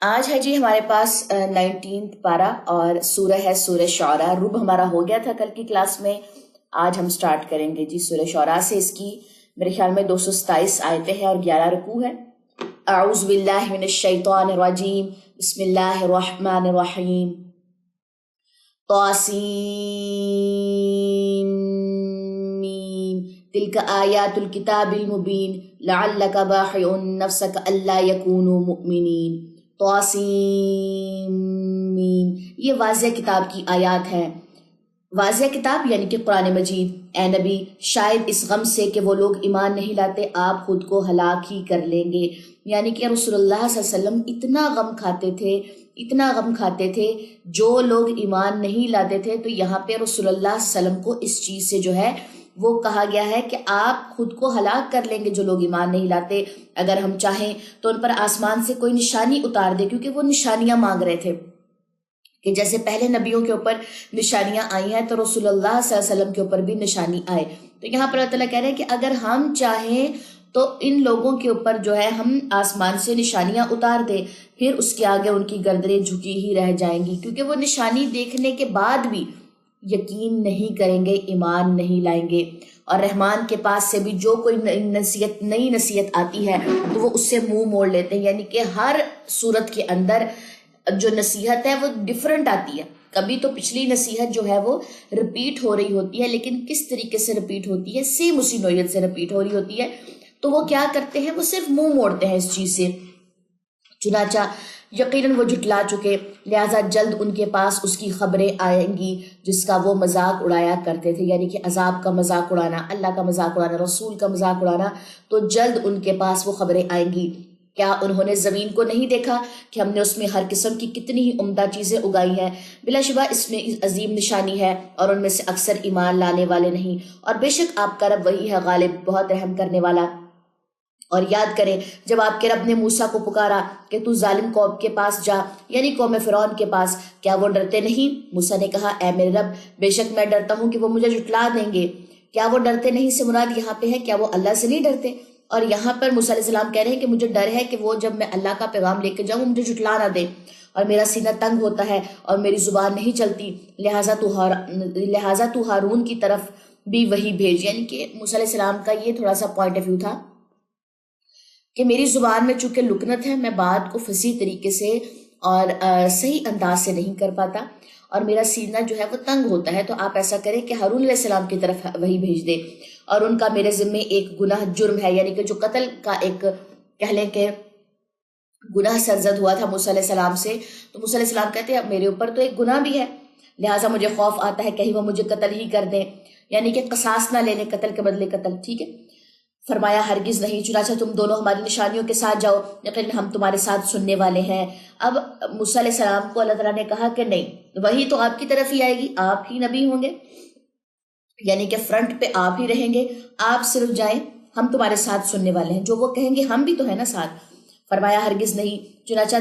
آج ہے جی ہمارے پاس 19 پارہ اور سورہ ہے سورہ شعراء. رب ہمارا ہو گیا تھا کل کی کلاس میں. آج ہم سٹارٹ کریں گے جی سورہ شعراء سے. اس کی میرے خیال میں 227 آیتیں ہیں اور 11 رکوع ہے. اعوذ باللہ من الشیطان الرجیم. بسم اللہ الرحمن الرحیم. طاسین تلک آیات الکتاب المبین لعلک باخع نفسک الا یکونوا مؤمنین. طاسین، یہ واضح کتاب کی آیات ہیں. واضح کتاب یعنی کہ قرآن مجید. اے نبی، شاید اس غم سے کہ وہ لوگ ایمان نہیں لاتے آپ خود کو ہلاک ہی کر لیں گے. یعنی کہ رسول اللہ صلی اللہ علیہ وسلم اتنا غم کھاتے تھے جو لوگ ایمان نہیں لاتے تھے. تو یہاں پہ رسول اللہ صلی اللہ علیہ وسلم کو اس چیز سے جو ہے وہ کہا گیا ہے کہ آپ خود کو ہلاک کر لیں گے جو لوگ ایمان نہیں لاتے. اگر ہم چاہیں تو ان پر آسمان سے کوئی نشانی اتار دے، کیونکہ وہ نشانیاں مانگ رہے تھے کہ جیسے پہلے نبیوں کے اوپر نشانیاں آئی ہیں تو رسول اللہ صلی اللہ علیہ وسلم کے اوپر بھی نشانی آئے. تو یہاں پر اللہ تعالیٰ کہہ رہے ہیں کہ اگر ہم چاہیں تو ان لوگوں کے اوپر جو ہے ہم آسمان سے نشانیاں اتار دیں، پھر اس کے آگے ان کی گردنیں جھکی ہی رہ جائیں گی، کیونکہ وہ نشانی دیکھنے کے بعد بھی یقین نہیں کریں گے، ایمان نہیں لائیں گے. اور رحمان کے پاس سے بھی جو کوئی نئی نصیحت آتی ہے تو وہ اس سے منہ موڑ لیتے ہیں. یعنی کہ ہر صورت کے اندر جو نصیحت ہے وہ ڈیفرنٹ آتی ہے. کبھی تو پچھلی نصیحت جو ہے وہ رپیٹ ہو رہی ہوتی ہے، لیکن کس طریقے سے رپیٹ ہوتی ہے، سیم اسی نوعیت سے رپیٹ ہو رہی ہوتی ہے. تو وہ کیا کرتے ہیں، وہ صرف منہ موڑتے ہیں اس چیز سے. چنانچہ یقیناً وہ جھٹلا چکے، لہٰذا جلد ان کے پاس اس کی خبریں آئیں گی جس کا وہ مذاق اڑایا کرتے تھے. یعنی کہ عذاب کا مذاق اڑانا، اللہ کا مذاق اڑانا، رسول کا مذاق اڑانا. تو جلد ان کے پاس وہ خبریں آئیں گی. کیا انہوں نے زمین کو نہیں دیکھا کہ ہم نے اس میں ہر قسم کی کتنی ہی عمدہ چیزیں اگائی ہیں؟ بلا شبہ اس میں عظیم نشانی ہے اور ان میں سے اکثر ایمان لانے والے نہیں. اور بے شک آپ کا رب وہی ہے غالب، بہت رحم کرنے والا. اور یاد کریں جب آپ کے رب نے موسیٰ کو پکارا کہ تو ظالم قوم کے پاس جا، یعنی قوم فرعون کے پاس، کیا وہ ڈرتے نہیں؟ موسیٰ نے کہا اے میرے رب، بے شک میں ڈرتا ہوں کہ وہ مجھے جھٹلا دیں گے. کیا وہ ڈرتے نہیں سے مراد یہاں پہ ہے کیا وہ اللہ سے نہیں ڈرتے؟ اور یہاں پر موسیٰ علیہ السلام کہہ رہے ہیں کہ مجھے ڈر ہے کہ وہ جب میں اللہ کا پیغام لے کے جاؤں مجھے جھٹلا نہ دے، اور میرا سینہ تنگ ہوتا ہے اور میری زبان نہیں چلتی، لہٰذا تو ہارون کی طرف بھی وہی بھیج. یعنی کہ موسیٰ علیہ السلام کا یہ تھوڑا سا پوائنٹ آف ویو تھا کہ میری زبان میں چونکہ لکنت ہے، میں بات کو فصیح طریقے سے اور صحیح انداز سے نہیں کر پاتا، اور میرا سینہ جو ہے وہ تنگ ہوتا ہے. تو آپ ایسا کریں کہ ہارون علیہ السلام کی طرف وہی بھیج دے. اور ان کا میرے ذمے ایک گناہ جرم ہے، یعنی کہ جو قتل کا ایک کہہ لیں کہ گناہ سرزد ہوا تھا موسیٰ علیہ السلام سے. تو موسیٰ علیہ السلام کہتے ہیں میرے اوپر تو ایک گناہ بھی ہے، لہٰذا مجھے خوف آتا ہے کہیں وہ مجھے قتل ہی کر دیں، یعنی کہ قصاص نہ لے لیں، قتل کے بدلے قتل. ٹھیک ہے. فرمایا ہرگز نہیں، چنانچہ تم دونوں ہماری نشانیوں کے ساتھ جاؤ، لیکن ہم تمہارے ساتھ سننے والے ہیں. اب موسیٰ علیہ السلام کو اللہ تعالیٰ نے کہا کہ نہیں، وہی تو آپ کی طرف ہی آئے گی، آپ ہی نبی ہوں گے، یعنی کہ فرنٹ پہ آپ ہی رہیں گے، آپ صرف جائیں، ہم تمہارے ساتھ سننے والے ہیں، جو وہ کہیں گے ہم بھی تو ہیں نا ساتھ. فرمایا ہرگز نہیں، چنانچہ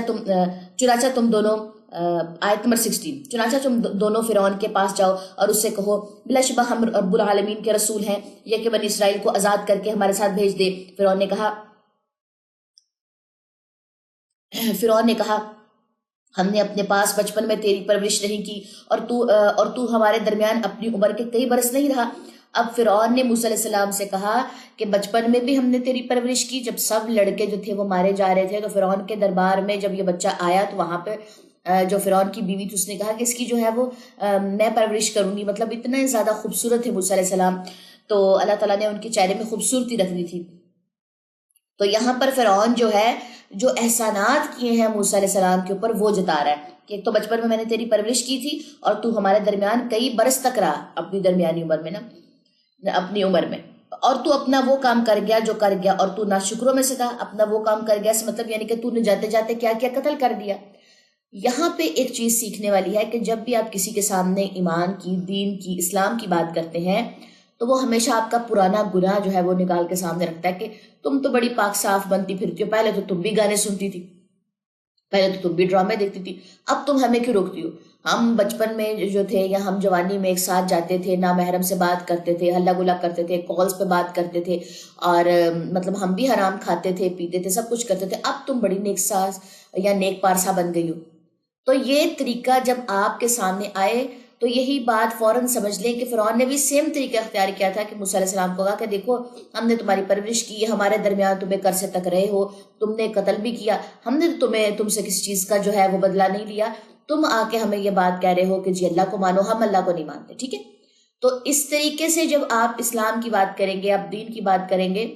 تم دونوں آیت نمبر 16، چنانچہ تم دونوں فرعون کے پاس جاؤ اور اس سے کہو بلا شبہ ہم رب العالمین کے رسول ہیں، یہ کہ بنی اسرائیل کو آزاد کر کے ہمارے ساتھ بھیج دے. فرعون نے کہا ہم نے اپنے پاس بچپن میں تیری پرورش نہیں کی اور تو ہمارے درمیان اپنی عمر کے کئی برس نہیں رہا. اب فرعون نے موسیٰ علیہ السلام سے کہا کہ بچپن میں بھی ہم نے تیری پرورش کی. جب سب لڑکے جو تھے وہ مارے جا رہے تھے تو فرعون کے دربار میں جب یہ بچہ آیا تو وہاں پہ جو فرعون کی بیوی تھی اس نے کہا کہ اس کی جو ہے وہ میں پرورش کروں گی. مطلب اتنا زیادہ خوبصورت ہے موسیٰ علیہ السلام، تو اللہ تعالیٰ نے ان کے چہرے میں خوبصورتی رکھ دی تھی. تو یہاں پر فرعون جو ہے جو احسانات کیے ہیں موسیٰ علیہ السلام کے اوپر وہ جتا رہا ہے کہ تو بچپن میں نے تیری پرورش کی تھی اور تو ہمارے درمیان کئی برس تک رہا، اپنی درمیانی عمر میں اپنی عمر میں، اور تو اپنا وہ کام کر گیا جو کر گیا، اور تو ناشکروں میں سے تھا. اپنا وہ کام کر گیا سے مطلب یعنی کہ تو نے جاتے جاتے کیا کیا، قتل کر دیا. یہاں پہ ایک چیز سیکھنے والی ہے کہ جب بھی آپ کسی کے سامنے ایمان کی، دین کی، اسلام کی بات کرتے ہیں تو وہ ہمیشہ آپ کا پرانا گناہ جو ہے وہ نکال کے سامنے رکھتا ہے کہ تم تو بڑی پاک صاف بنتی پھرتی ہو، پہلے تو تم بھی گانے سنتی تھی، پہلے تو تم بھی ڈرامے دیکھتی تھی، اب تم ہمیں کیوں روکتی ہو؟ ہم بچپن میں جو تھے یا ہم جوانی میں ایک ساتھ جاتے تھے، نامحرم سے بات کرتے تھے، ہلا گلا کرتے تھے، کالز پہ بات کرتے تھے، اور مطلب ہم بھی حرام کھاتے تھے، پیتے تھے، سب کچھ کرتے تھے. اب تم بڑی نیک ساز یا نیک پارسا بن گئی ہو. تو یہ طریقہ جب آپ کے سامنے آئے تو یہی بات فوراً سمجھ لیں کہ فرعون نے بھی سیم طریقہ اختیار کیا تھا کہ موسیٰ علیہ السلام کو کہا کہ دیکھو ہم نے تمہاری پرورش کی، ہمارے درمیان تمہیں کر سے تک رہے ہو، تم نے قتل بھی کیا، ہم نے تم سے کسی چیز کا جو ہے وہ بدلہ نہیں لیا، تم آ کے ہمیں یہ بات کہہ رہے ہو کہ جی اللہ کو مانو، ہم اللہ کو نہیں مانتے. ٹھیک ہے. تو اس طریقے سے جب آپ اسلام کی بات کریں گے، آپ دین کی بات کریں گے،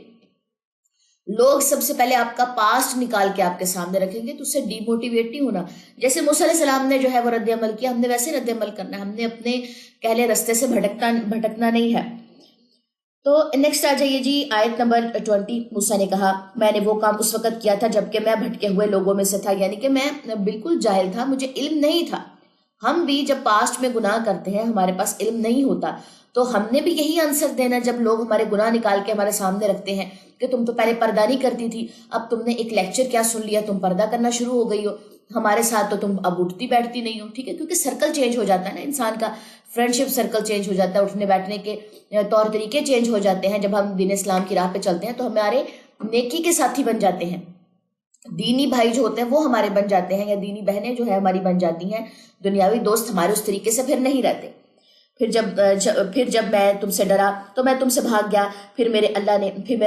لوگ سب سے پہلے آپ کا پاسٹ نکال کے آپ کے سامنے رکھیں گے تو اس سے ڈی موٹیویٹ نہیں ہونا. جیسے موسیٰ علیہ السلام نے جو ہے وہ رد عمل کیا، ہم نے ویسے رد عمل کرنا ہے، ہم نے اپنے کہلے رستے سے بھٹکنا نہیں ہے. تو نیکسٹ آ جائیے جی آیت نمبر 20. موسیٰ نے کہا میں نے وہ کام اس وقت کیا تھا جبکہ میں بھٹکے ہوئے لوگوں میں سے تھا، یعنی کہ میں بالکل جاہل تھا، مجھے علم نہیں تھا. ہم بھی جب پاسٹ میں گناہ کرتے ہیں ہمارے پاس علم نہیں ہوتا تو ہم نے بھی یہی آنسر دینا جب لوگ ہمارے گناہ نکال کے ہمارے سامنے رکھتے ہیں کہ تم تو پہلے پردہ نہیں کرتی تھی، اب تم نے ایک لیکچر کیا سن لیا، تم پردہ کرنا شروع ہو گئی ہو، ہمارے ساتھ تو تم اب اٹھتی بیٹھتی نہیں ہو. ٹھیک ہے. کیونکہ سرکل چینج ہو جاتا ہے نا انسان کا، فرینڈشپ سرکل چینج ہو جاتا ہے، اٹھنے بیٹھنے کے طور طریقے چینج ہو جاتے ہیں. جب ہم دین اسلام کی راہ پہ چلتے ہیں تو ہمارے نیکی کے ساتھی بن جاتے ہیں، دینی بھائی جو ہوتے ہیں وہ ہمارے بن جاتے ہیں، یا دینی بہنیں جو ہے ہماری بن جاتی ہیں. دنیاوی دوست ہمارے اس طریقے سے پھر نہیں رہتے. پھر جب میں تم سے ڈرا تو میں تم سے بھاگ گیا، پھر میرے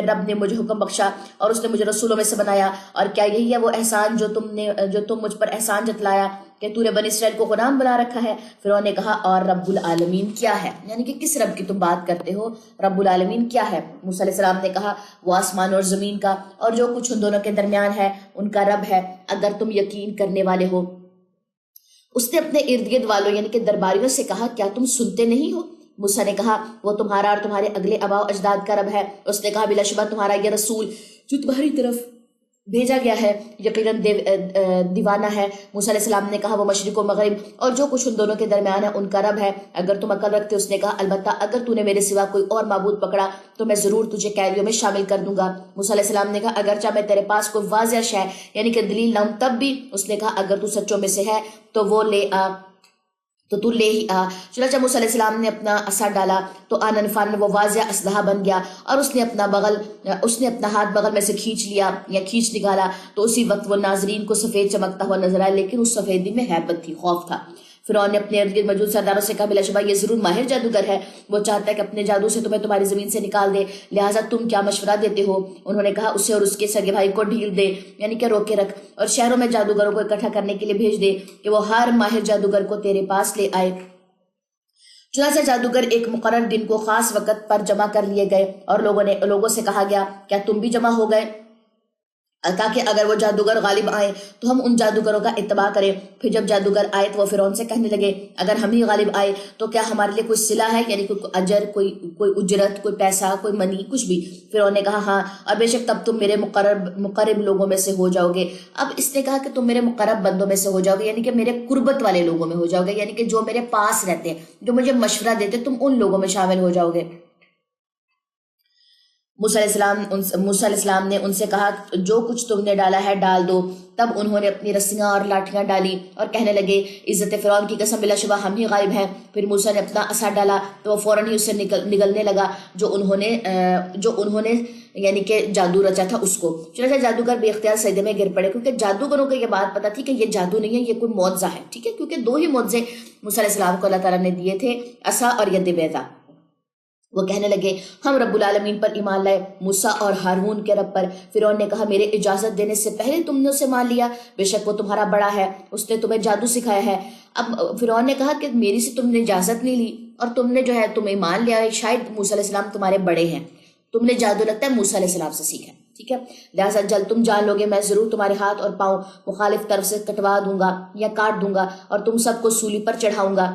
رب نے مجھے حکم بخشا اور اس نے مجھے رسولوں میں سے بنایا. اور کیا یہی ہے وہ احسان جو تم مجھ پر احسان جتلایا کہ تو نے بنی اسرائیل کو غلام بنا رکھا ہے؟ فرعون نے کہا اور رب العالمین کیا ہے، یعنی کہ کس رب کی تم بات کرتے ہو، رب العالمین کیا ہے؟ موسیٰ علیہ السلام نے کہا وہ آسمان اور زمین کا اور جو کچھ ان دونوں کے درمیان ہے ان کا رب ہے، اگر تم یقین کرنے والے ہو. اس نے اپنے ارد گرد والوں یعنی کہ درباریوں سے کہا کیا تم سنتے نہیں ہو؟ موسیٰ نے کہا وہ تمہارا اور تمہارے اگلے آباء و اجداد کا رب ہے. اس نے کہا بلا شبہ تمہارا یہ رسول جو تمہاری طرف بھیجا گیا ہے یقیناً دیوانہ ہے. موسیٰ علیہ السلام نے کہا وہ مشرق و مغرب اور جو کچھ ان دونوں کے درمیان ہے ان کا رب ہے، اگر تم عقل رکھتے. اس نے کہا البتہ اگر تو نے میرے سوا کوئی اور معبود پکڑا تو میں ضرور تجھے قیدیوں میں شامل کر دوں گا. موسیٰ علیہ السلام نے کہا اگرچہ میں تیرے پاس کوئی واضح شے یعنی کہ دلیل نہ ہوں تب بھی. اس نے کہا اگر تو سچوں میں سے ہے تو وہ لے آ، تو تو لے ہی آ. چنانچہ موسیٰ علیہ السلام نے اپنا عصا ڈالا تو آنن فانن وہ واضح اسلحہ بن گیا اور اس نے اپنا ہاتھ بغل میں سے کھینچ لیا یا کھینچ نکالا تو اسی وقت وہ ناظرین کو سفید چمکتا ہوا نظر آیا، لیکن اس سفیدی میں ہیبت تھی، خوف تھا. فرعون نے اپنے ارد گرد موجود سرداروں سے کہا بلا شبہ یہ ضرور ماہر جادوگر ہے، وہ چاہتا ہے کہ اپنے جادو سے تمہیں تمہاری زمین سے نکال دے، لہٰذا تم کیا مشورہ دیتے ہو؟ انہوں نے کہا اسے اور اس کے سگے بھائی کو ڈھیل دے یعنی کہ روکے رکھ اور شہروں میں جادوگروں کو اکٹھا کرنے کے لیے بھیج دے کہ وہ ہر ماہر جادوگر کو تیرے پاس لے آئے. چنانچہ جادوگر ایک مقرر دن کو خاص وقت پر جمع کر لیے گئے اور لوگوں سے کہا گیا کیا تم بھی جمع ہو گئے تاکہ اگر وہ جادوگر غالب آئیں تو ہم ان جادوگروں کا اتباع کریں. پھر جب جادوگر آئے تو وہ فرعون سے کہنے لگے اگر ہم ہی غالب آئے تو کیا ہمارے لیے کوئی صلہ ہے، یعنی کوئی اجر، کوئی اجرت، کوئی پیسہ، کوئی منی، کچھ بھی؟ فرعون نے کہا ہاں، اور بے شک تب تم میرے مقرب لوگوں میں سے ہو جاؤ گے. اب اس نے کہا کہ تم میرے مقرب بندوں میں سے ہو جاؤ گے، یعنی کہ میرے قربت والے لوگوں میں ہو جاؤ گے، یعنی کہ جو میرے پاس رہتے ہیں، جو مجھے مشورہ دیتے، تم ان لوگوں میں شامل ہو جاؤ گے. موسیٰ علیہ السلام نے ان سے کہا جو کچھ تم نے ڈالا ہے ڈال دو. تب انہوں نے اپنی رسیاں اور لاٹھیاں ڈالی اور کہنے لگے عزت فرعون کی قسم بلا شبہ ہم ہی غائب ہیں. پھر موسیٰ نے اپنا عصا ڈالا تو وہ فوراً ہی اسے نگلنے لگا جو انہوں نے یعنی کہ جادو رچا تھا اس کو. چنانچہ جادوگر بے اختیار سجدے میں گر پڑے کیونکہ جادوگروں کو یہ بات پتا تھی کہ یہ جادو نہیں ہے، یہ کوئی معجزہ ہے. ٹھیک ہے. کیونکہ دو ہی معجزے موسیٰ علیہ السلام کو اللہ تعالیٰ نے دیے تھے، عصا اور ید بیضا. وہ کہنے لگے ہم رب العالمین پر ایمان لائے، موسیٰ اور ہارون کے رب پر. فرعون نے کہا میرے اجازت دینے سے پہلے تم نے اسے مان لیا، بے شک وہ تمہارا بڑا ہے، اس نے تمہیں جادو سکھایا ہے. اب فرعون نے کہا کہ میری سے تم نے اجازت نہیں لی اور تم نے جو ہے تم ایمان لیا، شاید موسیٰ علیہ السلام تمہارے بڑے ہیں، تم نے جادو لگتا ہے موسیٰ علیہ السلام سے سیکھا. ٹھیک ہے. لہٰذا جلد تم جان لوگے میں ضرور تمہارے ہاتھ اور پاؤں مخالف طرف سے کٹوا دوں گا یا کاٹ دوں گا اور تم سب کو سولی پر چڑھاؤں گا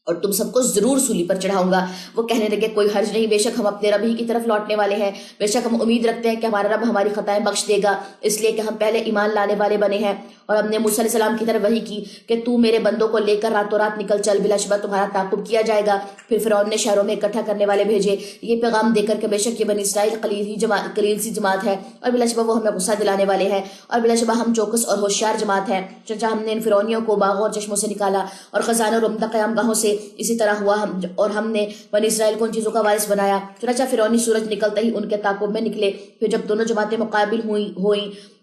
اور تم سب کو ضرور سولی پر چڑھاؤں گا. وہ کہنے لگے کوئی حرج نہیں، بے شک ہم اپنے رب ہی کی طرف لوٹنے والے ہیں، بے شک ہم امید رکھتے ہیں کہ ہمارا رب ہماری خطائیں بخش دے گا، اس لیے کہ ہم پہلے ایمان لانے والے بنے ہیں. اور ہم نے موسیٰ علیہ السلام کی طرف وحی کی کہ تو میرے بندوں کو لے کر راتوں رات نکل چل، بلا شبہ تمہارا تعاقب کیا جائے گا. پھر فرعون نے شہروں میں اکٹھا کرنے والے بھیجے یہ پیغام دے کر کہ بے شک یہ بنی اسرائیل قلیل سی جماعت ہے اور بلا شبہ وہ ہمیں غصہ دلانے والے ہیں اور بلا شبہ ہم چوکس اور ہوشیار جماعت ہیں. چنانچہ ہم نے ان فرعونیوں کو باغوں اور چشموں سے نکالا اور خزانوں اور عمدہ قیام گاہوں سے. اسی طرح ہوا اور ہم نے بنی اسرائیل کو ان چیزوں کا وارث بنایا. چنانچہ فرعونی سورج نکلتے ہی ان کے تعاقب میں نکلے. پھر جب دونوں جماعتیں مقابل ہوئیں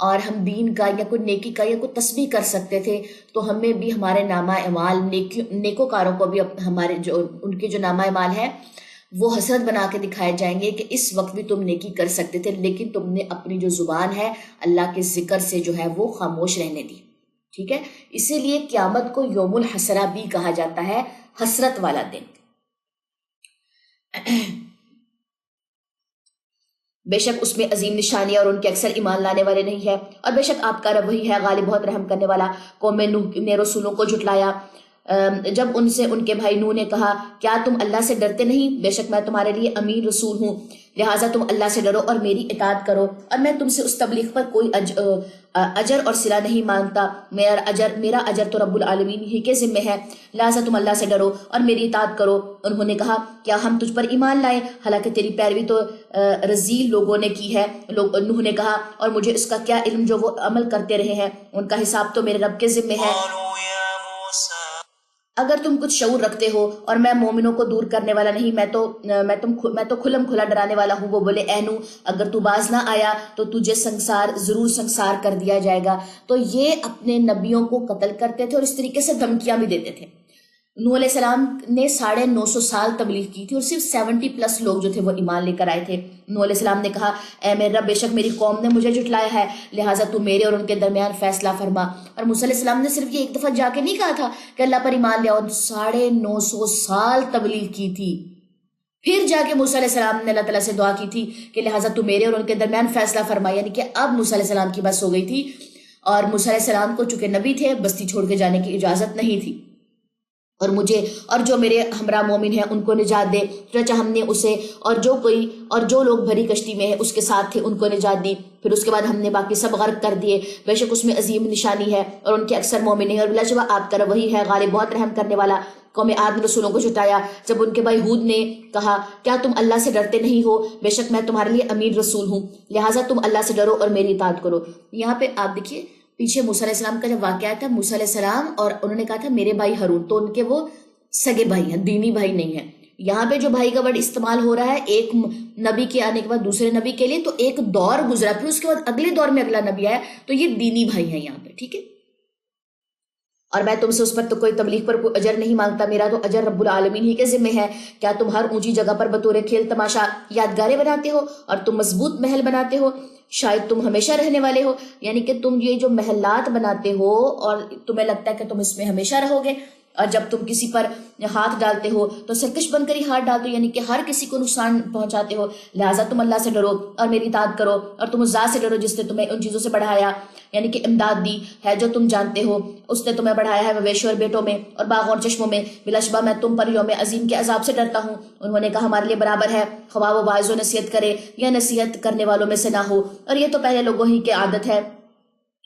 اور ہم دین کا یا کوئی نیکی کا یا کوئی تسبیح کر سکتے تھے تو ہمیں بھی ہمارے نامہ اعمال نیکوکاروں کو بھی ہمارے جو ان کے جو نامہ اعمال ہے وہ حسرت بنا کے دکھائے جائیں گے کہ اس وقت بھی تم نیکی کر سکتے تھے، لیکن تم نے اپنی جو زبان ہے اللہ کے ذکر سے جو ہے وہ خاموش رہنے دی. ٹھیک ہے، اسی لیے قیامت کو یوم الحسرہ بھی کہا جاتا ہے، حسرت والا دن. بے شک اس میں عظیم نشانی اور ان کے اکثر ایمان لانے والے نہیں ہے، اور بے شک آپ کا رب وہی ہے غالب بہت رحم کرنے والا. قوم نوح نے رسولوں کو جھٹلایا جب ان سے ان کے بھائی نوح نے کہا کیا تم اللہ سے ڈرتے نہیں، بے شک میں تمہارے لیے امین رسول ہوں، لہٰذا تم اللہ سے ڈرو اور میری اطاعت کرو، اور میں تم سے اس تبلیغ پر کوئی اجر اور صلہ نہیں مانگتا، میرا اجر تو رب العالمین ہی کے ذمہ ہے، لہٰذا تم اللہ سے ڈرو اور میری اطاعت کرو. انہوں نے کہا کیا ہم تجھ پر ایمان لائیں حالانکہ تیری پیروی تو رذیل لوگوں نے کی ہے. نوح نے کہا اور مجھے اس کا کیا علم جو وہ عمل کرتے رہے ہیں، ان کا حساب تو میرے رب کے ذمہ ہے. اگر تم کچھ شعور رکھتے ہو اور میں مومنوں کو دور کرنے والا نہیں، میں تو کھلم کھلا ڈرانے والا ہوں. وہ بولے اے نوح اگر تو باز نہ آیا تو تجھے ضرور سنسار کر دیا جائے گا. تو یہ اپنے نبیوں کو قتل کرتے تھے اور اس طریقے سے دھمکیاں بھی دیتے تھے. نوح علیہ السلام نے 950 سال تبلیغ کی تھی اور صرف 70+ لوگ جو تھے وہ ایمان لے کر آئے تھے. نوح علیہ السلام نے کہا اے میرے رب بے شک میری قوم نے مجھے جھٹلایا ہے، لہٰذا تو میرے اور ان کے درمیان فیصلہ فرما. اور موسیٰ علیہ السلام نے صرف یہ ایک دفعہ جا کے نہیں کہا تھا کہ اللہ پر ایمان لے آؤ، 950 سال تبلیغ کی تھی. پھر جا کے موسیٰ علیہ السلام نے اللہ تعالیٰ سے دعا کی تھی کہ لہٰذا تو میرے اور ان کے درمیان فیصلہ فرما، یعنی کہ اب موسیٰ علیہ السلام کی بس ہو گئی تھی. اور موسیٰ علیہ السلام کو چونکہ نبی تھے بستی چھوڑ کے جانے کی اجازت نہیں تھی. اور مجھے اور جو میرے ہمراہ مومن ہیں ان کو نجات دے. چنانچہ ہم نے اسے اور جو لوگ بھری کشتی میں اس کے ساتھ تھے ان کو نجات دی. پھر اس کے بعد ہم نے باقی سب غرق کر دیے. بے شک اس میں عظیم نشانی ہے اور ان کے اکثر مومن ہیں، اور بلا شبہ آپ کا رب وہی ہے غالب بہت رحم کرنے والا. قوم عاد نے رسولوں کو جھٹایا جب ان کے بھائی ہود نے کہا کیا تم اللہ سے ڈرتے نہیں ہو، بے شک میں تمہارے لیے امین رسول ہوں، لہٰذا تم اللہ سے ڈرو اور میری اطاعت کرو. یہاں پہ آپ دیکھیے پیچھے موسیٰ علیہ السلام کا جب واقعہ تھا، موسیٰ علیہ السلام اور انہوں نے کہا تھا میرے بھائی ہارون، تو ان کے وہ سگے بھائی ہیں، دینی بھائی نہیں ہیں. یہاں پہ جو بھائی کا ورڈ استعمال ہو رہا ہے ایک نبی کے آنے کے بعد دوسرے نبی کے لیے، تو ایک دور گزرا پھر اس کے بعد اگلے دور میں اگلا نبی آیا، تو یہ دینی بھائی ہیں یہاں پہ. ٹھیک ہے، اور میں تم سے اس پر تو کوئی تبلیغ پر کوئی اجر نہیں مانگتا، میرا تو اجر رب العالمین ہی کے ذمہ ہے. کیا تم ہر اونچی جگہ پر بطور کھیل تماشا یادگاریں بناتے ہو اور تم مضبوط محل بناتے ہو، شاید تم ہمیشہ رہنے والے ہو. یعنی کہ تم یہ جو محلات بناتے ہو اور تمہیں لگتا ہے کہ تم اس میں ہمیشہ رہو گے، اور جب تم کسی پر ہاتھ ڈالتے ہو تو سرکش بن کر ہی ہاتھ ڈالتے ہو، یعنی کہ ہر کسی کو نقصان پہنچاتے ہو. لہٰذا تم اللہ سے ڈرو اور میری اطاعت کرو، اور تم اس ذات سے ڈرو جس نے تمہیں ان چیزوں سے بڑھایا، یعنی کہ امداد دی ہے جو تم جانتے ہو. اس نے تمہیں بڑھایا ہے مویشیوں اور بیٹوں میں اور باغوں اور چشموں میں. بلا شبہ میں تم پر یوم عظیم کے عذاب سے ڈرتا ہوں. انہوں نے کہا ہمارے لیے برابر ہے خواہ وہ واعظ و نصیحت کرے یا نصیحت کرنے والوں میں سے نہ ہو، اور یہ تو پہلے لوگوں ہی کی عادت ہے،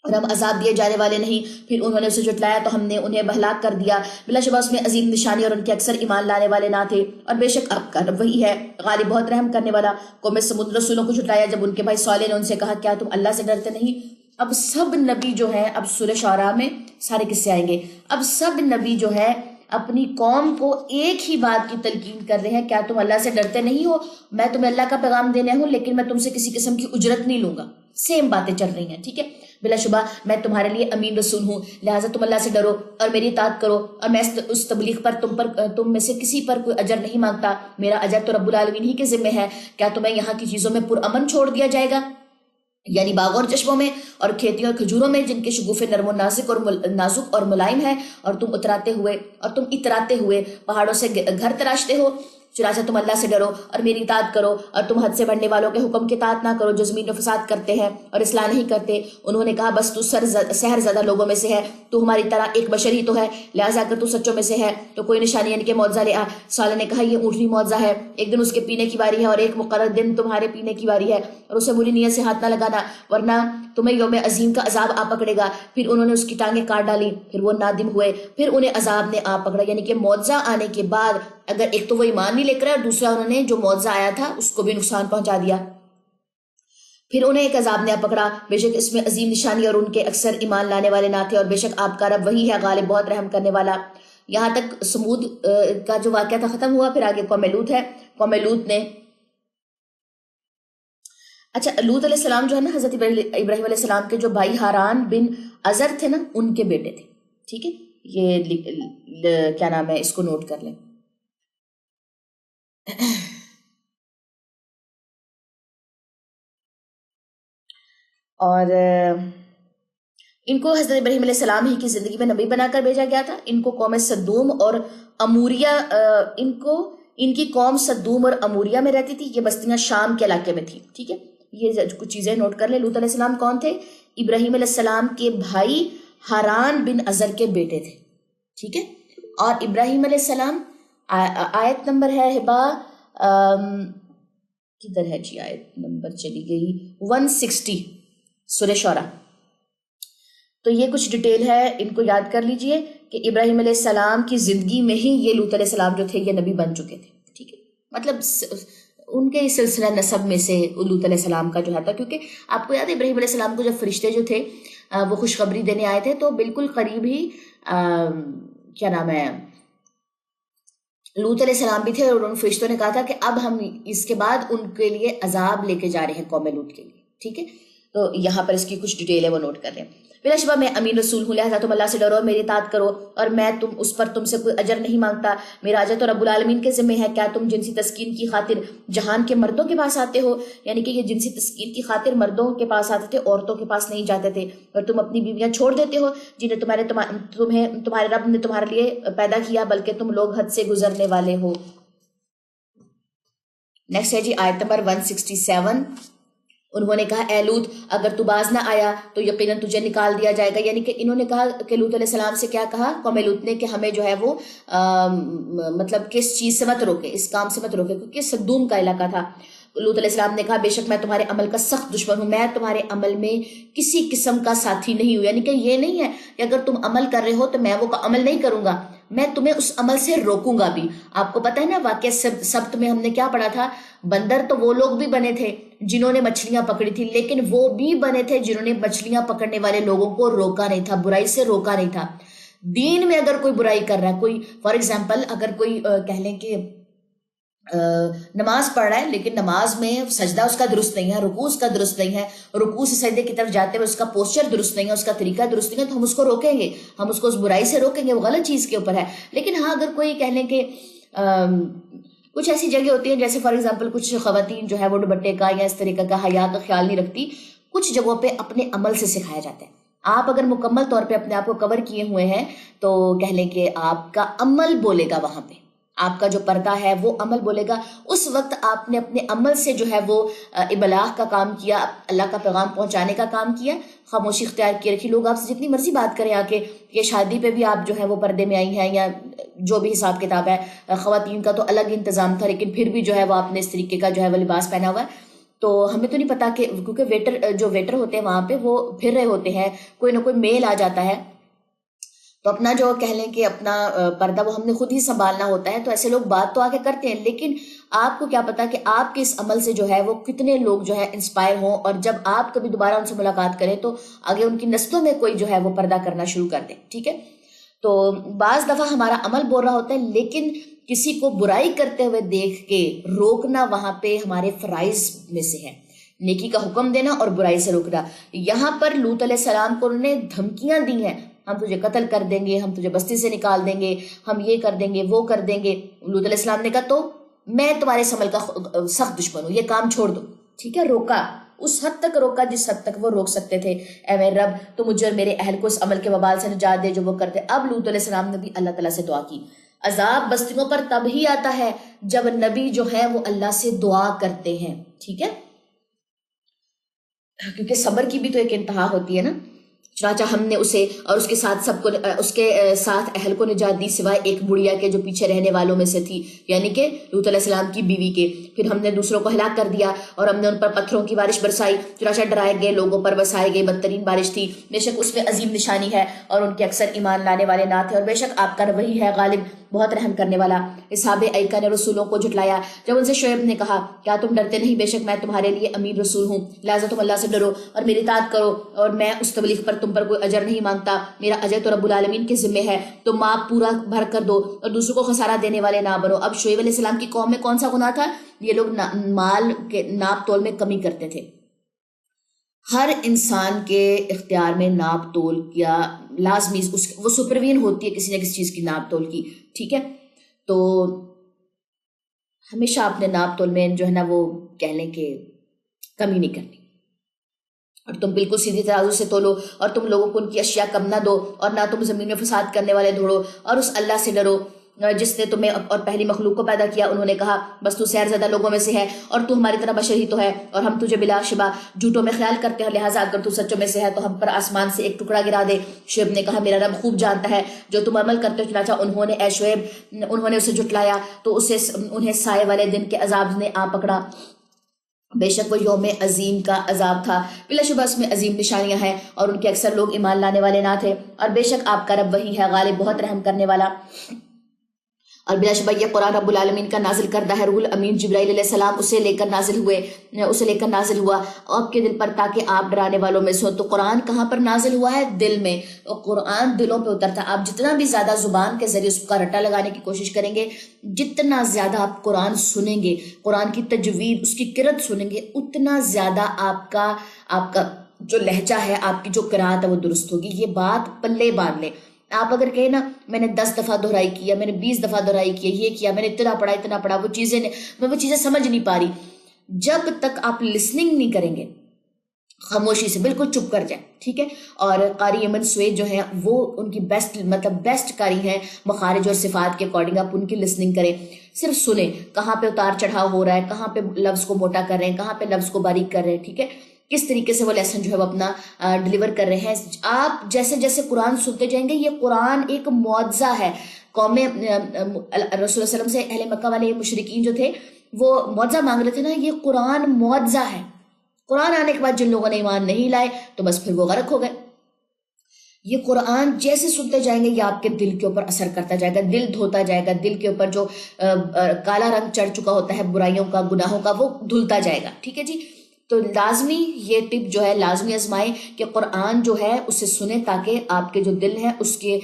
اور ہم عذاب دیے جانے والے نہیں. پھر انہوں نے اسے جھٹلایا تو ہم نے انہیں بہلاک کر دیا. بلا شبہ اس میں عظیم نشانی اور ان کے اکثر ایمان لانے والے نہ تھے. اور بے شک آپ کا رب وہی ہے غالب بہت رحم کرنے والا. قوم سمود رسولوں کو جھٹلایا جب ان کے بھائی صالح نے ان سے کہا کیا تم اللہ سے ڈرتے نہیں. اب سب نبی جو ہیں، اب سورہ شعراء میں سارے قصے آئیں گے، اب سب نبی جو ہے اپنی قوم کو ایک ہی بات کی تلقین کر رہے ہیں، کیا تم اللہ سے ڈرتے نہیں ہو، میں تمہیں اللہ کا پیغام دینے ہوں لیکن میں تم سے کسی قسم کی اجرت نہیں لوں گا. سیم باتیں چل رہی ہیں. ٹھیک ہے، بلا شبہ میں تمہارے لیے امین رسول ہوں، لہٰذا تم اللہ سے ڈرو اور میری اطاعت کرو، اور میں اس تبلیغ پر تم میں سے کسی پر کوئی اجر نہیں مانگتا، میرا اجر تو رب العالمین ہی کے ذمہ ہے. کیا تمہیں یہاں کی چیزوں میں پرامن چھوڑ دیا جائے گا، یعنی باغوں اور چشموں میں اور کھیتیوں اور کھجوروں میں جن کے شگوفے نرم و نازک اور ملائم ہیں، اور تم اتراتے ہوئے پہاڑوں سے گھر تراشتے ہو. چنانچہ تم اللہ سے ڈرو اور میری اطاعت کرو، اور تم حد سے بڑھنے والوں کے حکم کی اطاعت نہ کرو جو زمین میں فساد کرتے ہیں اور اصلاح نہیں کرتے. انہوں نے کہا بس تو سحر زدہ لوگوں میں سے ہے، تو ہماری طرح ایک بشر ہی تو ہے، لہٰذا اگر تو سچوں میں سے ہے تو کوئی نشانی یعنی کہ معجزہ لے آ. صالح نے کہا یہ اونٹنی معجزہ ہے، ایک دن اس کے پینے کی باری ہے اور ایک مقرر دن تمہارے پینے کی باری ہے، اور اسے بری نیت سے ہاتھ نہ لگانا ورنہ تمہیں یوم عظیم کا عذاب آ پکڑے گا. پھر انہوں نے اس کی ٹانگیں کاٹ ڈالی، پھر وہ نادم ہوئے، پھر انہیں عذاب نے آ پکڑا. یعنی کہ معجزہ آنے کے بعد اگر ایک تو وہ ایمان نہیں لے کر اور دوسرا انہوں نے جو معجزہ آیا تھا اس کو بھی نقصان پہنچا دیا، پھر انہیں ایک عذاب نے پکڑا. بے شک اس میں عظیم نشانی اور ان کے اکثر ایمان لانے والے نہ تھے، اور بے شک آپ کا رب وہی ہے غالب بہت رحم کرنے والا. یہاں تک سمود کا جو واقعہ تھا ختم ہوا. پھر آگے قوم لوط ہے. قوم لوط نے اچھا، لوط علیہ السلام جو ہے نا حضرت ابراہیم علیہ السلام کے جو بھائی ہاران بن ازر تھے نا، ان کے بیٹے تھے. ٹھیک ہے، یہ کیا نام ہے، اس کو نوٹ کر لیں. اور ان کو حضرت ابراہیم علیہ السلام ہی کی زندگی میں نبی بنا کر بھیجا گیا تھا. ان کو قوم صدوم اور اموریہ، ان کی قوم صدوم اور اموریہ میں رہتی تھی. یہ بستیاں شام کے علاقے میں تھیں. ٹھیک ہے، یہ کچھ چیزیں نوٹ کر لیں. لوط علیہ السلام کون تھے؟ ابراہیم علیہ السلام کے بھائی ہاران بن ازر کے بیٹے تھے. ٹھیک ہے، اور ابراہیم علیہ السلام، آیت نمبر ہے ہبا، کدھر ہے جی، آیت نمبر چلی گئی 160 سورہ شعراء. تو یہ کچھ ڈیٹیل ہے، ان کو یاد کر لیجئے کہ ابراہیم علیہ السلام کی زندگی میں ہی یہ لوط علیہ السلام جو تھے یہ نبی بن چکے تھے. ٹھیک ہے، مطلب ان کے سلسلہ نسب میں سے لوط علیہ السلام کا جو ہے تھا، کیونکہ آپ کو یاد ہے ابراہیم علیہ السلام کو جب فرشتے جو تھے وہ خوشخبری دینے آئے تھے تو بالکل قریب ہی کیا نام ہے، لوط علیہ السلام بھی تھے، اور ان فرشتوں نے کہا تھا کہ اب ہم اس کے بعد ان کے لیے عذاب لے کے جا رہے ہیں قوم لوط کے لیے. ٹھیک ہے، تو یہاں پر اس کی کچھ ڈیٹیل ہے وہ نوٹ کر لیں. بلا شبہ میں امین رسول ہوں، لہذا تم اللہ سے ڈرو، میری اطاعت کرو، اور میں اس پر تم سے کوئی اجر نہیں مانگتا. میرا اجر تو رب العالمین کے ذمہ ہے. کیا تم جنسی تسکین کی خاطر جہان کے مردوں کے پاس آتے ہو؟ یعنی کہ یہ جنسی تسکین کی خاطر مردوں کے پاس آتے تھے، عورتوں کے پاس نہیں جاتے تھے. اور تم اپنی بیویاں چھوڑ دیتے ہو جنہیں تمہارے رب نے تمہارے لیے پیدا کیا، بلکہ تم لوگ حد سے گزرنے والے ہو. نیکسٹ ہے جی آیت نمبر 167. انہوں نے کہا اے لوط اگر تو باز نہ آیا تو یقیناً تجھے نکال دیا جائے گا. یعنی کہ انہوں نے کہا کہ لوط علیہ السلام سے کیا کہا قوم لوط نے کہ ہمیں جو ہے وہ مطلب کس چیز سے مت روکے، اس کام سے مت روکے، کیونکہ صدوم کا علاقہ تھا. لوط علیہ السلام نے کہا بے شک میں تمہارے عمل کا سخت دشمن ہوں، میں تمہارے عمل میں کسی قسم کا ساتھی نہیں ہوں. یعنی کہ یہ نہیں ہے کہ اگر تم عمل کر رہے ہو تو میں وہ عمل نہیں کروں گا، میں تمہیں اس عمل سے روکوں گا بھی. آپ کو پتہ ہے نا واقعہ سبت میں ہم نے کیا پڑھا تھا؟ بندر تو وہ لوگ بھی بنے تھے جنہوں نے مچھلیاں پکڑی تھی، لیکن وہ بھی بنے تھے جنہوں نے مچھلیاں پکڑنے والے لوگوں کو روکا نہیں تھا، برائی سے روکا نہیں تھا. دین میں اگر کوئی برائی کر رہا ہے، کوئی فار ایگزامپل اگر کوئی کہہ لیں کہ نماز پڑھ رہا ہے لیکن نماز میں سجدہ اس کا درست نہیں ہے، رکوع اس کا درست نہیں ہے، رکوع سے سجدے کی طرف جاتے ہوئے اس کا پوسچر درست نہیں ہے، اس کا طریقہ درست نہیں ہے، تو ہم اس کو روکیں گے، ہم اس کو اس برائی سے روکیں گے، وہ غلط چیز کے اوپر ہے. لیکن ہاں اگر کوئی کہہ لیں کہ کچھ ایسی جگہ ہوتی ہیں جیسے فار ایگزامپل کچھ خواتین جو ہے وہ دوپٹے کا یا اس طریقے کا حیا کا خیال نہیں رکھتی، کچھ جگہوں پہ اپنے عمل سے سکھایا جاتا ہے. آپ اگر مکمل طور پہ اپنے آپ کو کور کیے ہوئے ہیں تو کہہ لیں کہ آپ کا عمل بولے گا، وہاں پہ آپ کا جو پردہ ہے وہ عمل بولے گا. اس وقت آپ نے اپنے عمل سے جو ہے وہ ابلاغ کا کام کیا، اللہ کا پیغام پہنچانے کا کام کیا، خاموشی اختیار کی رکھی. لوگ آپ سے جتنی مرضی بات کریں آ کے کہ شادی پہ بھی آپ جو ہے وہ پردے میں آئی ہیں یا جو بھی حساب کتاب ہے، خواتین کا تو الگ انتظام تھا لیکن پھر بھی جو ہے وہ آپ نے اس طریقے کا جو ہے وہ لباس پہنا ہوا ہے. تو ہمیں تو نہیں پتا کہ کیونکہ جو ویٹر ہوتے ہیں وہاں پہ وہ پھر رہے ہوتے ہیں، کوئی نہ کوئی میل آ جاتا ہے، تو اپنا جو کہہ لیں کہ اپنا پردہ وہ ہم نے خود ہی سنبھالنا ہوتا ہے. تو ایسے لوگ بات تو آگے کرتے ہیں، لیکن آپ کو کیا پتا کہ آپ کے اس عمل سے جو ہے وہ کتنے لوگ جو ہے انسپائر ہوں، اور جب آپ کبھی دوبارہ ان سے ملاقات کریں تو آگے ان کی نسلوں میں کوئی جو ہے وہ پردہ کرنا شروع کر دیں. ٹھیک ہے، تو بعض دفعہ ہمارا عمل بول رہا ہوتا ہے لیکن کسی کو برائی کرتے ہوئے دیکھ کے روکنا وہاں پہ ہمارے فرائض میں سے ہے، نیکی کا حکم دینا اور برائی سے روکنا. یہاں پر لوط علیہ السلام کو انہوں نے دھمکیاں دی ہیں، ہم تجھے قتل کر دیں گے، ہم تجھے بستی سے نکال دیں گے، ہم یہ کر دیں گے، وہ کر دیں گے. لوط علیہ السلام نے کہا تو میں تمہارے اس عمل کا سخت دشمن ہوں، یہ کام چھوڑ دو. ٹھیک ہے، روکا، اس حد تک روکا جس حد تک وہ روک سکتے تھے. اے میرے رب تو مجھے اور میرے اہل کو اس عمل کے وبال سے نجات دے جو وہ کرتے. اب لوط علیہ السلام نے بھی اللہ تعالیٰ سے دعا کی. عذاب بستیوں پر تب ہی آتا ہے جب نبی جو ہے وہ اللہ سے دعا کرتے ہیں. ٹھیک ہے، کیونکہ صبر کی بھی تو ایک انتہا ہوتی ہے نا. چنانچہ ہم نے اسے اور اس کے ساتھ اس کے ساتھ اہل کو نجات دی سوائے ایک بڑھیا کے جو پیچھے رہنے والوں میں سے تھی، یعنی کہ لوط علیہ السلام کی بیوی کے. پھر ہم نے دوسروں کو ہلاک کر دیا اور ہم نے ان پر پتھروں کی بارش برسائی، چنانچہ ڈرائے گئے لوگوں پر برسائے گئی بدترین بارش تھی. بے شک اس میں عظیم نشانی ہے اور ان کے اکثر ایمان لانے والے نہ تھے، اور بے شک آپ کا وہی ہے غالب، بہت رحم کرنے والا. اصحاب ایکا نے رسولوں کو جھٹلایا جب ان سے شعیب نے کہا کیا تم ڈرتے نہیں؟ بے شک میں تمہارے لیے امین رسول ہوں، لہٰذا تم اللہ سے ڈرو اور میری اطاعت کرو، اور میں اس تبلیغ پر تم پر کوئی اجر نہیں مانگتا، میرا اجر تو رب العالمین کے ذمہ ہے. تو ماپ پورا بھر کر دو اور دوسروں کو خسارہ دینے والے نہ بنو. اب شعیب علیہ السلام کی قوم میں کون سا گناہ تھا؟ یہ لوگ مال کے ناپ تول میں کمی کرتے تھے. ہر انسان کے اختیار میں ناپ تول کیا لازمی، وہ سپروین ہوتی ہے کسی نہ کسی چیز کی ناپ تول کی، ٹھیک ہے. تو ہمیشہ اپنے ناپ تول میں جو ہے نا وہ کہہ لیں کہ کمی نہیں کرنی، اور تم بالکل سیدھی ترازو سے تولو، اور تم لوگوں کو ان کی اشیاء کم نہ دو، اور نہ تم زمین میں فساد کرنے والے ڈھونڈو، اور اس اللہ سے ڈرو جس نے تمہیں اور پہلی مخلوق کو پیدا کیا. انہوں نے کہا بس تو سیر زیادہ لوگوں میں سے ہے، اور تو ہماری طرح بشر ہی تو ہے، اور ہم تجھے بلا شبہ جھوٹوں میں خیال کرتے ہیں، لہٰذا اگر تو سچوں میں سے ہے تو ہم پر آسمان سے ایک ٹکڑا گرا دے. شعیب نے کہا میرا رب خوب جانتا ہے جو تم عمل کرتے ہو. چنانچہ انہوں نے اے شعیب انہوں نے اسے جھٹلایا تو انہیں سائے والے دن کے عذاب نے آ پکڑا. بے شک وہ یوم عظیم کا عذاب تھا، بلا شبہ اس میں عظیم نشانیاں ہیں، اور ان کے اکثر لوگ ایمان لانے والے نہ تھے. اور بے شک آپ کا رب وہی ہے غالب، بہت رحم کرنے والا. اور بلا شبہ یہ قرآن رب العالمین کا نازل کردہ ہے. روح الامین جبرائیل علیہ السلام اسے لے کر نازل ہوا آپ کے دل پر تاکہ آپ ڈرانے والوں میں سے ہو. تو قرآن کہاں پر نازل ہوا ہے؟ دل میں. قرآن دلوں پہ اترتا ہے. آپ جتنا بھی زیادہ زبان کے ذریعے اس کا رٹا لگانے کی کوشش کریں گے، جتنا زیادہ آپ قرآن سنیں گے، قرآن کی تجوید اس کی قرأت سنیں گے، اتنا زیادہ آپ کا جو لہجہ ہے، آپ کی جو قرأت ہے وہ درست ہوگی. یہ بات پلے باندھ لیں. آپ اگر کہیں نا میں نے 10 دفعہ دہرائی کیا، میں نے 20 دفعہ دہرائی کیا، یہ کیا، میں نے اتنا پڑھا وہ چیزیں سمجھ نہیں پا رہی، جب تک آپ لسننگ نہیں کریں گے خاموشی سے بالکل چپ کر جائیں، ٹھیک ہے. اور قاری ایمن سوید جو ہیں وہ ان کی بیسٹ قاری ہیں مخارج اور صفات کے اکارڈنگ. آپ ان کی لسننگ کریں، صرف سنیں کہاں پہ اتار چڑھاؤ ہو رہا ہے، کہاں پہ لفظ کو موٹا کر رہے ہیں، کہاں پہ لفظ کو باریک کر رہے ہیں، ٹھیک ہے. کس طریقے سے وہ لیسن جو ہے وہ اپنا ڈیلیور کر رہے ہیں. آپ جیسے جیسے قرآن سنتے جائیں گے، یہ قرآن ایک معجزہ ہے. قوم رسول اللہ صلی اللہ علیہ وسلم سے اہل مکہ والے مشرکین جو تھے وہ معجزہ مانگ رہے تھے نا، یہ قرآن معجزہ ہے. قرآن آنے کے بعد جن لوگوں نے ایمان نہیں لائے تو بس پھر وہ غرق ہو گئے. یہ قرآن جیسے سنتے جائیں گے یہ آپ کے دل کے اوپر اثر کرتا جائے گا، دل دھوتا جائے گا، دل کے اوپر جو کالا رنگ چڑھ چکا ہوتا ہے برائیوں کا، گناہوں کا، وہ دھلتا جائے گا، ٹھیک ہے جی. تو لازمی یہ ٹپ جو ہے لازمی آزمائیں کہ قرآن جو ہے اسے سنیں تاکہ آپ کے جو دل ہے اس کے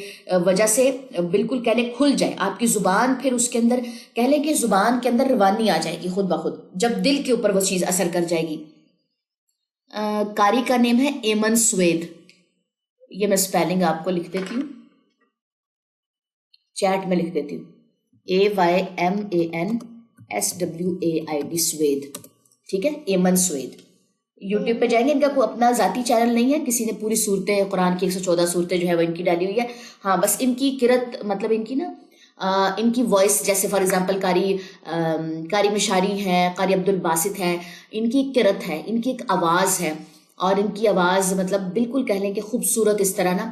وجہ سے بالکل کہہ لیں کھل جائے آپ کی زبان. پھر اس کے اندر کہہ لیں کہ زبان کے اندر روانی آ جائے گی خود بخود جب دل کے اوپر وہ چیز اثر کر جائے گی. قاری کا نیم ہے ایمن سوید. یہ میں سپیلنگ آپ کو لکھ دیتی ہوں، چیٹ میں لکھ دیتی ہوں. AYMANSWAID سوید، ٹھیک ہے، ایمن سوید. یوٹیوب پہ جائیں گے، ان کا کوئی اپنا ذاتی چینل نہیں ہے، کسی نے پوری صورتیں قرآن کی 114 صورتیں جو ہے وہ ان کی ڈالی ہوئی ہے. ہاں بس ان کی قرأت مطلب ان کی نا ان کی وائس، جیسے فار ایگزامپل قاری مشاری ہیں، قاری عبدالباسط ہیں، ان کی قرأت ہے، ان کی ایک آواز ہے، اور ان کی آواز مطلب بالکل کہہ لیں کہ خوبصورت اس طرح نا.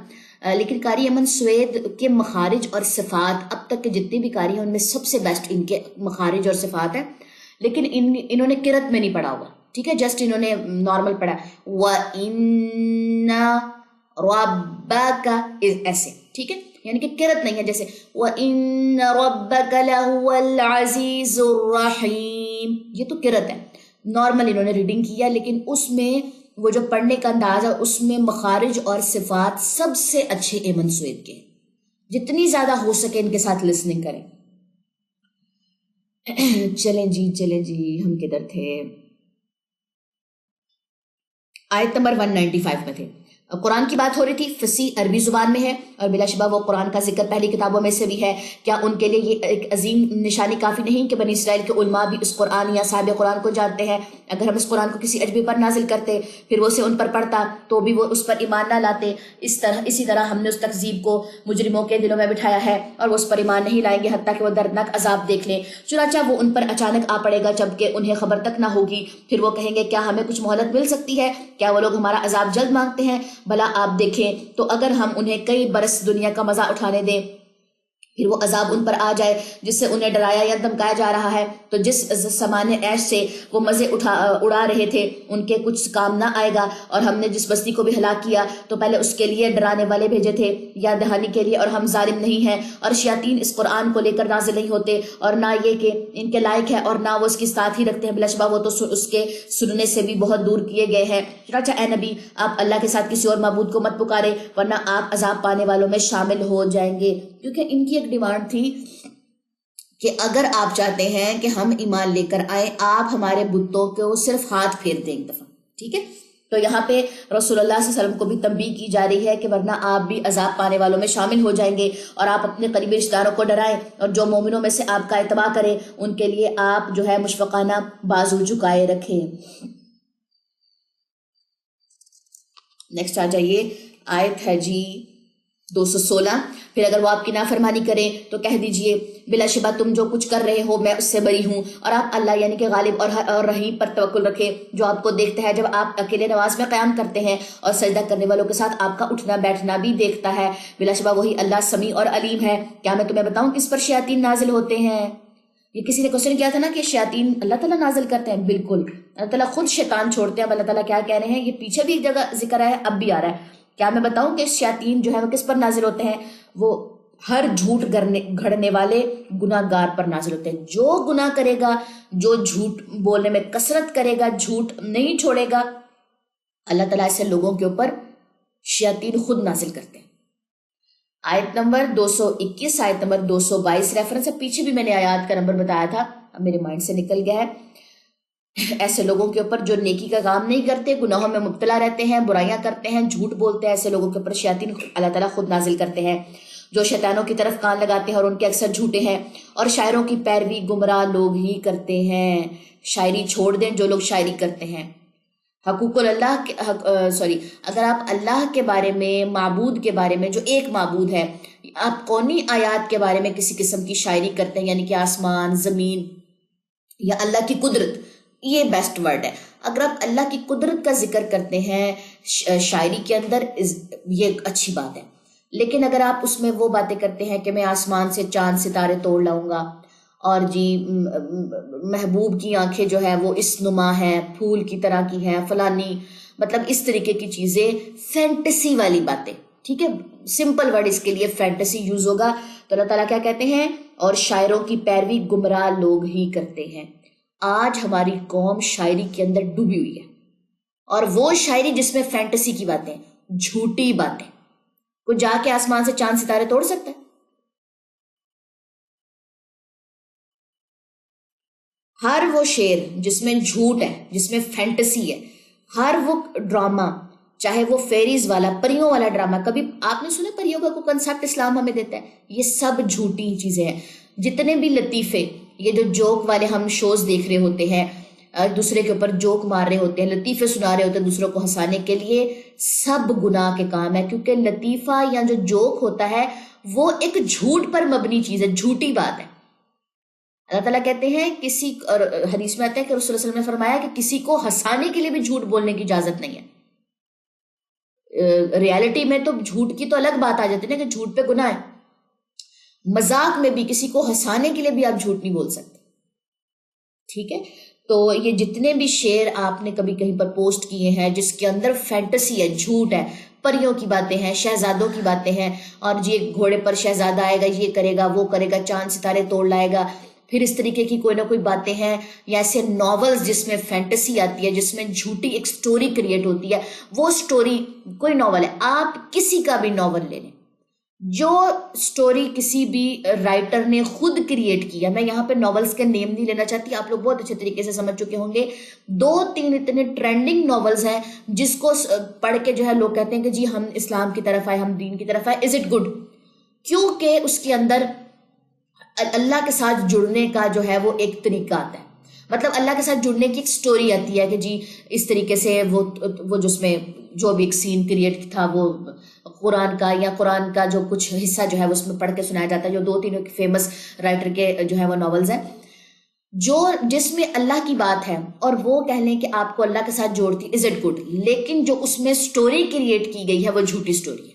لیکن قاری ایمن سوید کے مخارج اور صفات اب تک کے جتنے بھی قاری ہیں ان میں سب سے بیسٹ ان کے مخارج اور صفات ہیں. لیکن انہوں نے قرأت میں نہیں پڑھا ہوا، ٹھیک ہے، جسٹ انہوں نے نارمل پڑھا وَإِنَّ رَبَّكَ ایسے، ٹھیک ہے، یعنی کہ قرأت نہیں ہے. جیسے وَإِنَّ رَبَّكَ لَهُوَ الْعَزِيزُ الرَّحِيمُ، یہ تو قرأت ہے، نارمل انہوں نے ریڈنگ کیا. لیکن اس میں وہ جو پڑھنے کا انداز ہے اس میں مخارج اور صفات سب سے اچھے ایمن سوید کے. جتنی زیادہ ہو سکے ان کے ساتھ لسننگ کریں. چلیں جی ہم کدھر تھے؟ آیت نمبر 195 میں تھے. قرآن کی بات ہو رہی تھی، فصیح عربی زبان میں ہے، اور بلا شبہ وہ قرآن کا ذکر پہلی کتابوں میں سے بھی ہے. کیا ان کے لیے یہ ایک عظیم نشانی کافی نہیں کہ بنی اسرائیل کے علماء بھی اس قرآن یا صاحب قرآن کو جانتے ہیں؟ اگر ہم اس قرآن کو کسی اجنبی پر نازل کرتے پھر وہ اسے ان پر پڑھتا تو بھی وہ اس پر ایمان نہ لاتے. اسی طرح ہم نے اس تکذیب کو مجرموں کے دلوں میں بٹھایا ہے اور وہ اس پر ایمان نہیں لائیں گے حتیٰ کہ وہ دردناک عذاب دیکھ لیں. چنانچہ وہ ان پر اچانک آ پڑے گا جبکہ انہیں خبر تک نہ ہوگی. پھر وہ کہیں گے کیا ہمیں کچھ مہلت مل سکتی ہے؟ کیا وہ لوگ ہمارا عذاب جلد مانگتے ہیں؟ بھلا آپ دیکھیں تو اگر ہم انہیں کئی برس دنیا کا مزہ اٹھانے دیں پھر وہ عذاب ان پر آ جائے جس سے انہیں ڈرایا یا دھمکایا جا رہا ہے تو جس سامان عیش سے وہ مزے اڑا رہے تھے ان کے کچھ کام نہ آئے گا. اور ہم نے جس بستی کو بھی ہلاک کیا تو پہلے اس کے لیے ڈرانے والے بھیجے تھے یا دہانی کے لیے، اور ہم ظالم نہیں ہیں. اور شیاطین اس قرآن کو لے کر نازل نہیں ہوتے اور نہ یہ کہ ان کے لائق ہے اور نہ وہ اس کی ساتھ ہی رکھتے ہیں، بلا شبہ وہ تو اس کے سننے سے بھی بہت دور کیے گئے ہیں. چنانچہ اے نبی آپ اللہ کے ساتھ کسی اور معبود کو مت پکارے ورنہ آپ عذاب پانے والوں میں شامل ہو جائیں گے. کیونکہ ان کی ایک ڈیمانڈ تھی کہ اگر آپ چاہتے ہیں کہ ہم ایمان لے کر آئیں آپ ہمارے بتوں کو صرف ہاتھ پھیر دیں ایک دفعہ، ٹھیک ہے. تو یہاں پہ رسول اللہ صلی اللہ علیہ وسلم کو بھی تنبیہ کی جا رہی ہے کہ ورنہ آپ بھی عذاب پانے والوں میں شامل ہو جائیں گے، اور آپ اپنے قریبی رشتہ داروں کو ڈرائیں، اور جو مومنوں میں سے آپ کا اتباع کریں ان کے لیے آپ جو ہے مشفقانہ بازو جھکائے رکھیں۔ نیکسٹ آ جائیے، آیت ہے جی 216۔ پھر اگر وہ آپ کی نافرمانی کریں تو کہہ دیجئے بلا شبہ تم جو کچھ کر رہے ہو میں اس سے بری ہوں، اور آپ اللہ یعنی کہ غالب اور رحیم پر توکل رکھیں جو آپ کو دیکھتا ہے جب آپ اکیلے نماز میں قیام کرتے ہیں، اور سجدہ کرنے والوں کے ساتھ آپ کا اٹھنا بیٹھنا بھی دیکھتا ہے، بلا شبہ وہی اللہ سمیع اور علیم ہے۔ کیا میں تمہیں بتاؤں کس پر شیاطین نازل ہوتے ہیں؟ یہ کسی نے کوشچن کیا تھا نا کہ شیاطین اللہ تعالیٰ نازل کرتے ہیں، بالکل اللہ تعالیٰ خود شیطان چھوڑتے ہیں۔ اب اللہ تعالیٰ کیا کہہ رہے ہیں، یہ پیچھے بھی ایک جگہ ذکر ہے، اب بھی آ رہا ہے۔ کیا میں بتاؤں کہ شیاطین جو ہے وہ کس پر نازل ہوتے ہیں؟ وہ ہر جھوٹ گھڑنے والے گناہ گار پر نازل ہوتے ہیں۔ جو گناہ کرے گا، جو جھوٹ بولنے میں کثرت کرے گا، جھوٹ نہیں چھوڑے گا، اللہ تعالیٰ ایسے لوگوں کے اوپر شیاطین خود نازل کرتے ہیں۔ آیت نمبر 221، آیت نمبر 222 ریفرنس ہے، پیچھے بھی میں نے آیات کا نمبر بتایا تھا، اب میرے مائنڈ سے نکل گیا ہے۔ ایسے لوگوں کے اوپر جو نیکی کا کام نہیں کرتے، گناہوں میں مبتلا رہتے ہیں، برائیاں کرتے ہیں، جھوٹ بولتے ہیں، ایسے لوگوں کے اوپر شیاطین اللہ تعالیٰ خود نازل کرتے ہیں، جو شیطانوں کی طرف کان لگاتے ہیں اور ان کے اکثر جھوٹے ہیں، اور شاعروں کی پیروی گمراہ لوگ ہی کرتے ہیں۔ شاعری چھوڑ دیں جو لوگ شاعری کرتے ہیں۔ حقوق اللہ اگر آپ اللہ کے بارے میں، معبود کے بارے میں جو ایک معبود ہے، آپ کونی آیات کے بارے میں کسی قسم کی شاعری کرتے ہیں، یعنی کہ آسمان، زمین یا اللہ کی قدرت، یہ بیسٹ ورڈ ہے۔ اگر آپ اللہ کی قدرت کا ذکر کرتے ہیں شاعری کے اندر، یہ اچھی بات ہے، لیکن اگر آپ اس میں وہ باتیں کرتے ہیں کہ میں آسمان سے چاند ستارے توڑ لاؤں گا، اور جی محبوب کی آنکھیں جو ہے وہ اس نما ہے، پھول کی طرح کی ہے، فلانی، مطلب اس طریقے کی چیزیں، فینٹسی والی باتیں، ٹھیک ہے، سمپل ورڈ اس کے لیے فینٹسی یوز ہوگا، تو اللہ تعالیٰ کیا کہتے ہیں، اور شاعروں کی پیروی گمراہ لوگ ہی کرتے ہیں۔ آج ہماری قوم شاعری کے اندر ڈوبی ہوئی ہے، اور وہ شاعری جس میں فینٹسی کی باتیں، جھوٹی باتیں۔ کوئی جا کے آسمان سے چاند ستارے توڑ سکتا ہے؟ ہر وہ شعر جس میں جھوٹ ہے، جس میں فینٹسی ہے، ہر وہ ڈرامہ، چاہے وہ فیریز والا، پریوں والا ڈرامہ، کبھی آپ نے سنا پریوں کا کوئی کنسیپٹ اسلام ہمیں دیتا ہے؟ یہ سب جھوٹی چیزیں ہیں۔ جتنے بھی لطیفے، یہ جو جوک والے ہم شوز دیکھ رہے ہوتے ہیں، دوسرے کے اوپر جوک مار رہے ہوتے ہیں، لطیفے سنا رہے ہوتے ہیں دوسروں کو ہنسانے کے لیے، سب گناہ کے کام ہے، کیونکہ لطیفہ یا جو جوک ہوتا ہے وہ ایک جھوٹ پر مبنی چیز ہے، جھوٹی بات ہے۔ اللہ تعالیٰ کہتے ہیں کسی، اور حدیث میں آتا ہے کہ رسول اللہ علیہ وسلم نے فرمایا کہ کسی کو ہنسانے کے لیے بھی جھوٹ بولنے کی اجازت نہیں ہے۔ ریالٹی میں تو جھوٹ کی تو الگ بات آ جاتی ہے نا کہ جھوٹ پہ گناہ ہے، مذاق میں بھی کسی کو ہنسانے کے لیے بھی آپ جھوٹ نہیں بول سکتے، ٹھیک ہے۔ تو یہ جتنے بھی شعر آپ نے کبھی کہیں پر پوسٹ کیے ہیں جس کے اندر فینٹسی ہے، جھوٹ ہے، پریوں کی باتیں ہیں، شہزادوں کی باتیں ہیں، اور جی ایک گھوڑے پر شہزادہ آئے گا، یہ کرے گا، وہ کرے گا، چاند ستارے توڑ لائے گا، پھر اس طریقے کی کوئی نہ کوئی باتیں ہیں، یا ایسے ناولز جس میں فینٹسی آتی ہے، جس میں جھوٹی ایک سٹوری کریٹ ہوتی ہے، وہ سٹوری کوئی ناول ہے، آپ کسی کا بھی ناول لے لیں، جو سٹوری کسی بھی رائٹر نے خود کریٹ کیا، میں یہاں پہ ناولز کے نیم نہیں لینا چاہتی، آپ لوگ بہت اچھے طریقے سے سمجھ چکے ہوں گے، 2-3 اتنے ٹرینڈنگ ناولز ہیں جس کو پڑھ کے جو ہے لوگ کہتے ہیں کہ جی ہم اسلام کی طرف آئے، ہم دین کی طرف آئے، از اٹ گڈ؟ کیونکہ اس کے اندر اللہ کے ساتھ جڑنے کا جو ہے وہ ایک طریقہ آتا ہے، مطلب اللہ کے ساتھ جڑنے کی ایک سٹوری آتی ہے کہ جی اس طریقے سے وہ جس میں جو بھی ایک سین کریٹ تھا، وہ قرآن کا یا قرآن کا جو کچھ حصہ جو ہے اس میں پڑھ کے سنایا جاتا ہے، جو 2-3 فیمس رائٹر کے جو ہے وہ ناولز ہیں، جس میں اللہ کی بات ہے، اور وہ کہہ لیں کہ آپ کو اللہ کے ساتھ جوڑتی، از اٹ گڈ؟ لیکن جو اس میں سٹوری کریٹ کی گئی ہے وہ جھوٹی سٹوری ہے۔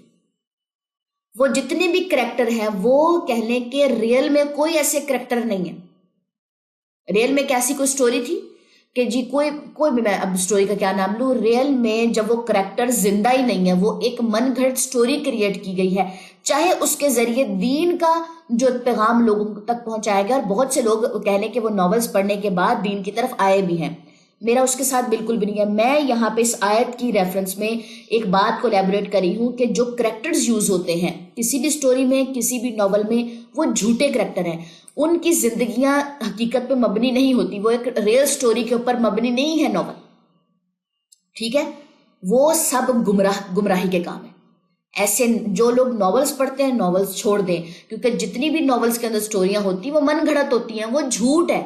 وہ جتنے بھی کریکٹر ہیں وہ کہہ لیں کہ ریئل میں کوئی ایسے کریکٹر نہیں ہے۔ ریئل میں کیسی کوئی سٹوری تھی کہ جی کوئی بھی، میں اب سٹوری کا کیا نام لوں، ریئل میں جب وہ کریکٹر زندہ ہی نہیں ہے، وہ ایک من گھڑت سٹوری کریٹ کی گئی ہے، چاہے اس کے ذریعے دین کا جو پیغام لوگوں تک پہنچایا گیا، اور بہت سے لوگ کہہ لیں کہ وہ ناولز پڑھنے کے بعد دین کی طرف آئے بھی ہیں، میرا اس کے ساتھ بالکل بھی نہیں ہے۔ میں یہاں پہ اس آیت کی ریفرنس میں ایک بات کو ایلیبوریٹ کری ہوں کہ جو کریکٹرز یوز ہوتے ہیں کسی بھی سٹوری میں، کسی بھی ناول میں، وہ جھوٹے کریکٹر ہیں، ان کی زندگیاں حقیقت پہ مبنی نہیں ہوتی، وہ ایک ریئل سٹوری کے اوپر مبنی نہیں ہے ناول، ٹھیک ہے۔ وہ سب گمراہی کے کام ہیں. ایسے جو لوگ ناولز پڑھتے ہیں ناولز چھوڑ دیں، کیونکہ جتنی بھی ناولز کے اندر سٹوریاں ہوتی ہیں وہ من گھڑت ہوتی ہیں، وہ جھوٹ ہے.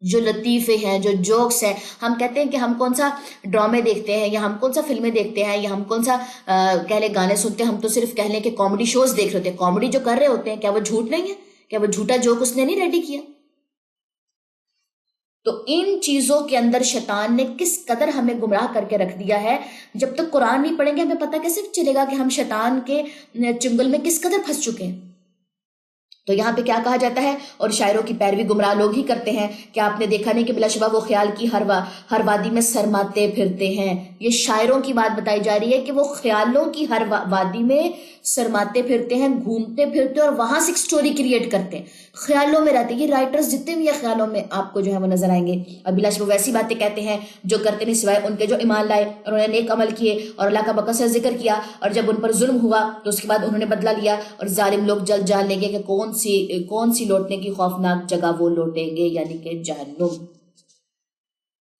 جو لطیفے ہیں، جو جوکس ہیں، ہم کہتے ہیں کہ ہم کون سا ڈرامے دیکھتے ہیں یا ہم کون سا فلمیں دیکھتے ہیں یا ہم کون سا کہہ لیں گانے سنتے ہیں، ہم تو صرف کہہ لیں کہ کامیڈی شوز دیکھ رہے ہوتے ہیں. کامیڈی جو کر رہے ہوتے ہیں کیا وہ جھوٹ نہیں ہے؟ کیا وہ جھوٹا جوک اس نے نہیں ریڈی کیا؟ تو ان چیزوں کے اندر شیطان نے کس قدر ہمیں گمراہ کر کے رکھ دیا ہے. جب تک قرآن نہیں پڑھیں گے ہمیں پتہ کیسے چلے گا کہ ہم شیطان کے چنگل میں کس قدر پھنس چکے ہیں. تو یہاں پہ کیا کہا جاتا ہے، اور شاعروں کی پیروی گمراہ لوگ ہی کرتے ہیں. کیا آپ نے دیکھا نہیں کہ بلا شبہ وہ خیال کی ہر وادی میں سرماتے پھرتے ہیں. یہ شاعروں کی بات بتائی جا رہی ہے کہ وہ خیالوں کی ہر وادی میں سرماتے پھرتے ہیں، گھومتے پھرتے اور وہاں سے ایک سٹوری کریٹ کرتے ہیں، خیالوں میں رہتے ہیں. یہ رائٹرز جتنے بھی یہ خیالوں میں آپ کو جو ہے وہ نظر آئیں گے. اور بلا شبہ ویسی باتیں کہتے ہیں جو کرتے نہیں سوائے ان کے جو ایمان لائے اور انہوں نے نیک عمل کیے اور اللہ کا بقدس ذکر کیا، اور جب ان پر ظلم ہوا تو اس کے بعد انہوں نے بدلہ لیا. اور ظالم لوگ جلد جان لیں گے کہ کون سی لوٹنے کی خوفناک جگہ وہ لوٹیں گے، یعنی کہ جہنم.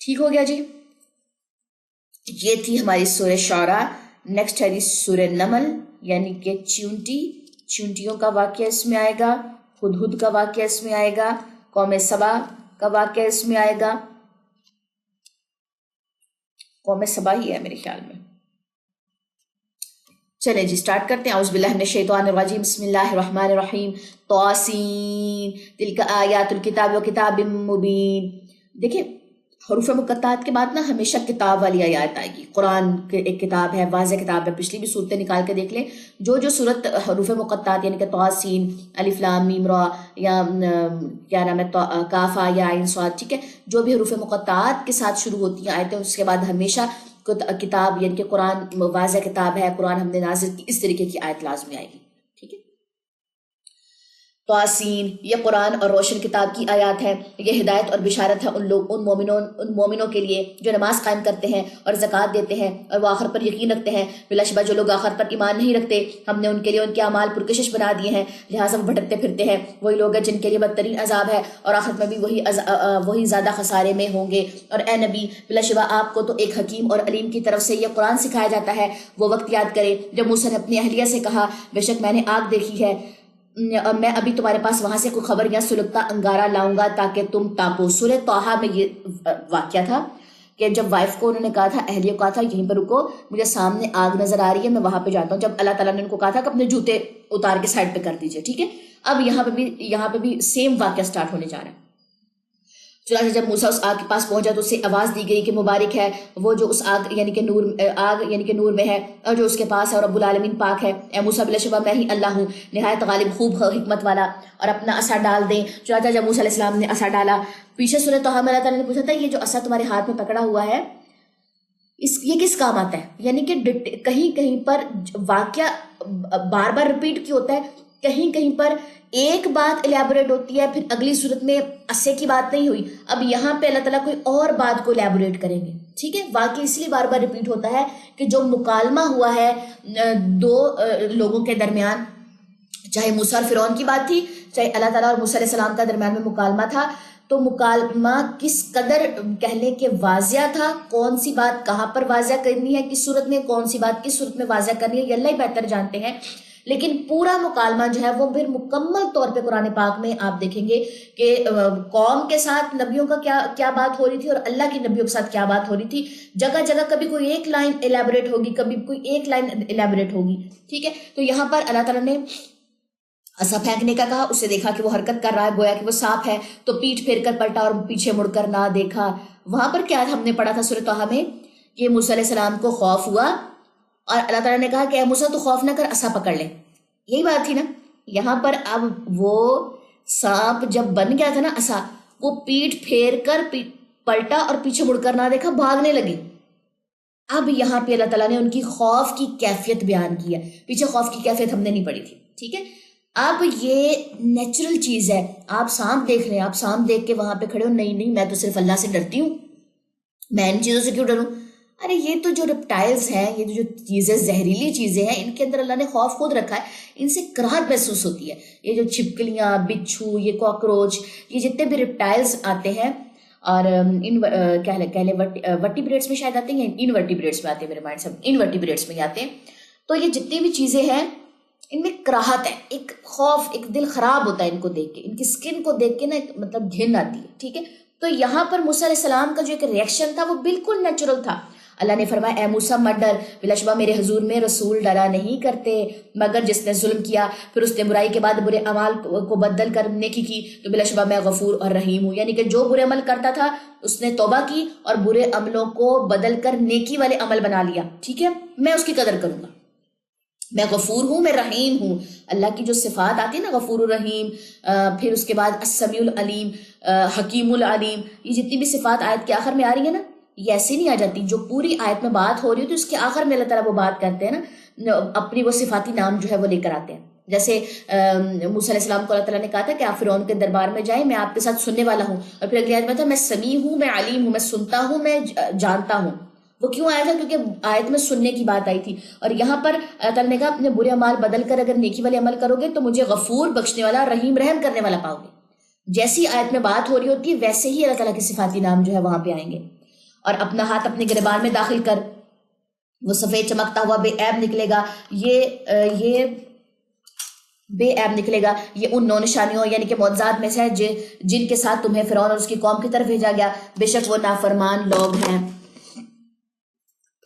ٹھیک ہو گیا جی. یہ تھی ہماری سورہ شعراء. نیکسٹ ہے جی سورہ نمل، یعنی کہ چونٹیوں کا واقعہ اس میں آئے گا، ہدہد کا واقعہ اس میں آئے گا، قوم سبا کا واقعہ اس میں آئے گا. قوم سبا ہی ہے میرے خیال میں. چلیں جی سٹارٹ کرتے ہیں. اعوذ باللہ من الشیطان الرجیم، بسم اللہ الرحمن الرحیم. طاسین تلک آیات الکتاب و کتاب مبین. دیکھیں حروف مقطعات کے بعد نا ہمیشہ کتاب والی آیات آئے گی. قرآن ایک کتاب ہے، واضح کتاب ہے. پچھلی بھی صورتیں نکال کے دیکھ لیں، جو صورت حروف مقطعات یعنی کہ طاسین، الف لام میم را، یا کیا نام ہے کاف یا عین صاد، ٹھیک ہے، جو بھی حروف مقطعات کے ساتھ شروع ہوتی ہیں آیتیں، اس کے بعد ہمیشہ کتاب یعنی کہ قرآن واضح کتاب ہے، قرآن ہم نے نازل کی، اس طریقے کی آیت لازمی آئے گی. ٹھیک ہے. طاسین یہ قرآن اور روشن کتاب کی آیات ہے. یہ ہدایت اور بشارت ہے ان مومنوں کے لیے جو نماز قائم کرتے ہیں اور زکوٰۃ دیتے ہیں اور وہ آخر پر یقین رکھتے ہیں. بلا شبہ جو لوگ آخر پر ایمان نہیں رکھتے ہم نے ان کے لیے ان کے اعمال پرکشش بنا دیے ہیں، لہٰذا وہ بھٹکتے پھرتے ہیں. وہی لوگ ہیں جن کے لیے بدترین عذاب ہے اور آخر میں بھی وہی زیادہ خسارے میں ہوں گے. اور اے نبی بلا شبہ آپ کو تو ایک حکیم اور علیم کی طرف سے یہ قرآن سکھایا جاتا ہے. وہ وقت یاد کرے جب موسیٰ نے اپنی اہلیہ سے کہا بے شک میں نے آگ دیکھی ہے، میں ابھی تمہارے پاس وہاں سے کوئی خبر یا سلگتا انگارہ لاؤں گا تاکہ تم تاپو. سورہ طٰہٰ میں یہ واقعہ تھا کہ جب وائف کو انہوں نے کہا تھا، اہلیہ کو کہا تھا یہیں پر رکو، مجھے سامنے آگ نظر آ رہی ہے، میں وہاں پہ جاتا ہوں. جب اللہ تعالیٰ نے ان کو کہا تھا کہ اپنے جوتے اتار کے سائڈ پہ کر دیجئے. ٹھیک ہے. اب یہاں پہ بھی سیم واقعہ سٹارٹ ہونے جا رہا ہے. چنانچہ جب موسیٰ اس آگ کے پاس پہنچا تو اسے آواز دی گئی کہ مبارک ہے وہ جو اس آگ یعنی کہ نور میں ہے اور جو اس کے پاس ہے، اور رب العالمین پاک ہے. اے موسیٰ بلا شبہ میں ہی اللہ ہوں، نہایت غالب خوب حکمت والا. اور اپنا عصا ڈال دیں. چنانچہ جب موسیٰ علیہ السلام نے عصا ڈالا، پیچھے سورہ طٰہٰ میں اللہ تعالیٰ نے پوچھا تھا یہ جو عصا تمہارے ہاتھ میں پکڑا ہوا ہے یہ کس کام آتا ہے؟ یعنی کہ کہیں پر واقعہ بار بار ریپیٹ کیوں ہوتا ہے، کہیں پر ایک بات الیبوریٹ ہوتی ہے، پھر اگلی صورت میں عصے کی بات نہیں ہوئی، اب یہاں پہ اللہ تعالیٰ کوئی اور بات کو الیبوریٹ کریں گے. ٹھیک ہے. واقعی اس لیے بار بار ریپیٹ ہوتا ہے کہ جو مکالمہ ہوا ہے دو لوگوں کے درمیان، چاہے موسیٰ اور فرعون کی بات تھی، چاہے اللہ تعالیٰ اور موسیٰ علیہ السلام کا درمیان میں مکالمہ تھا، تو مکالمہ کس قدر کہہ لیں کہ واضح تھا، کون سی بات کہاں پر واضح کرنی ہے کس صورت میں، کون سی بات کس صورت میں واضح کرنی ہے، یہ اللہ ہی بہتر جانتے ہیں. لیکن پورا مکالمہ جو ہے وہ پھر مکمل طور پہ قرآن پاک میں آپ دیکھیں گے کہ قوم کے ساتھ نبیوں کا کیا بات ہو رہی تھی اور اللہ کی نبیوں کے ساتھ کیا بات ہو رہی تھی. جگہ جگہ کبھی کوئی ایک لائن الیبوریٹ ہوگی، کبھی کوئی ایک لائن الیبوریٹ ہوگی. ٹھیک ہے. تو یہاں پر اللہ تعالیٰ نے عصا پھینکنے کا کہا، اسے دیکھا کہ وہ حرکت کر رہا ہے گویا کہ وہ سانپ ہے، تو پیٹھ پھیر کر پلٹا اور پیچھے مڑ کر نہ دیکھا. وہاں پر کیا ہم نے پڑھا تھا سورہ طٰہٰ میں کہ موسیٰ علیہ السلام کو خوف ہوا اور اللہ تعالیٰ نے کہا کہ اے موسیٰ تو خوف نہ کر، عصا پکڑ لے. یہی بات تھی نا. یہاں پر اب وہ سانپ جب بن گیا تھا نا عصا، وہ پیٹھ پھیر کر پلٹا اور پیچھے مڑ کر نہ دیکھا، بھاگنے لگے. اب یہاں پہ اللہ تعالیٰ نے ان کی خوف کی کیفیت بیان کی ہے. پیچھے خوف کی کیفیت ہم نے نہیں پڑھی تھی. ٹھیک ہے. اب یہ نیچرل چیز ہے. آپ سانپ دیکھ رہے ہیں، آپ سانپ دیکھ کے وہاں پہ کھڑے ہو، نہیں میں تو صرف اللہ سے ڈرتی ہوں، میں ان چیزوں سے کیوں ڈروں؟ ارے یہ تو جو ریپٹائلز ہیں، یہ جو چیزیں زہریلی چیزیں ہیں، ان کے اندر اللہ نے خوف خود رکھا ہے، ان سے کراہت محسوس ہوتی ہے. یہ جو چھپکلیاں، بچھو، یہ کاکروچ، یہ جتنے بھی ریپٹائلز آتے ہیں اور ورٹیبریٹس میں شاید آتے ہیں، انورٹیبریٹس میں آتے ہیں، میرے مائنڈ سے انورٹیبریٹس میں آتے ہیں. تو یہ جتنی بھی چیزیں ہیں ان میں کراہت ہے، ایک خوف، ایک دل خراب ہوتا ہے ان کو دیکھ کے، ان کی سکن کو دیکھ کے نا مطلب گھن آتی ہے. ٹھیک ہے، تو یہاں پر موسیٰ علیہ السلام کا جو ایک ریئیکشن تھا وہ بالکل نیچرل تھا. اللہ نے فرمایا اے موسیٰ مت ڈر، بلا شبہ میرے حضور میں رسول ڈرا نہیں کرتے مگر جس نے ظلم کیا پھر اس نے برائی کے بعد برے اعمال کو بدل کر نیکی کی تو بلا شبہ میں غفور اور رحیم ہوں. یعنی کہ جو برے عمل کرتا تھا اس نے توبہ کی اور برے عملوں کو بدل کر نیکی والے عمل بنا لیا. ٹھیک ہے، میں اس کی قدر کروں گا، میں غفور ہوں، میں رحیم ہوں. اللہ کی جو صفات آتی ہے نا، غفور الرحیم، پھر اس کے بعد السمیع العلیم، حکیم العلیم، یہ جتنی بھی صفات آیت کے آخر میں آ رہی ہے نا، یہ ایسی نہیں آ جاتی. جو پوری آیت میں بات ہو رہی ہے تو اس کے آخر میں اللہ تعالیٰ وہ بات کرتے ہیں نا، اپنی وہ صفاتی نام جو ہے وہ لے کر آتے ہیں. جیسے موسیٰ علیہ السلام کو اللہ تعالیٰ نے کہا تھا کہ آپ فرعون کے دربار میں جائیں، میں آپ کے ساتھ سننے والا ہوں. اور پھر اگلی آیت میں تھا میں سمیع ہوں، میں علیم ہوں، میں سنتا ہوں، میں جانتا ہوں. وہ کیوں آیا تھا؟ کیونکہ آیت میں سننے کی بات آئی تھی. اور یہاں پر اللہ تعالیٰ نے کہا اپنے برے اعمال بدل کر اگر نیکی والے عمل کرو گے تو مجھے غفور، بخشنے والا، رحیم، رحم کرنے والا پاؤ گے. جیسی آیت میں بات ہو رہی ہوتی ہے ویسے ہی اللہ تعالیٰ کے صفاتی نام جو ہے وہاں پہ آئیں گے. اور اپنا ہاتھ اپنے گریبان میں داخل کر، وہ سفید چمکتا ہوا بے عیب نکلے گا. یہ بے عیب نکلے گا، یہ ان 9 نشانیوں یعنی کہ معجزات میں سے ہے جن کے ساتھ تمہیں فرعون اور اس کی قوم کی طرف بھیجا گیا. بے شک وہ نافرمان لوگ ہیں.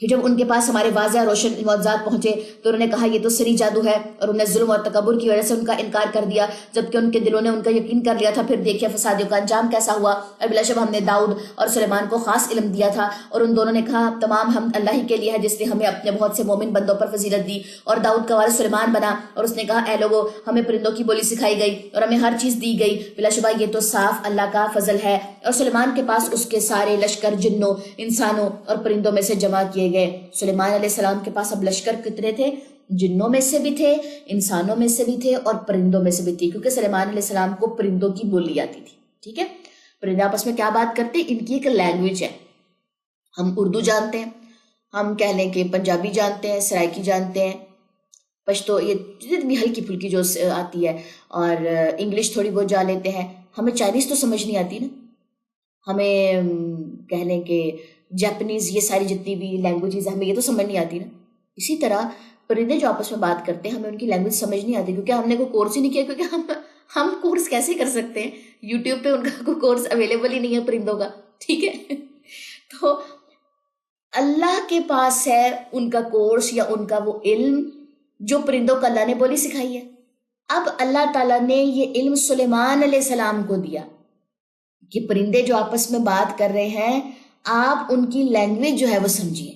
پھر جب ان کے پاس ہمارے واضح روشن معجزات پہنچے تو انہوں نے کہا یہ تو سری جادو ہے، اور انہوں نے ظلم اور تکبر کی وجہ سے ان کا انکار کر دیا جبکہ ان کے دلوں نے ان کا یقین کر لیا تھا. پھر دیکھیا فسادیوں کا انجام کیسا ہوا. اور بلا شبہ ہم نے داؤد اور سلیمان کو خاص علم دیا تھا، اور ان دونوں نے کہا تمام حمد اللہ ہی کے لیے ہے جس نے ہمیں اپنے بہت سے مومن بندوں پر فضیلت دی. اور داؤد کا وارث سلیمان بنا، اور اس نے کہا اے لوگو ہمیں پرندوں کی بولی سکھائی گئی اور ہمیں ہر چیز دی گئی. بلا شبہ یہ تو صاف اللہ کا فضل ہے. اور سلیمان کے پاس اس کے سارے لشکر جنوں، انسانوں اور پرندوں میں سے جمع کیے گئے. سلیمان علیہ السلام کے پاس اب لشکر کتنے تھے؟ جنوں میں سے بھی تھے، انسانوں میں سے بھی تھے اور پرندوں میں سے بھی تھے، کیونکہ سلیمان علیہ السلام کو پرندوں کی بولی آتی تھی. ٹھیک ہے، پرندے آپس میں کیا بات کرتے ہیں؟ ان کی ایک لینگویج ہے. ہم اردو جانتے ہیں، ہم کہہ لیں کہ پنجابی جانتے ہیں، سرائکی جانتے ہیں، پشتو یہ جتنی ہلکی پھلکی جو آتی ہے، اور انگلش تھوڑی بہت جان لیتے ہیں. ہمیں چائنیز تو سمجھ نہیں آتی نا، ہمیں کہہ لیں کہ جاپنیز، یہ ساری جتنی بھی لینگویجز ہمیں یہ تو سمجھ نہیں آتی نا. اسی طرح پرندے جو آپس میں بات کرتے ہیں ہمیں ان کی لینگویج سمجھ نہیں آتی، کیونکہ ہم نے کوئی کورس ہی نہیں کیا. کیونکہ ہم کورس کیسے کر سکتے ہیں؟ یوٹیوب پہ ان کا کوئی کورس اویلیبل ہی نہیں ہے پرندوں کا. ٹھیک ہے، تو اللہ کے پاس ہے ان کا کورس یا ان کا وہ علم جو پرندوں کو اللہ نے بولی سکھائی ہے. اب اللہ تعالیٰ نے یہ علم سلیمان علیہ السلام کو دیا کہ پرندے جو آپس میں بات کر رہے ہیں آپ ان کی لینگویج جو ہے وہ سمجھیے،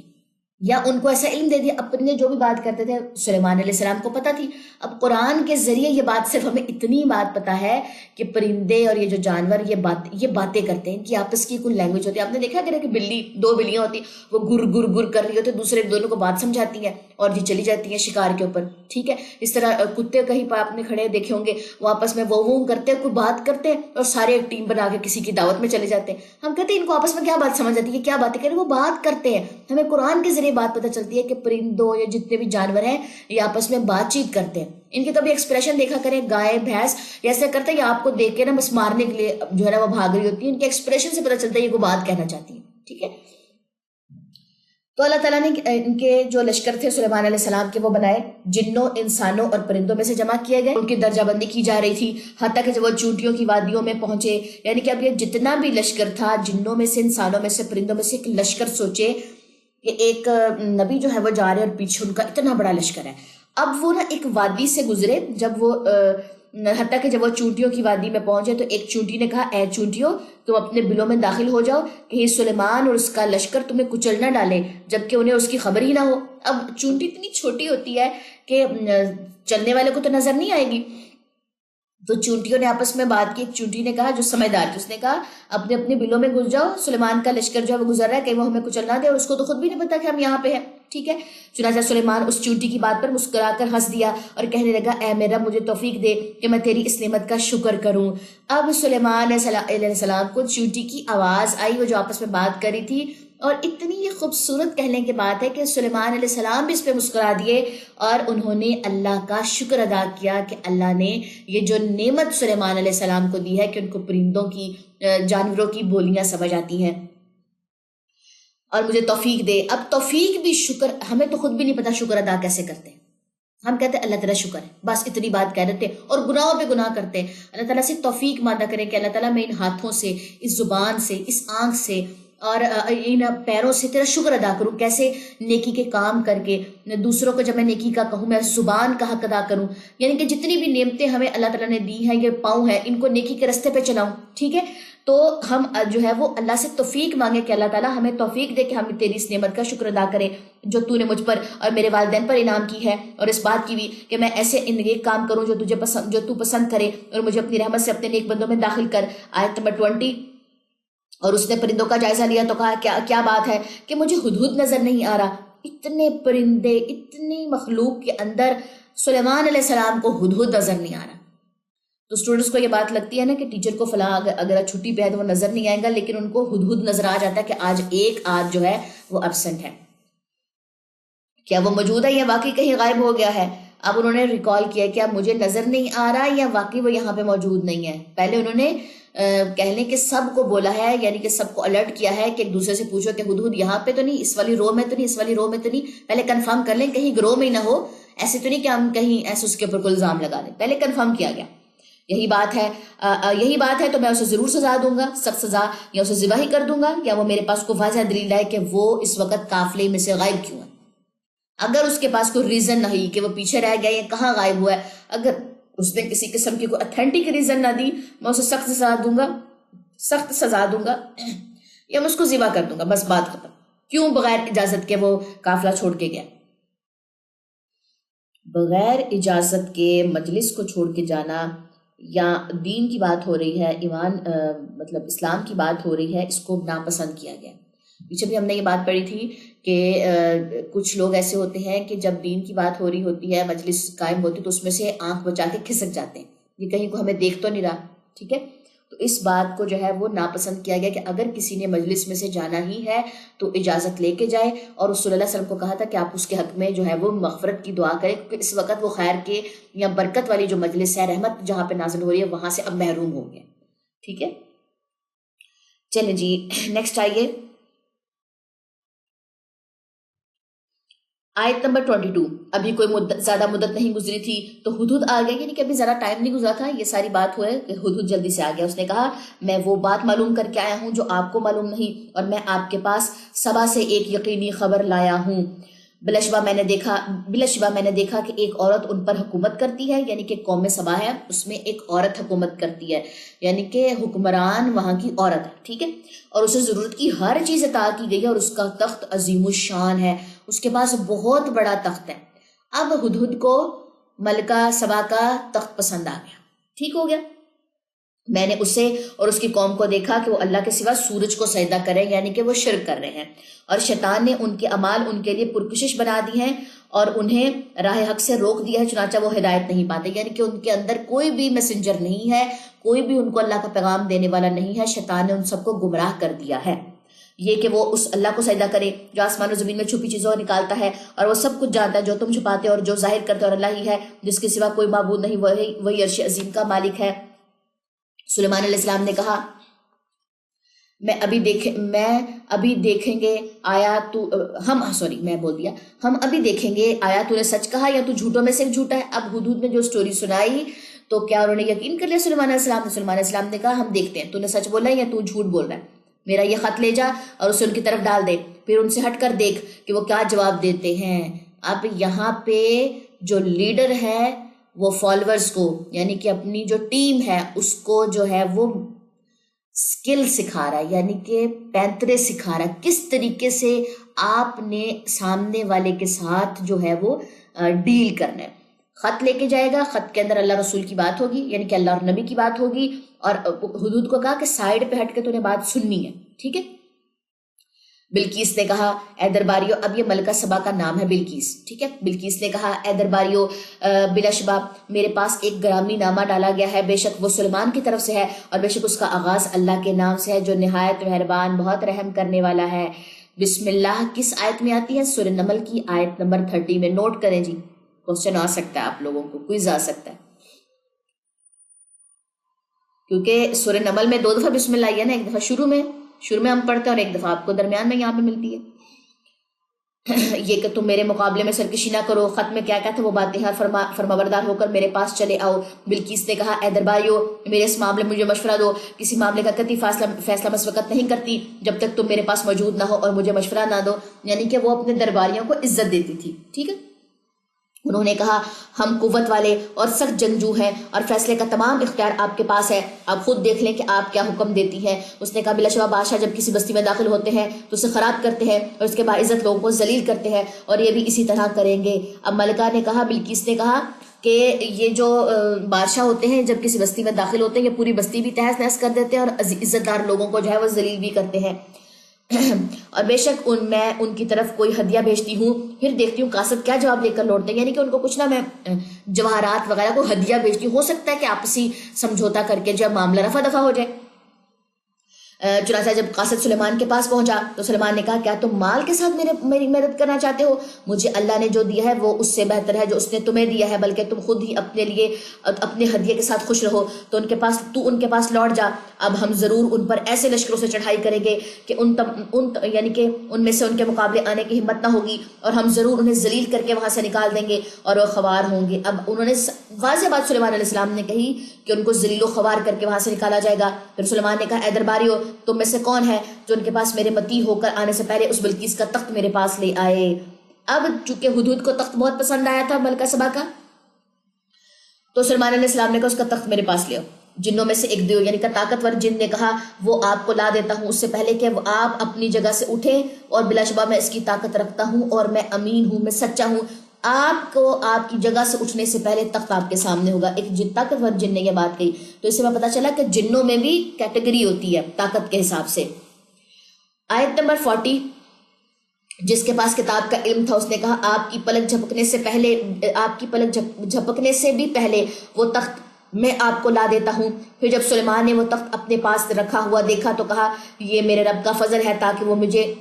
یا ان کو ایسا علم دے دیا. اپنے جو بھی بات کرتے تھے سلیمان علیہ السلام کو پتہ تھی. اب قرآن کے ذریعے یہ بات صرف ہمیں اتنی بات پتہ ہے کہ پرندے اور یہ جو جانور یہ باتیں کرتے ہیں کہ آپس کی کوئی لینگویج ہوتی ہے. آپ نے دیکھا کہ بلی، 2 بلیاں ہوتی وہ گر گر گر کر رہی ہوتی، دوسرے دونوں کو بات سمجھاتی ہیں اور یہ چلی جاتی ہیں شکار کے اوپر. ٹھیک ہے، اس طرح کتے کہیں پر آپ نے کھڑے دیکھے ہوں گے، وہ آپس میں وہ کرتے ہیں، کوئی بات کرتے ہیں اور سارے ایک ٹیم بنا کے کسی کی دعوت میں چلے جاتے ہیں. ہم کہتے ہیں ان کو آپس میں کیا بات سمجھ آتی ہے، کیا باتیں کریں؟ وہ بات کرتے ہیں. ہمیں قرآن کے ذریعے بات پتہ چلتی ہے کہ پرندوں یا جتنے بھی جانور ہیں یہ آپس میں بات چیت کرتے ہیں. ان کے کبھی ایکسپریشن دیکھا کریں، گائے بھینس ایسے کرتے ہیں یا آپ کو دیکھ کے نا بس مارنے کے لیے جو ہے نا وہ بھاگ رہی ہوتی ہے. ان کے ایکسپریشن سے پتہ چلتا ہے یہ کوئی بات کہنا چاہتی ہے. ٹھیک ہے، تو اللہ تعالیٰ نے ان کے جو لشکر تھے سلیمان علیہ السلام کے وہ بنائے، جنوں، انسانوں اور پرندوں میں سے جمع کیے گئے. ان کی درجہ بندی کی جا رہی تھی حتیٰ کہ جب وہ چونٹیوں کی وادیوں میں پہنچے. یعنی کہ اب یہ جتنا بھی لشکر تھا، جنوں میں سے، انسانوں میں سے، پرندوں میں سے، ایک لشکر سوچے کہ ایک نبی جو ہے وہ جا رہے اور پیچھے ان کا اتنا بڑا لشکر ہے. اب وہ نا ایک وادی سے گزرے، جب وہ حتیٰ کہ جب وہ چونٹیوں کی وادی میں پہنچے تو ایک چونٹی نے کہا اے چونٹیوں تم اپنے بلوں میں داخل ہو جاؤ کہیں سلیمان اور اس کا لشکر تمہیں کچل نہ ڈالے جبکہ انہیں اس کی خبر ہی نہ ہو. اب چونٹی اتنی چھوٹی ہوتی ہے کہ چلنے والے کو تو نظر نہیں آئے گی. تو چونٹیوں نے آپس میں بات کی. ایک چونٹی نے کہا جو سمجھدار تھی، اس نے کہا اپنے اپنے بلوں میں گھس جاؤ، سلیمان کا لشکر جو ہے وہ گزر رہا ہے کہیں وہ ہمیں کچل نہ دے، اور اس کو تو خود بھی نہیں پتا کہ ہم یہاں پہ ہیں. ٹھیک ہے، چنانچہ سلیمان اس چونٹی کی بات پر مسکرا کر ہنس دیا اور کہنے لگا اے میرا مجھے توفیق دے کہ میں تیری اس نعمت کا شکر کروں. اب سلیمان علیہ السلام کو چونٹی کی آواز آئی، وہ جو آپس میں بات کری تھی، اور اتنی خوبصورت کہنے کی بات ہے کہ سلیمان علیہ السلام بھی اس پہ مسکرا دیے اور انہوں نے اللہ کا شکر ادا کیا کہ اللہ نے یہ جو نعمت سلیمان علیہ السلام کو دی ہے کہ ان کو پرندوں کی جانوروں کی بولیاں سمجھ آتی ہیں اور مجھے توفیق دے. اب توفیق بھی شکر، ہمیں تو خود بھی نہیں پتا شکر ادا کیسے کرتے ہیں. ہم کہتے ہیں اللہ تعالیٰ شکر ہے، بس اتنی بات کہہ دیتے ہیں اور گناہوں پہ گناہ کرتے ہیں. اللہ تعالیٰ سے توفیق مانگا کریں کہ اللہ تعالیٰ میں ان ہاتھوں سے، اس زبان سے، اس آنکھ سے اور ان پیروں سے تیرا شکر ادا کروں. کیسے؟ نیکی کے کام کر کے، دوسروں کو جب میں نیکی کا کہوں، میں زبان کا حق ادا کروں. یعنی کہ جتنی بھی نعمتیں ہمیں اللہ تعالیٰ نے دی ہیں، یہ پاؤں ہے، ان کو نیکی کے رستے پہ چلاؤں. ٹھیک ہے، تو ہم جو ہے وہ اللہ سے توفیق مانگے کہ اللہ تعالیٰ ہمیں توفیق دے کہ ہم تیری اس نعمت کا شکر ادا کریں جو تو نے مجھ پر اور میرے والدین پر انعام کی ہے، اور اس بات کی بھی کہ میں ایسے ایک کام کروں جو تجھے پسند، جو تو پسند کرے، اور مجھے اپنی رحمت سے اپنے نیک بندوں میں داخل کر. آیت نمبر 20. اور اس نے پرندوں کا جائزہ لیا تو کہا کیا بات ہے کہ مجھے ہدہد نظر نہیں آ رہا. اتنے پرندے، اتنی مخلوق کے اندر سلیمان علیہ السلام کو ہدہد نظر نہیں آ رہا. تو اسٹوڈنٹس کو یہ بات لگتی ہے نا کہ ٹیچر کو فلاں اگر چھٹی پہ ہے تو وہ نظر نہیں آئے گا، لیکن ان کو ہدہد نظر آ جاتا ہے کہ آج ایک آدھ جو ہے وہ ابسنٹ ہے. کیا وہ موجود ہے یا واقعی کہیں غائب ہو گیا ہے؟ اب انہوں نے ریکال کیا کہ اب مجھے نظر نہیں آ رہا یا واقعی وہ یہاں پہ موجود نہیں ہے. پہلے انہوں نے کہہ لیں کہ سب کو بولا ہے، یعنی کہ سب کو الرٹ کیا ہے کہ ایک دوسرے سے پوچھو کہ ہدہد یہاں پہ تو نہیں، اس والی رو میں تو نہیں، اس والی رو میں تو نہیں. پہلے کنفرم کر لیں کہیں گروہ میں ہی نہ ہو. ایسے تو نہیں کہ ہم کہیں ایسے اس کے اوپر کوئی الزام لگا دیں. پہلے کنفرم کیا گیا. یہی بات ہے تو میں اسے ضرور سزا دوں گا، سخت سزا، یا اسے ذبح ہی کر دوں گا، یا وہ میرے پاس کو واضح دلیل ہے کہ وہ اس وقت قافلے میں سے غائب کیوں ہے. اگر اس کے پاس کوئی ریزن نہیں کہ وہ پیچھے رہ گیا یا کہاں غائب ہوا ہے، اگر اس نے کسی قسم کی کوئی اتھینٹک ریزن نہ دی، میں اسے سخت سزا دوں گا یا میں اس کو ذبح کر دوں گا. بس بات ختم. کیوں بغیر اجازت کے وہ قافلہ چھوڑ کے گیا؟ بغیر اجازت کے مجلس کو چھوڑ کے جانا، یا دین کی بات ہو رہی ہے، ایمان مطلب اسلام کی بات ہو رہی ہے، اس کو ناپسند کیا گیا. پیچھے بھی ہم نے یہ بات پڑھی تھی کہ کچھ لوگ ایسے ہوتے ہیں کہ جب دین کی بات ہو رہی ہوتی ہے، مجلس قائم ہوتی ہے، تو اس میں سے آنکھ بچا کے کھسک جاتے ہیں، یہ کہیں کو ہمیں دیکھ تو نہیں رہا. ٹھیک ہے، تو اس بات کو جو ہے وہ ناپسند کیا گیا کہ اگر کسی نے مجلس میں سے جانا ہی ہے تو اجازت لے کے جائے. اور رسول اللہ علیہ وسلم کو کہا تھا کہ آپ اس کے حق میں جو ہے وہ مغفرت کی دعا کریں، کیونکہ اس وقت وہ خیر کے یا برکت والی جو مجلس ہے، رحمت جہاں پہ نازل ہو رہی ہے، وہاں سے اب محروم ہو گئے. ٹھیک ہے، چلیں جی نیکسٹ آئیے. آیت نمبر 22. ابھی کوئی زیادہ مدت نہیں گزری تھی تو ہدہد آ گیا، یعنی کہ ابھی زیادہ ٹائم نہیں گزرا تھا، یہ ساری بات ہوئے کہ ہدہد جلدی سے آ گیا. اس نے کہا میں وہ بات معلوم کر کے آیا ہوں جو آپ کو معلوم نہیں، اور میں آپ کے پاس سبا سے ایک یقینی خبر لایا ہوں. بلا شبہ میں نے دیکھا کہ ایک عورت ان پر حکومت کرتی ہے، یعنی کہ قوم سبا ہے، اس میں ایک عورت حکومت کرتی ہے، یعنی کہ حکمران وہاں کی عورت ہے. ٹھیک ہے، اور اسے ضرورت کی ہر چیز عطا کی گئی ہے، اور اس کا تخت عظیم الشان ہے، اس کے پاس بہت بڑا تخت ہے. اب ہدہد کو ملکہ سبا کا تخت پسند آ گیا. ٹھیک ہو گیا. میں نے اسے اور اس کی قوم کو دیکھا کہ وہ اللہ کے سوا سورج کو سجدہ کریں، یعنی کہ وہ شرک کر رہے ہیں، اور شیطان نے ان کے اعمال ان کے لیے پرکشش بنا دی ہیں اور انہیں راہ حق سے روک دیا ہے، چنانچہ وہ ہدایت نہیں پاتے. یعنی کہ ان کے اندر کوئی بھی میسنجر نہیں ہے، کوئی بھی ان کو اللہ کا پیغام دینے والا نہیں ہے. شیطان نے ان سب کو گمراہ کر دیا ہے. یہ کہ وہ اس اللہ کو سجدہ کرے جو آسمان و زمین میں چھپی چیزوں کو نکالتا ہے، اور وہ سب کچھ جانتا ہے جو تم چھپاتے اور جو ظاہر کرتے، اور اللہ ہی ہے جس کے سوا کوئی معبود نہیں، وہی عرش عظیم کا مالک ہے. سلیمان علیہ السلام نے کہا ہم ابھی دیکھیں گے آیا تو نے سچ کہا یا تو جھوٹوں میں سے ایک جھوٹا ہے. اب ہدہد نے جو سٹوری سنائی تو کیا انہوں نے یقین کر لیا سلیمان علیہ السلام نے؟ سلیمان علیہ السلام نے کہا ہم دیکھتے ہیں تو نے سچ بولا ہے یا تو جھوٹ بول رہا ہے. میرا یہ خط لے جا اور اسے ان کی طرف ڈال دے، پھر ان سے ہٹ کر دیکھ کہ وہ کیا جواب دیتے ہیں. اب یہاں پہ جو لیڈر ہے وہ فالوورز کو، یعنی کہ اپنی جو ٹیم ہے اس کو جو ہے وہ سکل سکھا رہا ہے، یعنی کہ پینترے سکھا رہا ہے کس طریقے سے آپ نے سامنے والے کے ساتھ جو ہے وہ ڈیل کرنا ہے. خط لے کے جائے گا، خط کے اندر اللہ رسول کی بات ہوگی، یعنی کہ اللہ اور نبی کی بات ہوگی، اور ہدہد کو کہا کہ سائیڈ پہ ہٹ کے تو نے بات سننی ہے. ٹھیک ہے. بلقیس نے کہا اے درباریو، اب یہ ملکہ سبا کا نام ہے بلقیس. ٹھیک ہے. بلقیس نے کہا اے درباریو، بلا شبہ میرے پاس ایک گرامی نامہ ڈالا گیا ہے، بے شک وہ سلیمان کی طرف سے ہے، اور بے شک اس کا آغاز اللہ کے نام سے ہے جو نہایت مہربان بہت رحم کرنے والا ہے. بسم اللہ کس آیت میں آتی ہے؟ سورہ نمل کی آیت نمبر 30 میں. نوٹ کریں جی, کوسچن آ سکتا ہے, آپ لوگوں کو کوئز آ سکتا ہے, کیونکہ سورہ نمل میں 2 دفعہ بسم اللہ آئی ہے نا. ایک دفعہ شروع میں ہم پڑھتے ہیں, اور ایک دفعہ آپ کو درمیان میں یہاں پہ ملتی ہے. یہ کہ تم میرے مقابلے میں سرکشی نہ کرو. خط میں کیا تھا وہ باتیں, ہر فرما بردار ہو کر میرے پاس چلے آؤ. بلقیس نے کہا اے درباریو میرے اس معاملے میں مجھے مشورہ دو. کسی معاملے کا قطعی فیصلہ میں اس وقت نہیں کرتی جب تک تم میرے پاس موجود نہ ہو اور مجھے مشورہ نہ دو. یعنی کہ وہ اپنے درباریوں کو عزت دیتی تھی. ٹھیک ہے. انہوں نے کہا ہم قوت والے اور سخت جنگجو ہیں اور فیصلے کا تمام اختیار آپ کے پاس ہے, آپ خود دیکھ لیں کہ آپ کیا حکم دیتی ہیں. اس نے کہا بلا شبہ بادشاہ جب کسی بستی میں داخل ہوتے ہیں تو اسے خراب کرتے ہیں اور اس کے باعزت لوگوں کو ذلیل کرتے ہیں, اور یہ بھی اسی طرح کریں گے. اب ملکہ نے کہا, بلقیس نے کہا کہ یہ جو بادشاہ ہوتے ہیں جب کسی بستی میں داخل ہوتے ہیں یہ پوری بستی بھی تہس نہس کر دیتے ہیں اور عزت دار لوگوں کو جو ہے وہ ذلیل بھی کرتے ہیں. اور بے شک میں ان کی طرف کوئی ہدیہ بھیجتی ہوں, پھر دیکھتی ہوں قاصد کیا جواب لے کر لوٹتے ہیں. یعنی کہ ان کو کچھ نہ میں جواہرات وغیرہ کو ہدیہ بھیجتی ہوں, ہو سکتا ہے کہ آپسی سمجھوتا کر کے جب معاملہ رفع دفع ہو جائے. چنانچہ جب قاصد سلیمان کے پاس پہنچا تو سلیمان نے کہا کیا تم مال کے ساتھ میری مدد کرنا چاہتے ہو؟ مجھے اللہ نے جو دیا ہے وہ اس سے بہتر ہے جو اس نے تمہیں دیا ہے, بلکہ تم خود ہی اپنے لیے اپنے ہدیے کے ساتھ خوش رہو. تو ان کے پاس لوٹ جا. اب ہم ضرور ان پر ایسے لشکروں سے چڑھائی کریں گے کہ یعنی کہ ان میں سے ان کے مقابلے آنے کی ہمت نہ ہوگی, اور ہم ضرور انہیں ذلیل کر کے وہاں سے نکال دیں گے اور وہ خوار ہوں گے. اب انہوں نے واضح بات سلیمان علیہ السلام نے کہی کہ ان کو ذلیل و خوار کر کے وہاں سے نکالا جائے گا. پھر سلیمان نے کہا اے درباریو تم میں سے کون ہے جو ان کے پاس میرے متی ہو کر آنے سے پہلے اس بلقیس کا تخت میرے پاس لے آئے؟ اب چونکہ ہدہد کو تخت بہت پسند آیا تھا ملکہ سبا کا, تو سلیمان علیہ السلام نے کہا اس کا تخت میرے پاس لے آؤ. جنوں میں سے ایک دیو یعنی کہ طاقتور جن نے کہا وہ آپ کو لا دیتا ہوں اس سے پہلے کہ آپ اپنی جگہ سے اٹھیں, اور بلا شبہ میں اس کی طاقت رکھتا ہوں اور میں امین ہوں, میں سچا ہوں. آپ کو آپ کی جگہ سے اٹھنے سے پہلے تخت آپ کے سامنے ہوگا. ایک طاقتور جن نے یہ بات کہی, تو اس سے میں پتا چلا کہ جنوں میں بھی کیٹیگری ہوتی ہے طاقت کے حساب سے. آیت نمبر 40, جس کے پاس کتاب کا علم تھا اس نے کہا آپ کی پلک جھپکنے سے بھی پہلے وہ تخت میں آپ کو لا دیتا ہوں. پھر جب سلیمان نے وہ تخت اپنے پاس رکھا ہوا دیکھا تو کہا یہ میرے رب کا فضل ہے تاکہ وہ مجھے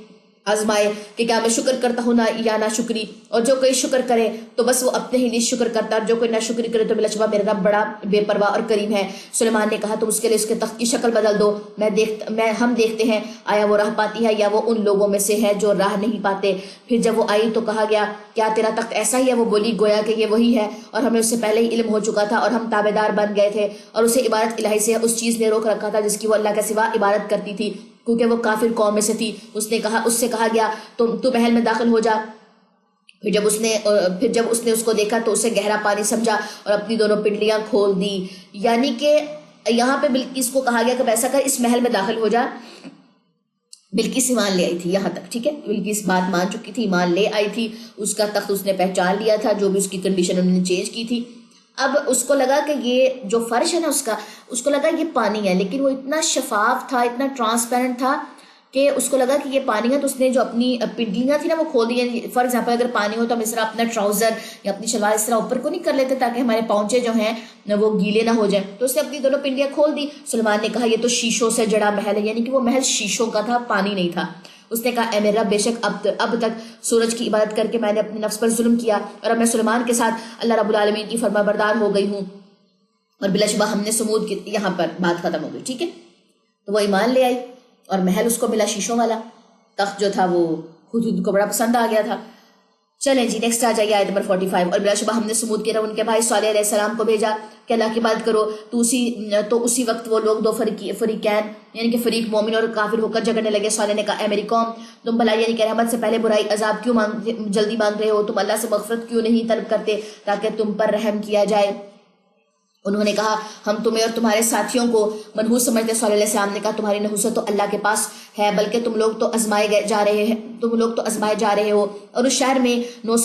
آزمائے کہ کیا میں شکر کرتا ہوں یا نہ شکری, اور جو کوئی شکر کرے تو بس وہ اپنے ہی لیے شکر کرتا ہے, اور جو کوئی نہ شکری کرے تو بلا شبہ میرا رب بڑا بے پرواہ اور کریم ہے. سلیمان نے کہا تم اس کے لیے اس کے تخت کی شکل بدل دو, ہم دیکھتے ہیں آیا وہ راہ پاتی ہے یا وہ ان لوگوں میں سے ہے جو راہ نہیں پاتے. پھر جب وہ آئی تو کہا گیا کیا تیرا تخت ایسا ہی ہے؟ وہ بولی گویا کہ یہ وہی ہے, اور ہمیں اس سے پہلے ہی علم ہو چکا تھا اور ہم تابع دار بن گئے تھے, اور اسے عبادت الہی سے اس چیز نے روک رکھا تھا جس کی وہ اللہ کے سوا عبادت کرتی تھی کیونکہ وہ کافر قوم میں سے تھی. اس سے کہا گیا تو محل میں داخل ہو جا. پھر جب اس نے اس کو دیکھا تو اسے گہرا پانی سمجھا اور اپنی دونوں پنڈلیاں کھول دی. یعنی کہ یہاں پہ بلقیس کو کہا گیا کہ ایسا کر اس محل میں داخل ہو جا. بلقیس ایمان لے آئی تھی یہاں تک, ٹھیک ہے, بلقیس بات مان چکی تھی, ایمان لے آئی تھی, اس کا تخت اس نے پہچان لیا تھا, جو بھی اس کی کنڈیشن انہوں نے چینج کی تھی. اب اس کو لگا کہ یہ جو فرش ہے نا اس کو لگا یہ پانی ہے, لیکن وہ اتنا شفاف تھا, اتنا ٹرانسپیرنٹ تھا کہ اس کو لگا کہ یہ پانی ہے. تو اس نے جو اپنی پنڈلیاں تھی نا وہ کھول دی. فار ایگزامپل اگر پانی ہو تو ہم اس طرح اپنا ٹراؤزر یا اپنی شلوار اس طرح اوپر کو نہیں کر لیتے تاکہ ہمارے پاؤنچے جو ہیں وہ گیلے نہ ہو جائیں. تو اس نے اپنی دونوں پنڈلیاں کھول دی. سلیمان نے کہا یہ تو شیشوں سے جڑا محل ہے, یعنی کہ وہ محل شیشوں کا تھا, پانی نہیں تھا. اس نے کہا اے میرا بے شک اب تک سورج کی عبادت کر کے میں نے اپنے نفس پر ظلم کیا, اور اب میں سلیمان کے ساتھ اللہ رب العالمین کی فرما بردار ہو گئی ہوں, اور بلا شبہ ہم نے سمود کی. یہاں پر بات ختم ہو گئی, ٹھیک ہے. تو وہ ایمان لے آئی اور محل اس کو ملا شیشوں والا. تخت جو تھا وہ ہدہد کو بڑا پسند آ گیا تھا. چلیں جی نیکسٹ آ جائیے آیت نمبر 45. اور بلا شبہ ہم نے سمود کی طرف ان کے بھائی صالح علیہ السلام کو بھیجا کہ اللہ کی بات کرو. تو اسی وقت وہ لوگ دو فریقین یعنی کہ فریق مومن اور کافر ہو کر جھگڑنے لگے. صالح نے کہا اے میری قوم تم بھلائی یعنی کہ رحمت سے پہلے برائی عذاب کیوں جلدی مانگ رہے ہو؟ تم اللہ سے مغفرت کیوں نہیں طلب کرتے تاکہ تم پر رحم کیا جائے؟ انہوں نے کہا ہم تمہیں اور تمہارے ساتھیوں کو منحوس سمجھتے. صلی اللہ علیہ السلام نے کہا تمہاری نحوست تو اللہ کے پاس ہے, بلکہ تم لوگ تو آزمائے جا رہے ہو. اور اس شہر میں 9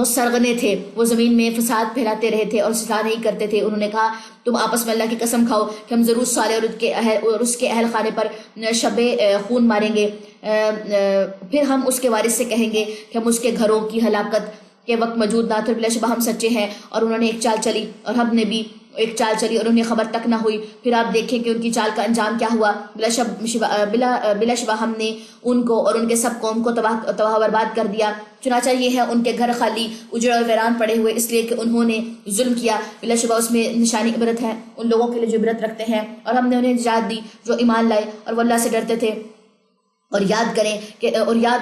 سرغنے تھے, وہ زمین میں فساد پھیلاتے رہے تھے اور اصلاح نہیں کرتے تھے. انہوں نے کہا تم آپس میں اللہ کی قسم کھاؤ کہ ہم ضرور صالح اور اس کے اہل خانے پر شب خون ماریں گے. پھر ہم اس کے وارث سے کہیں گے کہ ہم اس کے گھروں کی ہلاکت کے وقت موجود نہ تھے, بلا شبہ ہم سچے ہیں. اور انہوں نے ایک چال چلی اور ہم نے بھی ایک چال چلی اور انہیں خبر تک نہ ہوئی. پھر آپ دیکھیں کہ ان کی چال کا انجام کیا ہوا. بلا شبہ ہم نے ان کو اور ان کے سب قوم کو تباہ برباد کر دیا. چنانچہ یہ ہے ان کے گھر خالی اجڑے اور ویران پڑے ہوئے اس لیے کہ انہوں نے ظلم کیا. بلا شبہ اس میں نشانی عبرت ہے ان لوگوں کے لیے جو عبرت رکھتے ہیں. اور ہم نے انہیں نجات دی جو ایمان لائے اور وہ اللہ سے ڈرتے تھے. اور یاد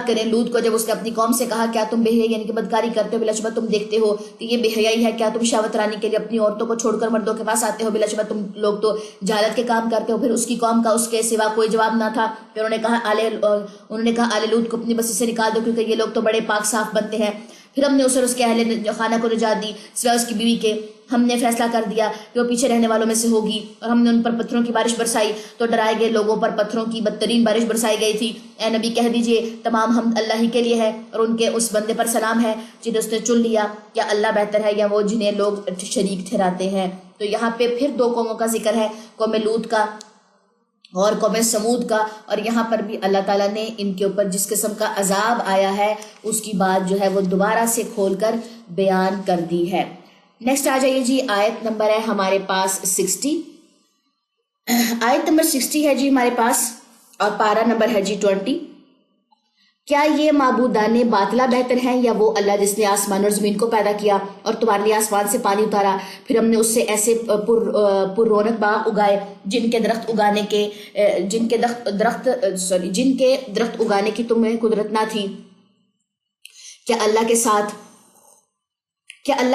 کریں لوط کو جب اس نے اپنی قوم سے کہا کیا تم بے حیائی یعنی کہ بدکاری کرتے ہو؟ بلا شبہ تم دیکھتے ہو کہ یہ بے حیائی ہے. کیا تم شہوت رانی کے لیے اپنی عورتوں کو چھوڑ کر مردوں کے پاس آتے ہو؟ بلا شبہ تم لوگ تو جہالت کے کام کرتے ہو. پھر اس کی قوم کا اس کے سوا کوئی جواب نہ تھا. پھر انہوں نے کہا آل لوط کو اپنی بستی سے نکال دو کیونکہ یہ لوگ تو بڑے پاک صاف بنتے ہیں. پھر ہم نے اسے اور اس کے اہل خانہ کو نجات دی سوائے اس کی بیوی کے. ہم نے فیصلہ کر دیا کہ وہ پیچھے رہنے والوں میں سے ہوگی. اور ہم نے ان پر پتھروں کی بارش برسائی تو ڈرائے گئے لوگوں پر پتھروں کی بدترین بارش برسائی گئی تھی. اے نبی کہہ دیجئے تمام حمد اللہ ہی کے لیے ہے اور ان کے اس بندے پر سلام ہے جنہیں اس نے چن لیا. کیا اللہ بہتر ہے یا وہ جنہیں لوگ شریک ٹھہراتے ہیں؟ تو یہاں پہ پھر دو قوموں کا ذکر ہے, قوم لوط کا اور قوم سمود کا. اور یہاں پر بھی اللہ تعالیٰ نے ان کے اوپر جس قسم کا عذاب آیا ہے اس کی بات جو ہے وہ دوبارہ سے کھول کر بیان کر دی ہے. نیکسٹ آ جائیے جی, آیت نمبر ہے ہمارے پاس 60. آیت نمبر 60 ہے جی ہمارے پاس اور پارہ نمبر ہے جی 20. کیا یہ معبودان باطلہ بہتر ہیں یا وہ اللہ جس نے آسمان اور زمین کو پیدا کیا اور تمہارے لیے آسمان سے پانی اتارا, پھر ہم نے اس سے ایسے پر رونق باغ اگائے جن کے درخت اگانے کی تمہیں قدرت نہ تھی. کیا اللہ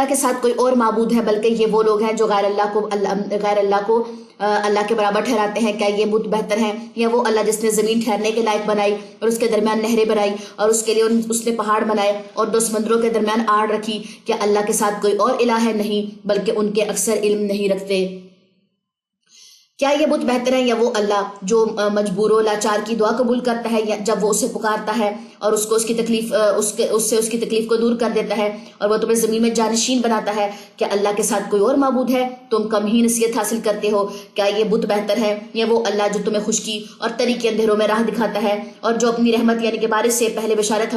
کے ساتھ کوئی اور معبود ہے؟ بلکہ یہ وہ لوگ ہیں جو غیر اللہ کو اللہ کے برابر ٹھہراتے ہیں. کیا یہ بت بہتر ہیں یا وہ اللہ جس نے زمین ٹھہرنے کے لائق بنائی اور اس کے درمیان نہریں بنائی اور اس کے لیے اس نے پہاڑ بنائے اور دو سمندروں کے درمیان آڑ رکھی؟ کیا اللہ کے ساتھ کوئی اور الہ ہے؟ نہیں, بلکہ ان کے اکثر علم نہیں رکھتے. کیا یہ بت بہتر ہے یا وہ اللہ جو مجبور و لاچار کی دعا قبول کرتا ہے جب وہ اسے پکارتا ہے اور اس کی تکلیف کو دور کر دیتا ہے اور وہ تمہیں زمین میں جانشین بناتا ہے؟ کیا اللہ کے ساتھ کوئی اور معبود ہے؟ تم کم ہی نصیحت حاصل کرتے ہو. کیا یہ بت بہتر ہے یا وہ اللہ جو تمہیں خشکی اور تری کے اندھیروں میں راہ دکھاتا ہے اور جو اپنی رحمت یعنی کہ بارش سے پہلے بشارت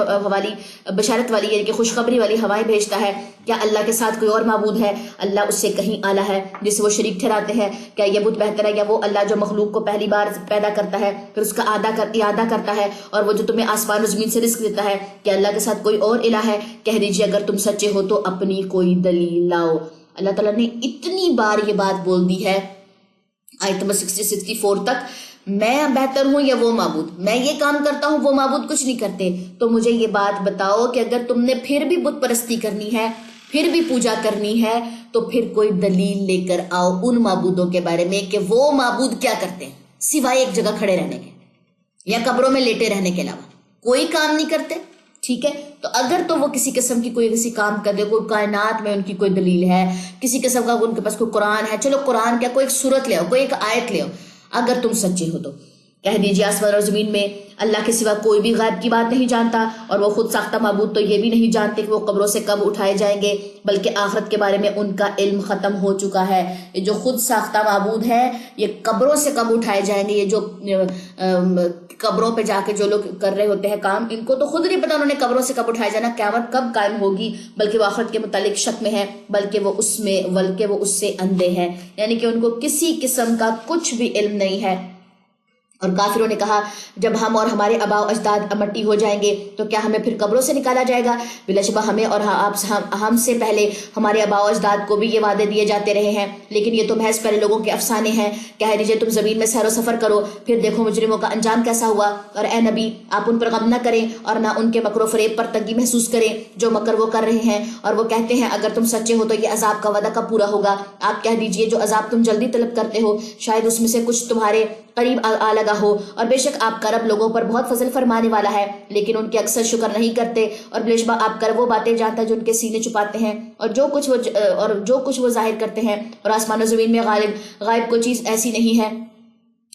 والی یعنی کہ خوشخبری والی ہوائیں بھیجتا ہے؟ کیا اللہ کے ساتھ کوئی اور معبود ہے؟ اللہ اس سے کہیں اعلیٰ ہے جسے وہ شریک ٹھہراتے ہیں. کیا یہ بت بہتر ہے یا وہ اللہ جو مخلوق کو پہلی بار پیدا کرتا ہے پھر اس کا اعادہ کرتا ہے اور وہ جو تمہیں آسمان و زمین سے رزق دیتا ہے؟ کیا اللہ کے ساتھ کوئی اور الہ ہے؟ کہہ دیجیے اگر تم سچے ہو تو اپنی کوئی دلیل لاؤ. اللہ تعالیٰ نے اتنی بار یہ بات بول دی ہے آیت نمبر 64 تک, میں بہتر ہوں یا وہ معبود, میں یہ کام کرتا ہوں وہ معبود کچھ نہیں کرتے. تو مجھے یہ بات بتاؤ کہ اگر تم نے پھر بھی بت پرستی کرنی ہے, پھر بھی پوجا کرنی ہے, تو پھر کوئی دلیل لے کر آؤ ان معبودوں کے بارے میں کہ وہ معبود کیا کرتے ہیں سوائے ایک جگہ کھڑے رہنے کے یا قبروں میں لیٹے رہنے کے علاوہ کوئی کام نہیں کرتے. ٹھیک ہے, تو اگر تو وہ کسی قسم کی کسی کام کر دے, کوئی کائنات میں ان کی کوئی دلیل ہے, کسی قسم کا ان کے پاس کوئی قرآن ہے, چلو قرآن کیا کوئی ایک سورت لے آؤ, کوئی ایک آیت لے آؤ. اگر تم سچے ہو تو کہہ دیجیے آسمان اور زمین میں اللہ کے سوا کوئی بھی غیب کی بات نہیں جانتا اور وہ خود ساختہ معبود تو یہ بھی نہیں جانتے کہ وہ قبروں سے کب اٹھائے جائیں گے, بلکہ آخرت کے بارے میں ان کا علم ختم ہو چکا ہے. یہ جو خود ساختہ معبود ہے یہ قبروں سے کب اٹھائے جائیں گے, یہ جو قبروں پہ جا کے جو لوگ کر رہے ہوتے ہیں کام, ان کو تو خود نہیں پتا انہوں نے قبروں سے کب اٹھائے جانا, قیامت کب قائم ہوگی, بلکہ وہ آخرت کے متعلق شک میں ہے, بلکہ وہ اس سے اندھے ہیں, یعنی کہ ان کو کسی قسم کا کچھ بھی علم نہیں ہے. اور کافروں نے کہا جب ہم اور ہمارے آباء و اجداد مٹی ہو جائیں گے تو کیا ہمیں پھر قبروں سے نکالا جائے گا؟ بلا شبہ ہمیں اور ہم سے پہلے ہمارے آباء و اجداد کو بھی یہ وعدے دیے جاتے رہے ہیں, لیکن یہ تو محض پہلے لوگوں کے افسانے ہیں. کہہ دیجیے تم زمین میں سیر و سفر کرو پھر دیکھو مجرموں کا انجام کیسا ہوا. اور اے نبی آپ ان پر غم نہ کریں اور نہ ان کے مکر و فریب پر تنگی محسوس کریں جو مکر وہ کر رہے ہیں, اور وہ کہتے ہیں اگر تم سچے ہو تو یہ عذاب کا وعدہ کب پورا ہوگا؟ آپ کہہ دیجیے جو عذاب تم جلدی طلب کرتے ہو شاید اس میں سے کچھ تمہارے قریب آ لگا ہو, اور بے شک آپ کا رب لوگوں پر بہت فضل فرمانے والا ہے, لیکن ان کے اکثر شکر نہیں کرتے. اور بے شک آپ کا رب وہ باتیں جانتا ہے جو ان کے سینے چھپاتے ہیں اور جو کچھ وہ ظاہر کرتے ہیں. اور آسمان و زمین میں غائب کوئی چیز ایسی نہیں ہے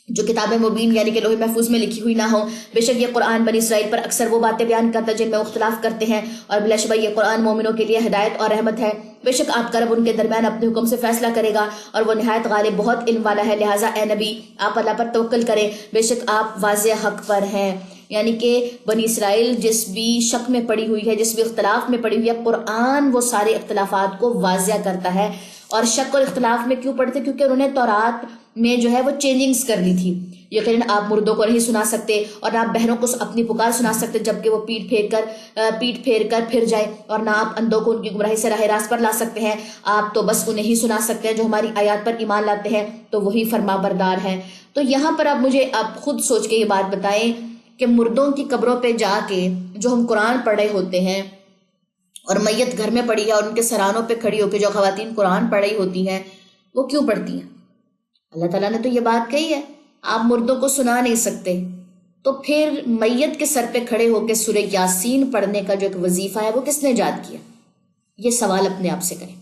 جو کتاب مبین یعنی کہ لوح محفوظ میں لکھی ہوئی نہ ہو. بے شک یہ قرآن بنی اسرائیل پر اکثر وہ باتیں بیان کرتا ہے جن میں اختلاف کرتے ہیں, اور بلا شبہ یہ قرآن مومنوں کے لیے ہدایت اور رحمت ہے. بے شک آپ کا رب ان کے درمیان اپنے حکم سے فیصلہ کرے گا اور وہ نہایت غالب بہت علم والا ہے. لہٰذا اے نبی آپ اللہ پر توکل کریں, بے شک آپ واضح حق پر ہیں. یعنی کہ بنی اسرائیل جس بھی شک میں پڑی ہوئی ہے, جس بھی اختلاف میں پڑی ہوئی ہے, قرآن وہ سارے اختلافات کو واضح کرتا ہے اور شک اور اختلاف میں کیوں پڑے تھے؟ کیونکہ انہوں نے تورات میں جو ہے وہ چینجنگز کر لی تھی. یقیناً آپ مردوں کو نہیں سنا سکتے اور نہ آپ بہنوں کو اپنی پکار سنا سکتے جبکہ وہ پیٹ پھیر کر پھر جائے، اور نہ آپ اندھوں کو ان کی گمراہی سے راہ راست پر لا سکتے ہیں. آپ تو بس انہیں ہی سنا سکتے ہیں جو ہماری آیات پر ایمان لاتے ہیں، تو وہی فرما بردار ہیں. تو یہاں پر آپ خود سوچ کے یہ بات بتائیں کہ مردوں کی قبروں پہ جا کے جو ہم قرآن پڑھ رہے ہوتے ہیں، اور میت گھر میں پڑی ہے اور ان کے سرانوں پہ کھڑی ہو کے جو خواتین قرآن پڑھ رہی ہوتی ہیں وہ کیوں پڑھتی ہیں؟ اللہ تعالیٰ نے تو یہ بات کہی ہے آپ مردوں کو سنا نہیں سکتے، تو پھر میت کے سر پہ کھڑے ہو کے سورہ یاسین پڑھنے کا جو ایک وظیفہ ہے وہ کس نے ایجاد کیا؟ یہ سوال اپنے آپ سے کریں.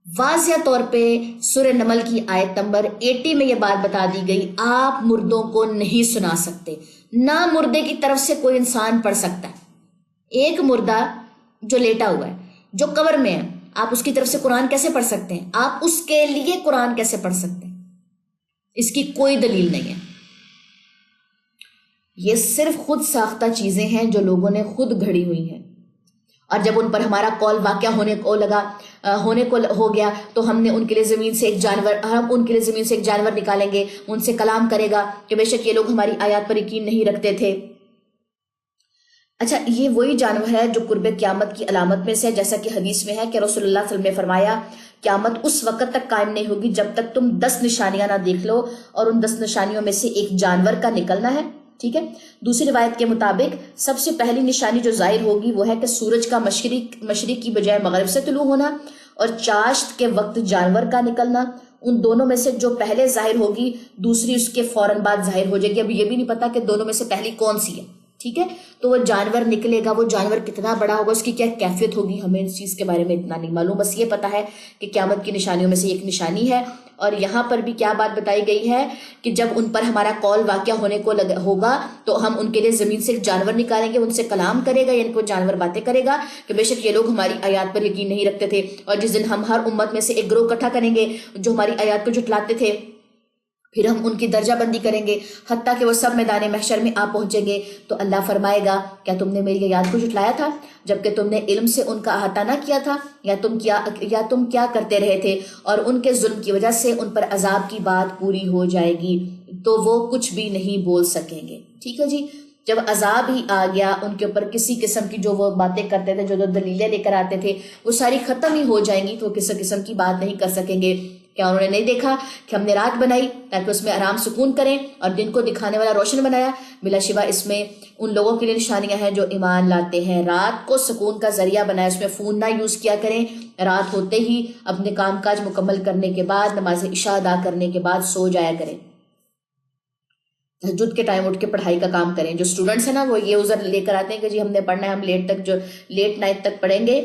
واضح طور پہ سورہ نمل کی آیت نمبر 80 میں یہ بات بتا دی گئی آپ مردوں کو نہیں سنا سکتے، نہ مردے کی طرف سے کوئی انسان پڑھ سکتا ہے. ایک مردہ جو لیٹا ہوا ہے، جو قبر میں ہے، آپ اس کی طرف سے قرآن کیسے پڑھ سکتے ہیں؟ آپ اس کے لیے قرآن کیسے پڑھ سکتے ہیں؟ اس کی کوئی دلیل نہیں ہے. یہ صرف خود ساختہ چیزیں ہیں جو لوگوں نے خود گھڑی ہوئی ہیں، اور جب ان پر ہمارا قول واقعہ ہونے کو ہو گیا تو ہم ان کے لیے زمین سے ایک جانور نکالیں گے، ان سے کلام کرے گا کہ بے شک یہ لوگ ہماری آیات پر یقین نہیں رکھتے تھے. اچھا، یہ وہی جانور ہے جو قرب قیامت کی علامت میں سے ہے، جیسا کہ حدیث میں ہے کہ رسول اللہ صلی اللہ علیہ وسلم نے فرمایا قیامت اس وقت تک قائم نہیں ہوگی جب تک تم 10 نشانیاں نہ دیکھ لو، اور ان 10 نشانیوں میں سے ایک جانور کا نکلنا ہے. ٹھیک ہے. دوسری روایت کے مطابق سب سے پہلی نشانی جو ظاہر ہوگی وہ ہے کہ سورج کا مشرق کی بجائے مغرب سے طلوع ہونا، اور چاشت کے وقت جانور کا نکلنا. ان دونوں میں سے جو پہلے ظاہر ہوگی دوسری اس کے فوراً بعد ظاہر ہو جائے گی. اب یہ بھی نہیں پتا کہ دونوں میں سے پہلی کون سی ہے. ٹھیک ہے. تو وہ جانور نکلے گا، وہ جانور کتنا بڑا ہوگا، اس کی کیا کیفیت ہوگی، ہمیں اس چیز کے بارے میں اتنا نہیں معلوم. بس یہ پتا ہے کہ قیامت کی نشانیوں میں سے ایک نشانی ہے. اور یہاں پر بھی کیا بات بتائی گئی ہے کہ جب ان پر ہمارا قول واقعہ ہونے کو ہوگا تو ہم ان کے لیے زمین سے ایک جانور نکالیں گے، ان سے کلام کرے گا، یعنی کوئی جانور باتیں کرے گا کہ بے شک یہ لوگ ہماری آیات پر یقین نہیں رکھتے تھے. اور جس دن ہم ہر امت میں سے ایک گروہ اکٹھا کریں گے جو ہماری آیات کو جھٹلاتے تھے، پھر ہم ان کی درجہ بندی کریں گے حتیٰ کہ وہ سب میدان محشر میں آ پہنچیں گے. تو اللہ فرمائے گا کیا تم نے میری آیات کو جھٹلایا تھا جبکہ تم نے علم سے ان کا احاطہ نہ کیا تھا، یا تم کیا کرتے رہے تھے؟ اور ان کے ظلم کی وجہ سے ان پر عذاب کی بات پوری ہو جائے گی تو وہ کچھ بھی نہیں بول سکیں گے. ٹھیک ہے جی. جب عذاب ہی آ گیا ان کے اوپر کسی قسم کی جو وہ باتیں کرتے تھے، جو دلیلیں لے کر آتے تھے، وہ ساری ختم ہی ہو جائیں گی تو وہ کسی قسم کی بات نہیں کر سکیں گے. کیا انہوں نے نہیں دیکھا کہ ہم نے رات بنائی تاکہ اس میں آرام سکون کریں اور دن کو دکھانے والا روشن بنایا؟ بلا شبہ اس میں ان لوگوں کے لیے نشانیاں ہیں جو ایمان لاتے ہیں. رات کو سکون کا ذریعہ بنایا، اس میں فون نہ یوز کیا کریں. رات ہوتے ہی اپنے کام کاج مکمل کرنے کے بعد نماز عشاء ادا کرنے کے بعد سو جایا کریں. تہجد کے ٹائم اٹھ کے پڑھائی کا کام کریں. جو اسٹوڈنٹس ہیں نا وہ یہ عذر لے کر آتے ہیں کہ جی ہم نے پڑھنا ہے، ہم لیٹ نائٹ تک پڑھیں گے.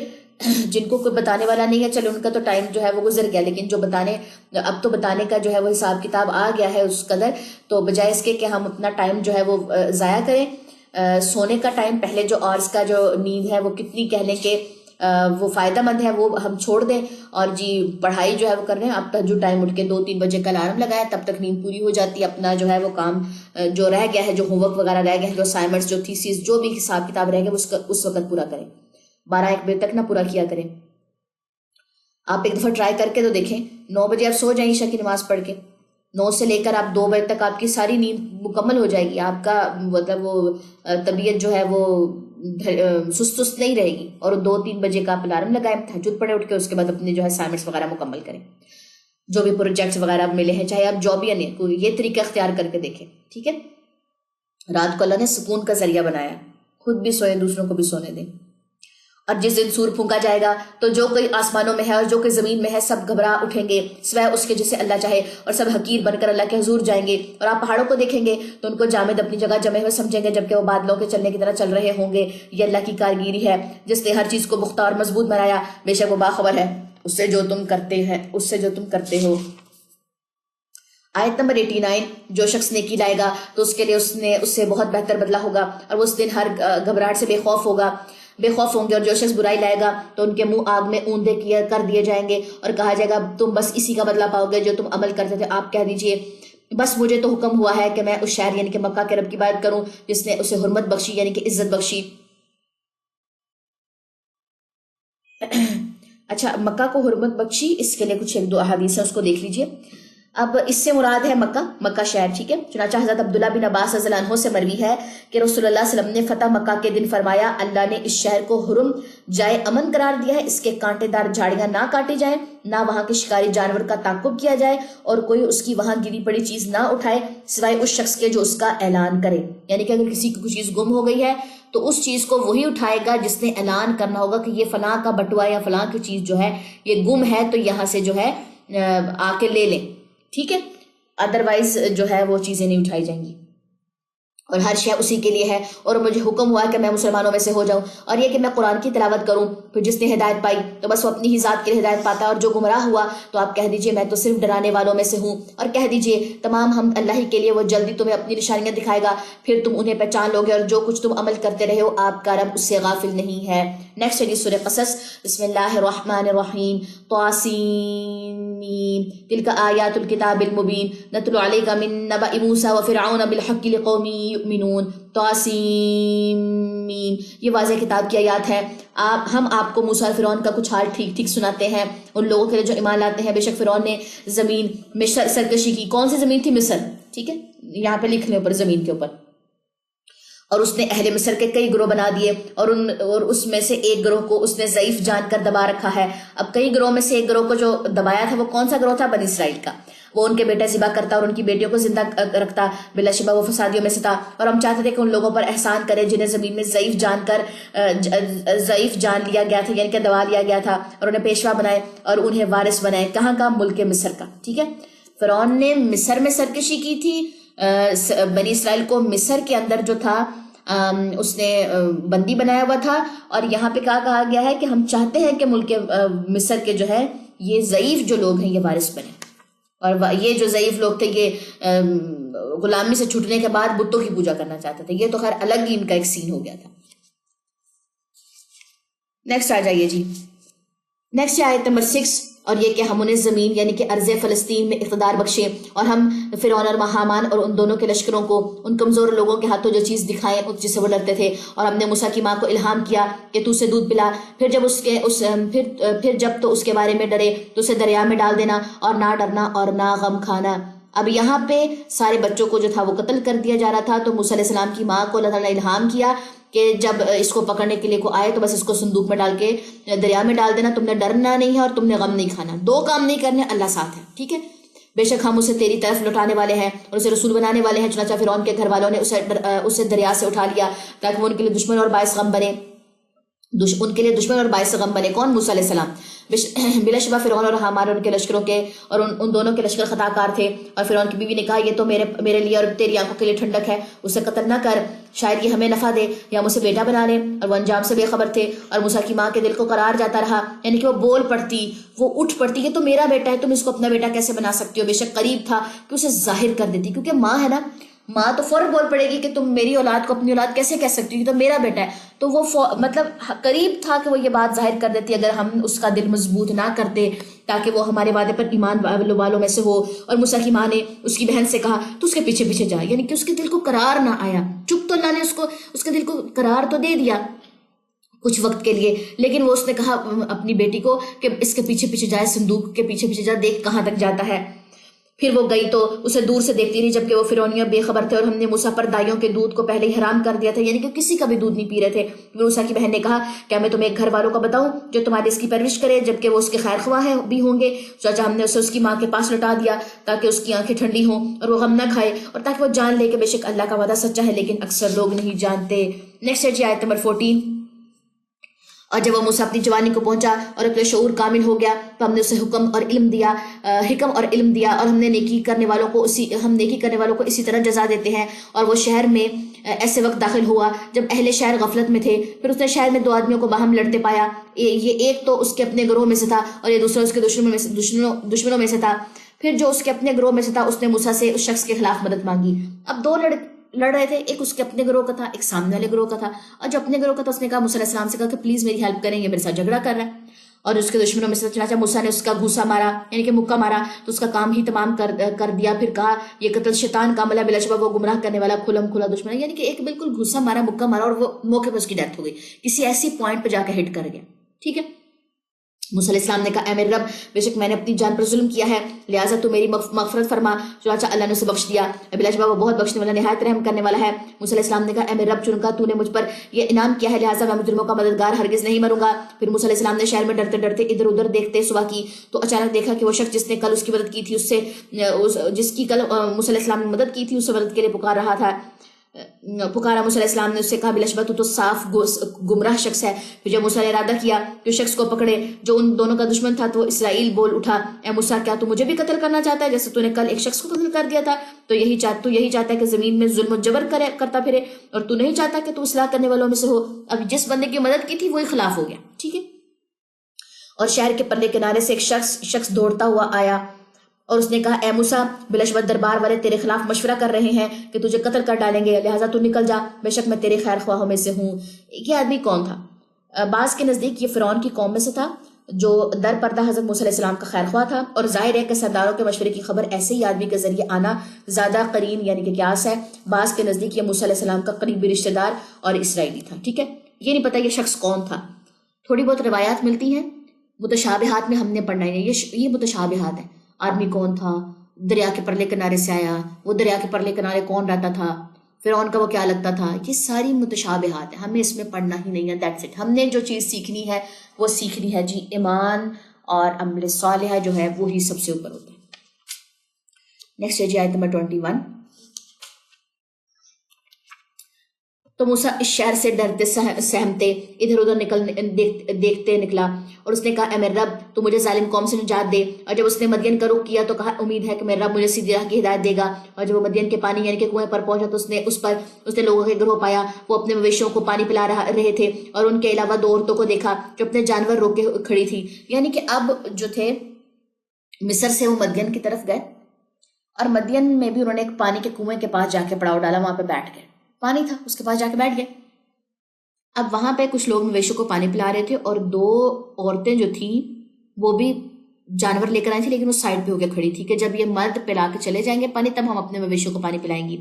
جن کو کوئی بتانے والا نہیں ہے چلو ان کا تو ٹائم جو ہے وہ گزر گیا، لیکن جو اب تو بتانے کا جو ہے وہ حساب کتاب آ گیا ہے اس قدر، تو بجائے اس کے کہ ہم اپنا ٹائم جو ہے وہ ضائع کریں. سونے کا ٹائم پہلے جو آرز کا جو نیند ہے وہ کتنی کہہ لیں کہ وہ فائدہ مند ہے وہ ہم چھوڑ دیں، اور جی پڑھائی جو ہے وہ کر رہے ہیں. اب تک جو ٹائم اٹھ کے 2-3 بجے کا الارم لگایا تب تک نیند پوری ہو جاتی ہے. اپنا جو ہے وہ کام جو رہ گیا ہے، جو ہوم ورک وغیرہ رہ گیا ہے، جو اسائنمنٹس، جو تھیسیس، جو بھی حساب کتاب رہ گیا اس وقت پورا کریں. 12-1 بجے تک نہ پورا کیا کریں. آپ ایک دفعہ ٹرائی کر کے تو دیکھیں. 9 بجے آپ سو جائیں عشاء کی نماز پڑھ کے، 9 سے لے کر آپ 2 بجے تک آپ کی ساری نیند مکمل ہو جائے گی. آپ کا مطلب وہ طبیعت جو ہے وہ سست نہیں رہے گی. اور 2-3 بجے کا آپ الارم لگائیں، تہجد پڑھے اٹھ کے، اس کے بعد اپنے جو ہے اسائنمنٹس وغیرہ مکمل کریں. جو بھی پروجیکٹس وغیرہ ملے ہیں، چاہے آپ جاب یا نہیں، یہ طریقہ اختیار کر کے دیکھیں. ٹھیک ہے. رات کو اللہ نے سکون کا ذریعہ بنایا، خود بھی سوئیں دوسروں کو بھی سونے دیں. اور جس دن سور پھونکا جائے گا تو جو کوئی آسمانوں میں ہے اور جو کوئی زمین میں ہے سب گھبرا اٹھیں گے سوائے اس کے جسے اللہ چاہے، اور سب حقیر بن کر اللہ کے حضور جائیں گے. اور آپ پہاڑوں کو دیکھیں گے تو ان کو جامد اپنی جگہ جمے ہوئے سمجھیں گے جبکہ وہ بادلوں کے چلنے کی طرح چل رہے ہوں گے. یہ اللہ کی کارگیری ہے جس نے ہر چیز کو پختہ اور مضبوط بنایا. بے شک وہ باخبر ہے اس سے جو تم کرتے ہو. آیت نمبر 89، جو شخص نیکی لائے گا تو اس کے لیے اس سے بہت بہتر بدلہ ہوگا، اور وہ اس دن ہر گھبراہٹ سے بے خوف ہوں گے. اور جو شخص برائی لائے گا تو ان کے منہ آگ میں اوندے کر دیے جائیں گے، اور کہا جائے گا تم بس اسی کا بدلہ پاؤ گے جو تم عمل کرتے تھے. آپ کہہ دیجئے بس مجھے تو حکم ہوا ہے کہ میں اس شہر یعنی کہ مکہ کے رب کی بات کروں جس نے اسے حرمت بخشی یعنی کہ عزت بخشی. اچھا، مکہ کو حرمت بخشی، اس کے لیے کچھ ایک دو احادیث ہیں، اس کو دیکھ لیجئے۔ اب اس سے مراد ہے مکہ شہر، ٹھیک ہے۔ چنانچہ حضرت عبداللہ بن عباس رضی اللہ عنہ سے مروی ہے کہ رسول اللہ صلی اللہ علیہ وسلم نے فتح مکہ کے دن فرمایا، اللہ نے اس شہر کو حرم جائے امن قرار دیا ہے، اس کے کانٹے دار جھاڑیاں نہ کاٹی جائیں، نہ وہاں کے شکاری جانور کا تعقب کیا جائے، اور کوئی اس کی وہاں گری پڑی چیز نہ اٹھائے سوائے اس شخص کے جو اس کا اعلان کرے۔ یعنی کہ اگر کسی کی کوئی چیز گم ہو گئی ہے تو اس چیز کو وہی اٹھائے گا جس نے اعلان کرنا ہوگا کہ یہ فلاں کا بٹوا یا فلاں کی چیز جو ہے یہ گم ہے، تو یہاں سے جو ہے آ کے لے لیں، ٹھیک ہے۔ ادروائز جو ہے وہ چیزیں نہیں اٹھائی جائیں گی، اور ہر شے اسی کے لیے ہے۔ اور مجھے حکم ہوا کہ میں مسلمانوں میں سے ہو جاؤں، اور یہ کہ میں قرآن کی تلاوت کروں، پھر جس نے ہدایت پائی تو بس وہ اپنی ہی ذات کے لیے ہدایت پاتا ہے، اور جو گمراہ ہوا تو آپ کہہ دیجئے میں تو صرف ڈرانے والوں میں سے ہوں، اور کہہ دیجئے تمام ہم اللہ ہی کے لیے، وہ جلدی تمہیں اپنی نشانیاں دکھائے گا، پھر تم انہیں پہچان لوگے، اور جو کچھ تم عمل کرتے رہے ہو آپ کا رب اس سے غافل نہیں ہے۔ نیکسٹ ہے سورہ قصص، بسم اللہ الرحمن الرحیم، طاسین، تلک آیات الکتاب المبین، نتلو علیک من نبأ موسیٰ وفرعون بالحق لقوم یؤمنون۔ طاسین، یہ واضح کتاب کی آیات ہے۔ ہم آپ کو موسیٰ اور فرعون کا کچھ حال ٹھیک ٹھیک سناتے ہیں ان لوگوں کے لیے جو ایمان لاتے ہیں۔ بے شک فرعون نے زمین میں سرکشی کی۔ کون سی زمین تھی؟ مصر، ٹھیک ہے، یہاں پہ لکھ لیں اوپر، زمین کے اوپر۔ اور اس نے اہل مصر کے کئی گروہ بنا دیے، اور اس میں سے ایک گروہ کو اس نے ضعیف جان کر دبا رکھا ہے۔ اب کئی گروہ میں سے ایک گروہ کو جو دبایا تھا وہ کون سا گروہ تھا؟ بنی اسرائیل کا۔ وہ ان کے بیٹے ذبح کرتا اور ان کی بیٹیوں کو زندہ رکھتا، بلا شبہ وہ فسادیوں میں سے تھا۔ اور ہم چاہتے تھے کہ ان لوگوں پر احسان کرے جنہیں زمین میں ضعیف جان لیا گیا تھا، یعنی کہ دبا لیا گیا تھا، اور انہیں پیشوا بنائے اور انہیں وارث بنائے۔ کہاں کا؟ ملک مصر کا، ٹھیک ہے۔ فرعون نے مصر میں سرکشی کی تھی، بنی اسرائیل کو مصر کے اندر جو تھا اس نے بندی بنایا ہوا تھا۔ اور یہاں پہ کیا کہا گیا ہے کہ ہم چاہتے ہیں کہ ملک مصر کے جو ہے یہ ضعیف جو لوگ ہیں یہ وارث بنے، اور یہ جو ضعیف لوگ تھے یہ غلامی سے چھوٹنے کے بعد بتوں کی پوجا کرنا چاہتے تھے۔ یہ تو خیر الگ ہی ان کا ایک سین ہو گیا تھا۔ نیکسٹ آ جائیے جی، نیکسٹ آیت نمبر 6، اور یہ کہ ہم انہیں زمین یعنی کہ ارض فلسطین میں اقتدار بخشے، اور ہم فرعون اور حامان اور ان دونوں کے لشکروں کو ان کمزور لوگوں کے ہاتھوں جو چیز دکھائیں جس سے وہ ڈرتے تھے، اور ہم نے موسیٰ کی ماں کو الہام کیا کہ تو اسے دودھ پلا، پھر جب تو اس کے بارے میں ڈرے تو اسے دریا میں ڈال دینا، اور نہ ڈرنا اور نہ غم کھانا۔ اب یہاں پہ سارے بچوں کو جو تھا وہ قتل کر دیا جا رہا تھا، تو موسیٰ علیہ السلام کی ماں کو اللہ تعالیٰ نے الہام کیا کہ جب اس کو پکڑنے کے لیے کوئی آئے تو بس اس کو صندوق میں ڈال کے دریا میں ڈال دینا، تم نے ڈرنا نہیں ہے اور تم نے غم نہیں کھانا، دو کام نہیں کرنے، اللہ ساتھ ہے، ٹھیک ہے۔ بے شک ہم اسے تیری طرف لوٹانے والے ہیں اور اسے رسول بنانے والے ہیں۔ چنانچہ فرعون کے گھر والوں نے اسے دریا سے اٹھا لیا تاکہ وہ ان کے لیے دشمن اور باعث غم بنے، ان کے لیے دشمن اور باعث غم بنے۔ کون؟ موسیٰ علیہ السلام۔ بلا شبہ فرعون اور حامان ان کے لشکروں کے اور ان دونوں کے لشکر خطا کار تھے، اور فرعون کی بیوی نے کہا یہ تو میرے لیے اور تیری آنکھوں کے لیے ٹھنڈک ہے، اسے قتل نہ کر، شاید یہ ہمیں نفع دے یا ہم اسے بیٹا بنا لیں۔ اور وہ انجام سے بے خبر تھے، اور موسیٰ کی ماں کے دل کو قرار جاتا رہا، یعنی کہ وہ بول پڑتی، وہ اٹھ پڑتی کہ تو میرا بیٹا ہے، تم اس کو اپنا بیٹا کیسے بنا سکتی ہو۔ بے شک قریب تھا کہ اسے ظاہر کر دیتی، کیونکہ ماں ہے نا، ماں تو فوراً بول پڑے گی کہ تم میری اولاد کو اپنی اولاد کیسے کہہ سکتی ہو، یہ تو میرا بیٹا ہے۔ تو وہ مطلب قریب تھا کہ وہ یہ بات ظاہر کر دیتی اگر ہم اس کا دل مضبوط نہ کرتے تاکہ وہ ہمارے وعدے پر ایمان والوں میں سے ہو۔ اور موسیٰ کی ماں نے اس کی بہن سے کہا تو اس کے پیچھے پیچھے جا، یعنی کہ اس کے دل کو قرار نہ آیا، چپ تو اللہ نے اس کے دل کو قرار تو دے دیا کچھ وقت کے لیے، لیکن وہ اس نے کہا اپنی بیٹی کو کہ اس کے پیچھے پیچھے جائے، صندوق کے پیچھے پیچھے جا، دیکھ کہاں تک جاتا ہے۔ پھر وہ گئی تو اسے دور سے دیکھتی رہی جبکہ وہ فرعونیوں بے خبر تھے، اور ہم نے موسیٰ پر دائیوں کے دودھ کو پہلے ہی حرام کر دیا تھا، یعنی کہ کسی کا بھی دودھ نہیں پی رہے تھے۔ موسیٰ کی بہن نے کہا کیا میں تمہیں ایک گھر والوں کا بتاؤں جو تمہاری اس کی پرورش کرے جبکہ وہ اس کے خیر خواہ بھی ہوں گے۔ چنانچہ ہم نے اسے اس کی ماں کے پاس لٹا دیا تاکہ اس کی آنکھیں ٹھنڈی ہوں اور وہ غم نہ کھائے، اور تاکہ وہ جان لے کہ بے شک اللہ کا وعدہ سچا ہے لیکن اکثر لوگ نہیں جانتے۔ نیکسٹ ہے جی آیت نمبر 14، اور جب وہ موسیٰ اپنی جوانی کو پہنچا اور اپنے شعور کامل ہو گیا تو ہم نے اسے حکم اور علم دیا، اور ہم نیکی کرنے والوں کو اسی طرح جزا دیتے ہیں۔ اور وہ شہر میں ایسے وقت داخل ہوا جب اہل شہر غفلت میں تھے، پھر اس نے شہر میں دو آدمیوں کو باہم لڑتے پایا، یہ ایک تو اس کے اپنے گروہ میں سے تھا اور یہ دوسرا اس کے دشمنوں میں سے تھا۔ پھر جو اس کے اپنے گروہ میں سے تھا اس نے موسیٰ سے اس شخص کے خلاف مدد مانگی۔ اب دو لڑ رہے تھے، ایک اس کے اپنے گروہ کا تھا، ایک سامنے والے گروہ کا تھا، اور جو اپنے گروہ کا تھا اس نے کہا موسیٰ علیہ السلام سے کہا کہ پلیز میری ہیلپ کریں، یہ میرے ساتھ جھگڑا کر رہا ہے۔ اور اس کے دشمنوں میں سے چنانچہ موسیٰ نے اس کا گھوسا مارا، یعنی کہ مکہ مارا، تو اس کا کام ہی تمام کر دیا۔ پھر کہا یہ قتل شیطان کا عمل ہے، بلا شبہ وہ گمراہ کرنے والا کھلم کھلا دشمن ہے، یعنی کہ ایک بالکل گھوسا مارا، مکہ مارا، اور وہ موقع پہ اس کی ڈیتھ ہو گئی، کسی ایسی پوائنٹ پہ جا کے ہٹ کر گیا، ٹھیک ہے۔ موسیٰ علیہ السلام نے کہا اے میرے رب بے شک میں نے اپنی جان پر ظلم کیا ہے، لہٰذا تو میری مغفرت فرما۔ چنانچہ اللہ نے اسے بخش دیا، بلا شبہ وہ بہت بخشنے والا نہایت رحم کرنے والا ہے۔ موسیٰ علیہ السلام نے کہا اے میرے رب چونکہ تو نے مجھ پر یہ انعام کیا ہے، لہٰذا میں مجرموں کا مددگار ہرگز نہیں مروں گا۔ پھر موسیٰ علیہ السلام نے شہر میں ڈرتے ڈرتے ادھر ادھر دیکھتے صبح کی، تو اچانک دیکھا کہ وہ شخص جس نے کل اس کی مدد کی تھی، جس کی کل موسیٰ علیہ السلام نے مدد کی تھی، اسے مدد کے لیے پکار رہا تھا۔ پکارا موسیٰ علیہ السلام نے اس سے کہا بلا شبہ تو صاف گمراہ شخص ہے۔ پھر جب موسیٰ نے ارادہ کیا کہ اس شخص کو پکڑے جو ان دونوں کا دشمن تھا، تو اسرائیل بول اٹھا اے موسیٰ کیا تو مجھے بھی قتل کرنا چاہتا ہے جیسے تو نے کل ایک شخص کو قتل کر دیا تھا؟ تو یہی چاہتا ہے کہ زمین میں ظلم و جبر کرتا پھرے، اور تو نہیں چاہتا کہ تو اصلاح کرنے والوں میں سے ہو۔ اب جس بندے کی مدد کی تھی وہی خلاف ہو گیا، ٹھیک ہے۔ اور شہر کے پرلے کنارے سے ایک شخص دوڑتا ہوا آیا اور اس نے کہا اے موسیٰ بلا شبہ دربار والے تیرے خلاف مشورہ کر رہے ہیں کہ تجھے قتل کر ڈالیں گے، لہٰذا تو نکل جا، بے شک میں تیرے خیر خواہوں میں سے ہوں۔ یہ آدمی کون تھا؟ بعض کے نزدیک یہ فرعون کی قوم میں سے تھا جو در پردہ حضرت موسیٰ علیہ السلام کا خیر خواہ تھا، اور ظاہر ہے کہ سرداروں کے مشورے کی خبر ایسے ہی آدمی کے ذریعے آنا زیادہ قرین یعنی کہ قیاس ہے۔ بعض کے نزدیک یہ موسیٰ علیہ السلام کا قریبی رشتہ دار اور اسرائیلی تھا، ٹھیک ہے۔ یہ نہیں پتا یہ شخص کون تھا، تھوڑی بہت روایات ملتی ہیں، متشابہات میں ہم نے پڑھنا ہے، یہ متشابہات ہے۔ آدمی کون تھا، دریا کے پرلے کنارے سے آیا، وہ دریا کے پرلے کنارے کون رہتا تھا، فرعون کا وہ کیا لگتا تھا، یہ ساری متشابہات ہیں، ہمیں اس میں پڑھنا ہی نہیں ہے، دیٹس اٹ۔ ہم نے جو چیز سیکھنی ہے وہ سیکھنی ہے جی، ایمان اور عمل صالح جو ہے وہی سب سے اوپر ہوتا ہے۔ نیکسٹ ہے جی آیت نمبر 21۔ تو موسیٰ اس شہر سے ڈرتے سہمتے ادھر ادھر دیکھتے نکلا، اور اس نے کہا اے میرے رب تو مجھے ظالم قوم سے نجات دے۔ اور جب اس نے مدین کا رخ کیا تو کہا امید ہے کہ میرا رب مجھے سیدھی راہ کی ہدایت دے گا۔ اور جب وہ مدین کے پانی یعنی کہ کنویں پر پہنچا تو اس نے لوگوں کے گروہ پایا، وہ اپنے مویشیوں کو پانی پلا رہے تھے، اور ان کے علاوہ 2 عورتوں کو دیکھا جو اپنے جانور روک کے کھڑی تھی۔ یعنی کہ اب جو تھے مصر سے وہ مدین کی طرف گئے، اور مدین میں بھی انہوں نے ایک پانی کے کنویں کے پاس جا کے پڑاؤ ڈالا، وہاں پہ بیٹھ گئے، پانی تھا اس کے پاس جا کے بیٹھ گئے۔ اب وہاں پہ کچھ لوگ مویشوں کو پانی پلا رہے تھے، اور 2 عورتیں جو تھیں وہ بھی جانور لے کر آئی تھی، لیکن وہ سائڈ پہ ہو کے کھڑی تھی کہ جب یہ مرد پلا کے چلے جائیں گے پانی تب ہم اپنے مویشوں کو پانی پلائیں گی۔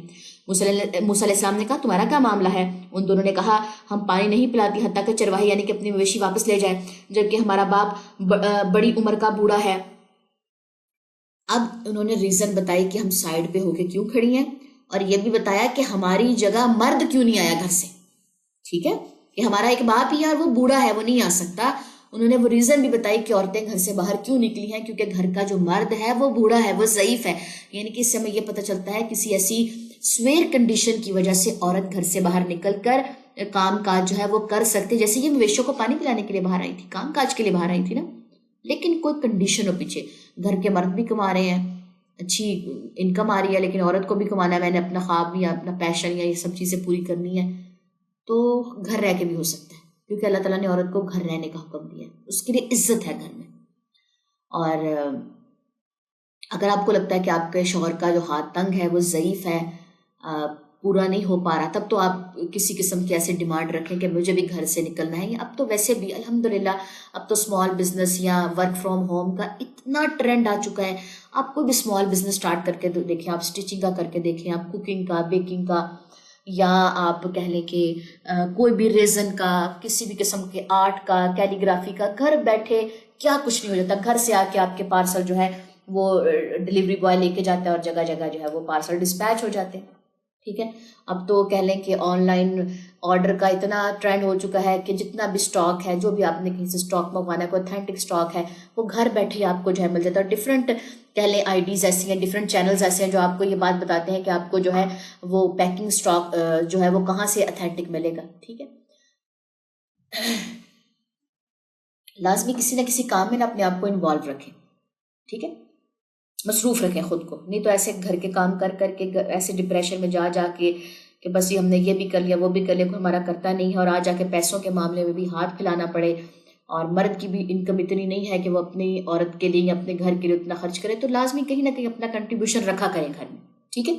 موسیٰ علیہ السلام نے کہا تمہارا کیا معاملہ ہے؟ ان دونوں نے کہا ہم پانی نہیں پلاتی حتیٰ کہ چرواہی یعنی کہ اپنی مویشی واپس لے جائے، جبکہ ہمارا باپ بڑی عمر کا بوڑھا ہے۔ اب انہوں نے ریزن بتائی کہ ہم سائڈ پہ ہو کے کیوں کھڑی ہیں، اور یہ بھی بتایا کہ ہماری جگہ مرد کیوں نہیں آیا گھر سے، ٹھیک ہے، کہ ہمارا ایک باپ ہی ہے اور وہ بوڑھا ہے، وہ نہیں آ سکتا۔ انہوں نے وہ ریزن بھی بتائی کہ عورتیں گھر سے باہر کیوں نکلی ہیں، کیونکہ گھر کا جو مرد ہے وہ بوڑھا ہے، وہ ضعیف ہے۔ یعنی کہ اس سے ہمیں یہ پتہ چلتا ہے کسی ایسی سویر کنڈیشن کی وجہ سے عورت گھر سے باہر نکل کر کام کاج جو ہے وہ کر سکتے، جیسے یہ مویشوں کو پانی پلانے کے لیے باہر آئی تھی، کام کاج کے لیے باہر آئی تھی نا، لیکن کوئی کنڈیشن ہو پیچھے، گھر کے مرد بھی کما رہے ہیں، اچھی انکم آ رہی ہے، لیکن عورت کو بھی کمانا ہے، میں نے اپنا خواب یا اپنا پیشن یا یہ سب چیزیں پوری کرنی ہے، تو گھر رہ کے بھی ہو سکتا ہے، کیونکہ اللہ تعالیٰ نے عورت کو گھر رہنے کا حکم دیا ہے، اس کے لیے عزت ہے گھر میں۔ اور اگر آپ کو لگتا ہے کہ آپ کے شوہر کا جو ہاتھ تنگ ہے وہ ضعیف ہے، پورا نہیں ہو پا رہا، تب تو آپ کسی قسم کی ایسے ڈیمانڈ رکھیں کہ مجھے بھی گھر سے نکلنا ہے۔ اب تو ویسے بھی الحمدللہ اب تو اسمال بزنس یا ورک فرام ہوم کا اتنا ٹرینڈ آ چکا ہے، آپ کوئی بھی اسمال بزنس اسٹارٹ کر کے دیکھیں، آپ اسٹیچنگ کا کر کے دیکھیں، آپ کوکنگ کا، بیکنگ کا، یا آپ کہہ لیں کہ کوئی بھی ریزن کا، کسی بھی قسم کے آرٹ کا، کیلیگرافی کا، گھر بیٹھے کیا کچھ نہیں ہو جاتا۔ گھر سے آ کے آپ کے پارسل جو ہے وہ ڈلیوری بوائے لے کے جاتا ہے، اور جگہ جگہ جو ہے وہ پارسل ڈسپیچ ہو جاتے ہیں، ٹھیک ہے۔ اب تو کہہ لیں کہ آن لائن آرڈر کا اتنا ٹرینڈ ہو چکا ہے کہ جتنا بھی اسٹاک ہے، جو بھی آپ نے کہیں سے اسٹاک منگوانا ہے، کوئی اتھینٹک اسٹاک ہے، وہ گھر بیٹھے آپ کو جو ہے مل جاتا ہے۔ اور ڈفرینٹ کہہ لیں آئی ڈیز ایسی ہیں، ڈفرینٹ چینلز ایسے ہیں جو آپ کو یہ بات بتاتے ہیں کہ آپ کو جو ہے وہ پیکنگ اسٹاک جو ہے وہ کہاں سے اتھینٹک ملے گا، ٹھیک ہے۔ لازمی کسی نہ کسی کام میں اپنے آپ کو انوالو رکھیں، ٹھیک ہے، مصروف رکھیں خود کو، نہیں تو ایسے گھر کے کام کر کر کے ایسے ڈپریشن میں جا کے کہ بس یہ ہم نے یہ بھی کر لیا وہ بھی کر لیا، کوئی ہمارا کرتا نہیں ہے، اور آ جا کے پیسوں کے معاملے میں بھی ہاتھ پھیلانا پڑے، اور مرد کی بھی انکم اتنی نہیں ہے کہ وہ اپنی عورت کے لیے یا اپنے گھر کے لیے اتنا خرچ کرے، تو لازمی کہیں نہ کہیں اپنا کنٹریبیوشن رکھا کریں گھر میں، ٹھیک ہے۔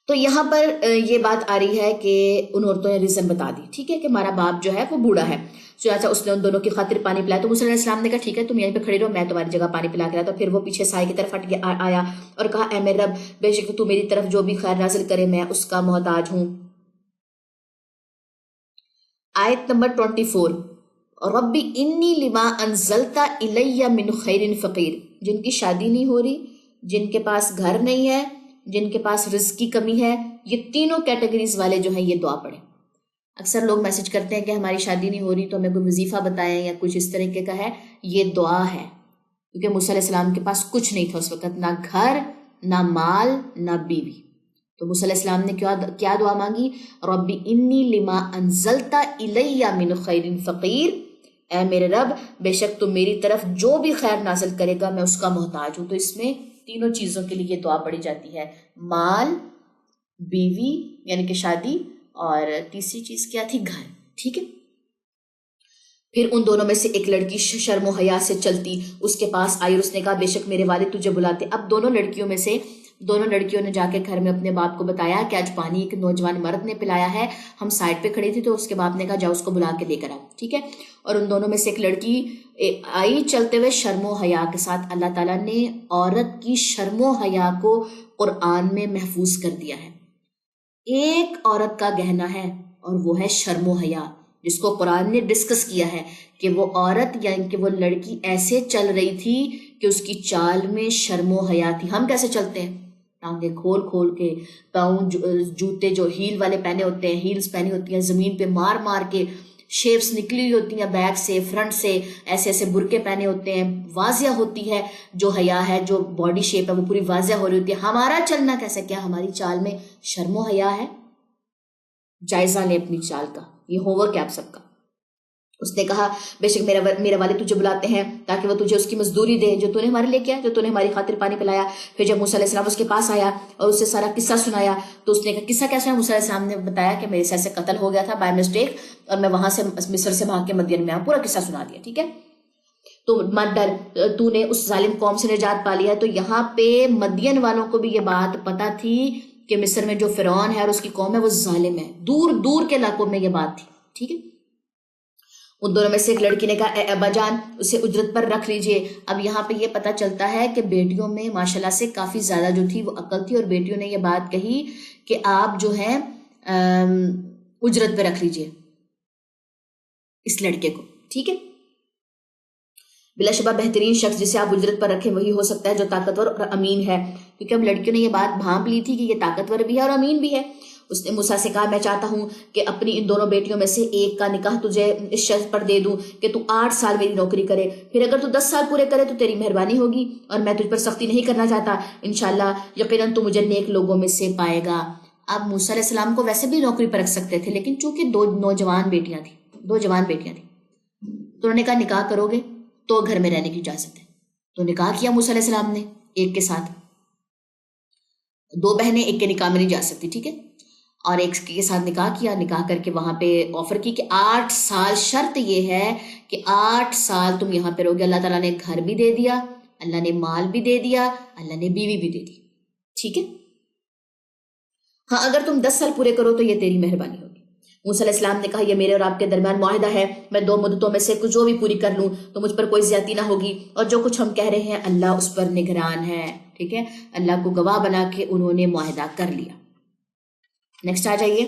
تو یہاں پر یہ بات آ رہی ہے کہ ان عورتوں نے ریزن بتا دی، ٹھیک ہے، کہ ہمارا باپ جو ہے وہ بوڑھا ہے، چنانچہ اس نے ان دونوں کی خاطر پانی پلایا۔ تو موسیٰ علیہ السلام نے کہا ٹھیک ہے تم یہیں پہ کھڑی رہو، میں تمہاری جگہ پانی پلا کے لاتا ہوں۔ پھر وہ پیچھے سائے کی طرف ہٹ کے آیا اور کہا اے میرے رب بے شک تو میری طرف جو بھی خیر نازل کرے میں اس کا محتاج ہوں۔ آیت نمبر 24، ربی انی لما انزلت الی من خیر فقیر، جن کی شادی نہیں ہو رہی، جن کے پاس گھر نہیں ہے، جن کے پاس رزق کی کمی ہے، یہ تینوں کیٹیگریز والے جو ہیں یہ دعا پڑھیں۔ اکثر لوگ میسج کرتے ہیں کہ ہماری شادی نہیں ہو رہی تو ہمیں کوئی وظیفہ بتائیں یا کچھ اس طریقے کا ہے، یہ دعا ہے، کیونکہ موسیٰ علیہ السلام کے پاس کچھ نہیں تھا اس وقت، نہ گھر، نہ مال، نہ بیوی۔ تو موسیٰ علیہ السلام نے کیا دعا مانگی؟ ربی انی لما انزلت الی من خیر فقیر، اے میرے رب بے شک تم میری طرف جو بھی خیر نازل کرے گا میں اس کا محتاج ہوں۔ تو اس میں تینوں چیزوں کے لیے یہ دعا پڑھی جاتی ہے، مال، بیوی یعنی کہ شادی، اور تیسری چیز کیا تھی؟ گھر، ٹھیک ہے۔ پھر ان دونوں میں سے ایک لڑکی شرم و حیا سے چلتی اس کے پاس آئی اور اس نے کہا بے شک میرے والد تجھے بلاتے۔ اب دونوں لڑکیوں نے جا کے گھر میں اپنے باپ کو بتایا کہ آج پانی ایک نوجوان مرد نے پلایا ہے، ہم سائڈ پہ کھڑی تھی تو اس کے باپ نے کہا جاؤ اس کو بلا کے لے کر آؤ، ٹھیک ہے۔ اور ان دونوں میں سے ایک لڑکی آئی چلتے ہوئے شرم و حیا کے ساتھ۔ اللہ تعالیٰ نے عورت کی شرم و حیا کو قرآن میں محفوظ کر دیا ہے۔ ایک عورت کا گہنا ہے اور وہ ہے شرم و حیا، جس کو قرآن نے ڈسکس کیا ہے کہ وہ عورت یعنی کہ وہ لڑکی ایسے چل رہی تھی کہ اس کی چال میں شرم و حیا تھی۔ ہم کیسے چلتے ہیں؟ ٹانگیں کھول کھول کے، پاؤں جوتے جو ہیل والے پہنے ہوتے ہیں، ہیلز پہنی ہوتی ہیں، زمین پہ مار مار کے، شیپس نکلی ہوئی ہوتی ہیں بیک سے، فرنٹ سے، ایسے ایسے برقعے پہنے ہوتے ہیں، واضح ہوتی ہے جو حیا ہے، جو باڈی شیپ ہے وہ پوری واضح ہو رہی ہوتی ہے۔ ہمارا چلنا کیسے؟ کیا ہماری چال میں شرم و حیا ہے؟ جائزہ لیں اپنی چال کا، یہ ہوم ورک ہے آپ سب کا۔ اس نے کہا بے شک میرے والد تجھے بلاتے ہیں تاکہ وہ تجھے اس کی مزدوری دے جو تو نے ہمارے لیے کیا، جو تو نے ہماری خاطر پانی پلایا۔ پھر جب موسیٰ علیہ السلام اس کے پاس آیا اور اسے سارا قصہ سنایا تو اس نے کہا قصہ کیسا ہے؟ موسیٰ علیہ السلام نے بتایا کہ میرے سے قتل ہو گیا تھا بائی مسٹیک اور میں وہاں سے مصر سے بھاگ کے مدین میں آیا، پورا قصہ سنا دیا، ٹھیک ہے۔ تو مت ڈر، تو نے اس ظالم قوم سے نجات پا لیا۔ تو یہاں پہ مدین والوں کو بھی یہ بات پتہ تھی کہ مصر میں جو فرعون ہے اور اس کی قوم ہے وہ ظالم ہے، دور دور کے علاقوں میں یہ بات تھی، ٹھیک ہے۔ ان دونوں میں سے ایک لڑکی نے کہا اے ابا جان اسے اجرت پر رکھ لیجئے۔ اب یہاں پہ یہ پتہ چلتا ہے کہ بیٹیوں میں ماشاءاللہ سے کافی زیادہ جو تھی وہ عقل تھی، اور بیٹیوں نے یہ بات کہی کہ آپ جو ہے اجرت پہ رکھ لیجئے اس لڑکے کو، ٹھیک ہے۔ بلا شبہ بہترین شخص جسے آپ اجرت پر رکھیں وہی ہو سکتا ہے جو طاقتور اور امین ہے، کیونکہ اب لڑکیوں نے یہ بات بھانپ لی تھی کہ یہ طاقتور بھی ہے اور امین بھی ہے۔ اس نے موسیٰ سے کہا میں چاہتا ہوں کہ اپنی ان دونوں بیٹیوں میں سے ایک کا نکاح تجھے اس شرط پر دے دوں کہ تو 8 سال میری نوکری کرے، پھر اگر تو 10 سال پورے کرے تو تیری مہربانی ہوگی، اور میں تجھ پر سختی نہیں کرنا چاہتا، انشاءاللہ یقیناً تو مجھے نیک لوگوں میں سے پائے گا۔ اب موسیٰ علیہ السلام کو ویسے بھی نوکری پر رکھ سکتے تھے، لیکن چونکہ 2 جوان بیٹیاں تھیں تو انہوں نے کہا نکاح کرو گے تو گھر میں رہنے کی اجازت ہے۔ تو نکاح کیا موسیٰ علیہ السلام نے ایک کے ساتھ، 2 بہنیں ایک کے نکاح میں نہیں جا سکتی، ٹھیک ہے، اور ایک کے ساتھ نکاح کیا، نکاح کر کے وہاں پہ آفر کی کہ 8 سال، شرط یہ ہے کہ 8 سال تم یہاں پہ رہو گے۔ اللہ تعالیٰ نے گھر بھی دے دیا، اللہ نے مال بھی دے دیا، اللہ نے بیوی بھی دے دی، ٹھیک ہے۔ ہاں اگر تم 10 سال پورے کرو تو یہ تیری مہربانی ہوگی۔ موسیٰ علیہ السلام نے کہا یہ میرے اور آپ کے درمیان معاہدہ ہے، میں 2 مدتوں میں سے جو بھی پوری کر لوں تو مجھ پر کوئی زیادتی نہ ہوگی، اور جو کچھ ہم کہہ رہے ہیں اللہ اس پر نگران ہے، ٹھیک ہے۔ اللہ کو گواہ بنا کے انہوں نے معاہدہ کر لیا۔ نیکسٹ آ جائیے،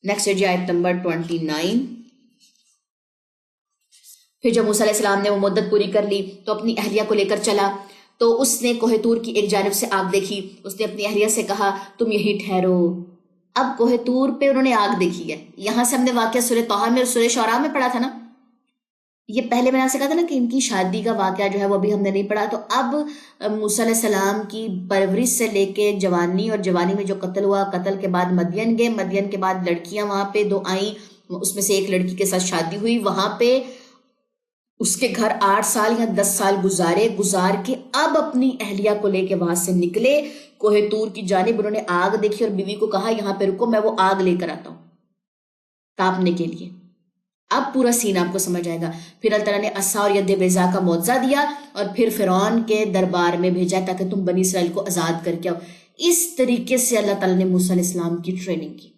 نیکسٹ ہے جی آیت نمبر 29۔ پھر جب موسیٰ علیہ السلام نے وہ مدت پوری کر لی تو اپنی اہلیہ کو لے کر چلا، تو اس نے کوہ طور کی ایک جانب سے آگ دیکھی، اس نے اپنی اہلیہ سے کہا تم یہی ٹھہرو۔ اب کوہ طور پہ انہوں نے آگ دیکھی ہے، یہاں سے ہم نے واقعہ سورہ طٰہٰ میں اور سورہ شعراء میں پڑھا تھا نا، یہ پہلے میں نے آپ سے کہا تھا نا کہ ان کی شادی کا واقعہ جو ہے وہ ابھی ہم نے نہیں پڑھا۔ تو اب موسیٰ علیہ السلام کی پرورش سے لے کے جوانی، اور جوانی میں جو قتل ہوا، قتل کے بعد مدین گئے، مدین کے بعد لڑکیاں وہاں پہ 2 آئیں، اس میں سے ایک لڑکی کے ساتھ شادی ہوئی، وہاں پہ اس کے گھر 8 سال یا 10 سال گزار کے اب اپنی اہلیہ کو لے کے وہاں سے نکلے کوہ طور کی جانب۔ انہوں نے آگ دیکھی اور بیوی کو کہا یہاں پہ رکو میں وہ آگ لے کر آتا ہوں تاپنے کے لیے۔ اب پورا سین آپ کو سمجھ آئے گا۔ پھر اللہ تعالیٰ نے عصا اور ید بیضاء کا معجزہ دیا اور پھر فرعون کے دربار میں بھیجا تاکہ تم بنی اسرائیل کو آزاد کر کے آؤ۔ اس طریقے سے اللہ تعالیٰ نے موسیٰ علیہ السلام کی ٹریننگ کی۔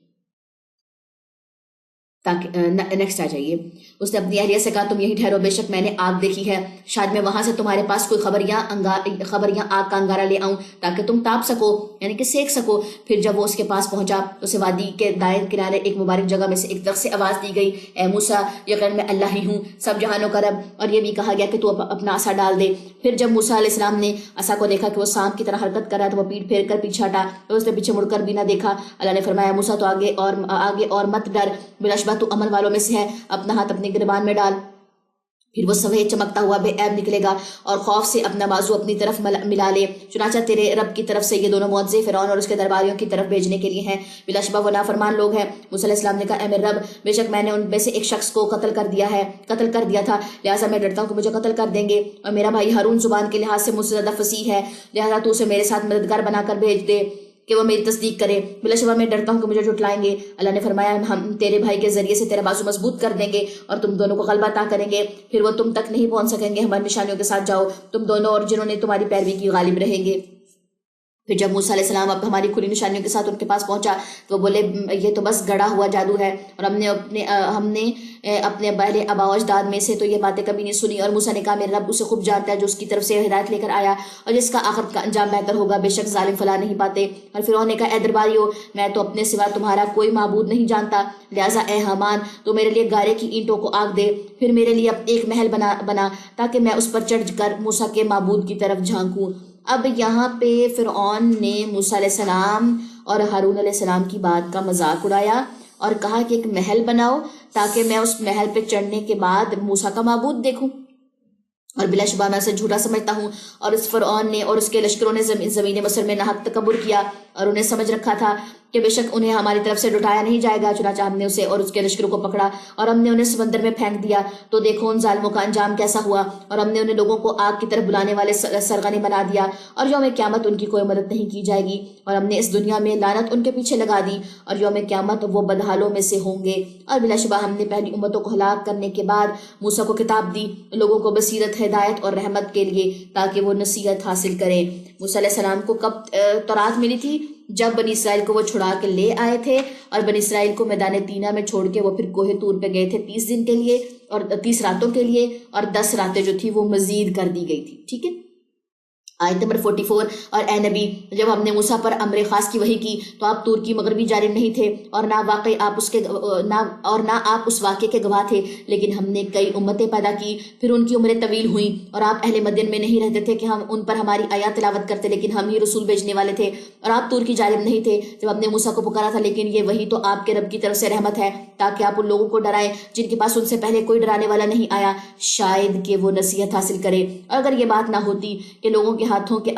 تاکہ نیکسٹ آ جائیے. اس نے اپنی اہلیہ سے کہا تم یہیں ٹھہرو، بے شک میں نے آگ دیکھی ہے، شاید میں وہاں سے تمہارے پاس کوئی خبر یا آگ کا انگارہ لے آؤں تاکہ تم تاپ سکو، یعنی کہ سیک سکو. پھر جب وہ اس کے پاس پہنچا اسے وادی کے دائیں کنارے ایک مبارک جگہ میں سے ایک درخت سے آواز دی گئی، اے موسیٰ یقین میں اللہ ہی ہوں سب جہانوں کا رب. اور یہ بھی کہا گیا کہ تو اپنا عصا ڈال دے. پھر جب موسیٰ علیہ السلام نے عصا کو دیکھا کہ وہ سانپ کی طرح حرکت کر رہا ہے تو وہ پیٹ پھیر کر پیچھے ہٹا، تو اس نے پیچھے مڑ کر بھی نہ دیکھا. اللہ نے فرمایا موسیٰ تو آگے اور مت ڈر، بلاشبہ تو عمل والوں میں سے ہے، اپنا ہاتھ اپنے گریبان میں ڈال، پھر وہ سفید چمکتا ہوا بے عیب نکلے گا، اور خوف سے اپنا بازو اپنی طرف ملا لے. چنانچہ تیرے رب کی طرف سے یہ دونوں معجزے فرعون اور اس کے درباریوں کی طرف بھیجنے کے لیے ہیں، بلا شبہ وہ نافرمان لوگ ہیں. موسیٰ علیہ السلام نے کہا اے میرے رب، بے شک میں نے ان میں سے ایک شخص کو قتل کر دیا تھا، لہٰذا میں ڈرتا ہوں کہ مجھے قتل کر دیں گے، اور میرا بھائی ہارون زبان کے لحاظ سے مجھ سے زیادہ فصیح ہے، لہٰذا تو اسے میرے ساتھ مددگار بنا کر بھیج دے کہ وہ میری تصدیق کرے، بلا شبہ میں ڈرتا ہوں کہ مجھے جھٹلائیں گے. اللہ نے فرمایا ہم تیرے بھائی کے ذریعے سے تیرا بازو مضبوط کر دیں گے اور تم دونوں کو غلبہ عطا کریں گے، پھر وہ تم تک نہیں پہنچ سکیں گے، ہماری نشانیوں کے ساتھ جاؤ، تم دونوں اور جنہوں نے تمہاری پیروی کی غالب رہیں گے. پھر جب موسیٰ علیہ السلام اب ہماری کھلی نشانیوں کے ساتھ ان کے پاس پہنچا تو وہ بولے یہ تو بس گڑا ہوا جادو ہے، اور ہم نے اپنے پہلے آباء و اجداد میں سے تو یہ باتیں کبھی نہیں سنی. اور موسیٰ نے کہا میرے رب اسے خوب جانتا ہے جو اس کی طرف سے ہدایت لے کر آیا اور جس کا آخر کا انجام بہتر ہوگا، بے شک ظالم فلاح نہیں پاتے. اور فرعون نے کہا اے درباریو، میں تو اپنے سوا تمہارا کوئی معبود نہیں جانتا، لہٰذا اے حامان تو میرے لیے گارے کی اینٹوں کو آگ دے، پھر میرے لیے ایک محل بنا تاکہ میں اس پر چڑھ کر موسیٰ کے معبود کی طرف جھانکوں. اب یہاں پہ فرعون نے موسیٰ علیہ السلام اور ہارون علیہ السلام کی بات کا مذاق اڑایا اور کہا کہ ایک محل بناؤ تاکہ میں اس محل پہ چڑھنے کے بعد موسیٰ کا معبود دیکھوں، اور بلا شبہ میں اسے جھوٹا سمجھتا ہوں. اور اس فرعون نے اور اس کے لشکروں نے زمین مصر میں ناحق تکبر کیا اور انہیں سمجھ رکھا تھا کہ بے شک انہیں ہماری طرف سے لٹایا نہیں جائے گا. چنانچہ ہم نے اسے اور اس کے لشکروں کو پکڑا اور ہم نے انہیں سمندر میں پھینک دیا، تو دیکھو ان ظالموں کا انجام کیسا ہوا. اور ہم نے انہیں لوگوں کو آگ کی طرف بلانے والے سرغنی بنا دیا، اور یوم قیامت ان کی کوئی مدد نہیں کی جائے گی. اور ہم نے اس دنیا میں لعنت ان کے پیچھے لگا دی، اور یوم قیامت وہ بدحالوں میں سے ہوں گے. اور بلا شبہ ہم نے پہلی امتوں کو ہلاک کرنے کے بعد موسیٰ کو کتاب دی لوگوں کو بصیرت، ہدایت اور رحمت کے لیے تاکہ وہ نصیحت حاصل کریں. موسیٰ علیہ السلام کو کب تورات ملی تھی؟ جب بنی اسرائیل کو وہ چھڑا کے لے آئے تھے اور بنی اسرائیل کو میدان تینا میں چھوڑ کے وہ پھر کوہ طور پہ گئے تھے 30 دن کے لیے اور 30 راتوں کے لیے، اور 10 راتیں جو تھی وہ مزید کر دی گئی تھی. ٹھیک ہے. آیت نمبر 44 اور اے نبی جب ہم نے موسیٰ پر امر خاص کی وحی کی تو آپ طور کی مغربی جانب نہیں تھے اور نہ آپ اس واقعے کے گواہ تھے، لیکن ہم نے کئی امتیں پیدا کی، پھر ان کی عمریں طویل ہوئیں، اور آپ اہل مدین میں نہیں رہتے تھے کہ ہم ان پر ہماری آیات تلاوت کرتے، لیکن ہم ہی رسول بھیجنے والے تھے. اور آپ طور کی جانب نہیں تھے جب ہم نے موسیٰ کو پکارا تھا، لیکن یہ وحی تو آپ کے رب کی طرف سے رحمت ہے تاکہ آپ ان لوگوں کو ڈرائیں جن کے پاس ان سے پہلے کوئی ڈرانے والا نہیں آیا، شاید کہ وہ نصیحت حاصل کرے. اور اگر یہ بات نہ ہوتی کہ لوگوں کے ہاتھوں کے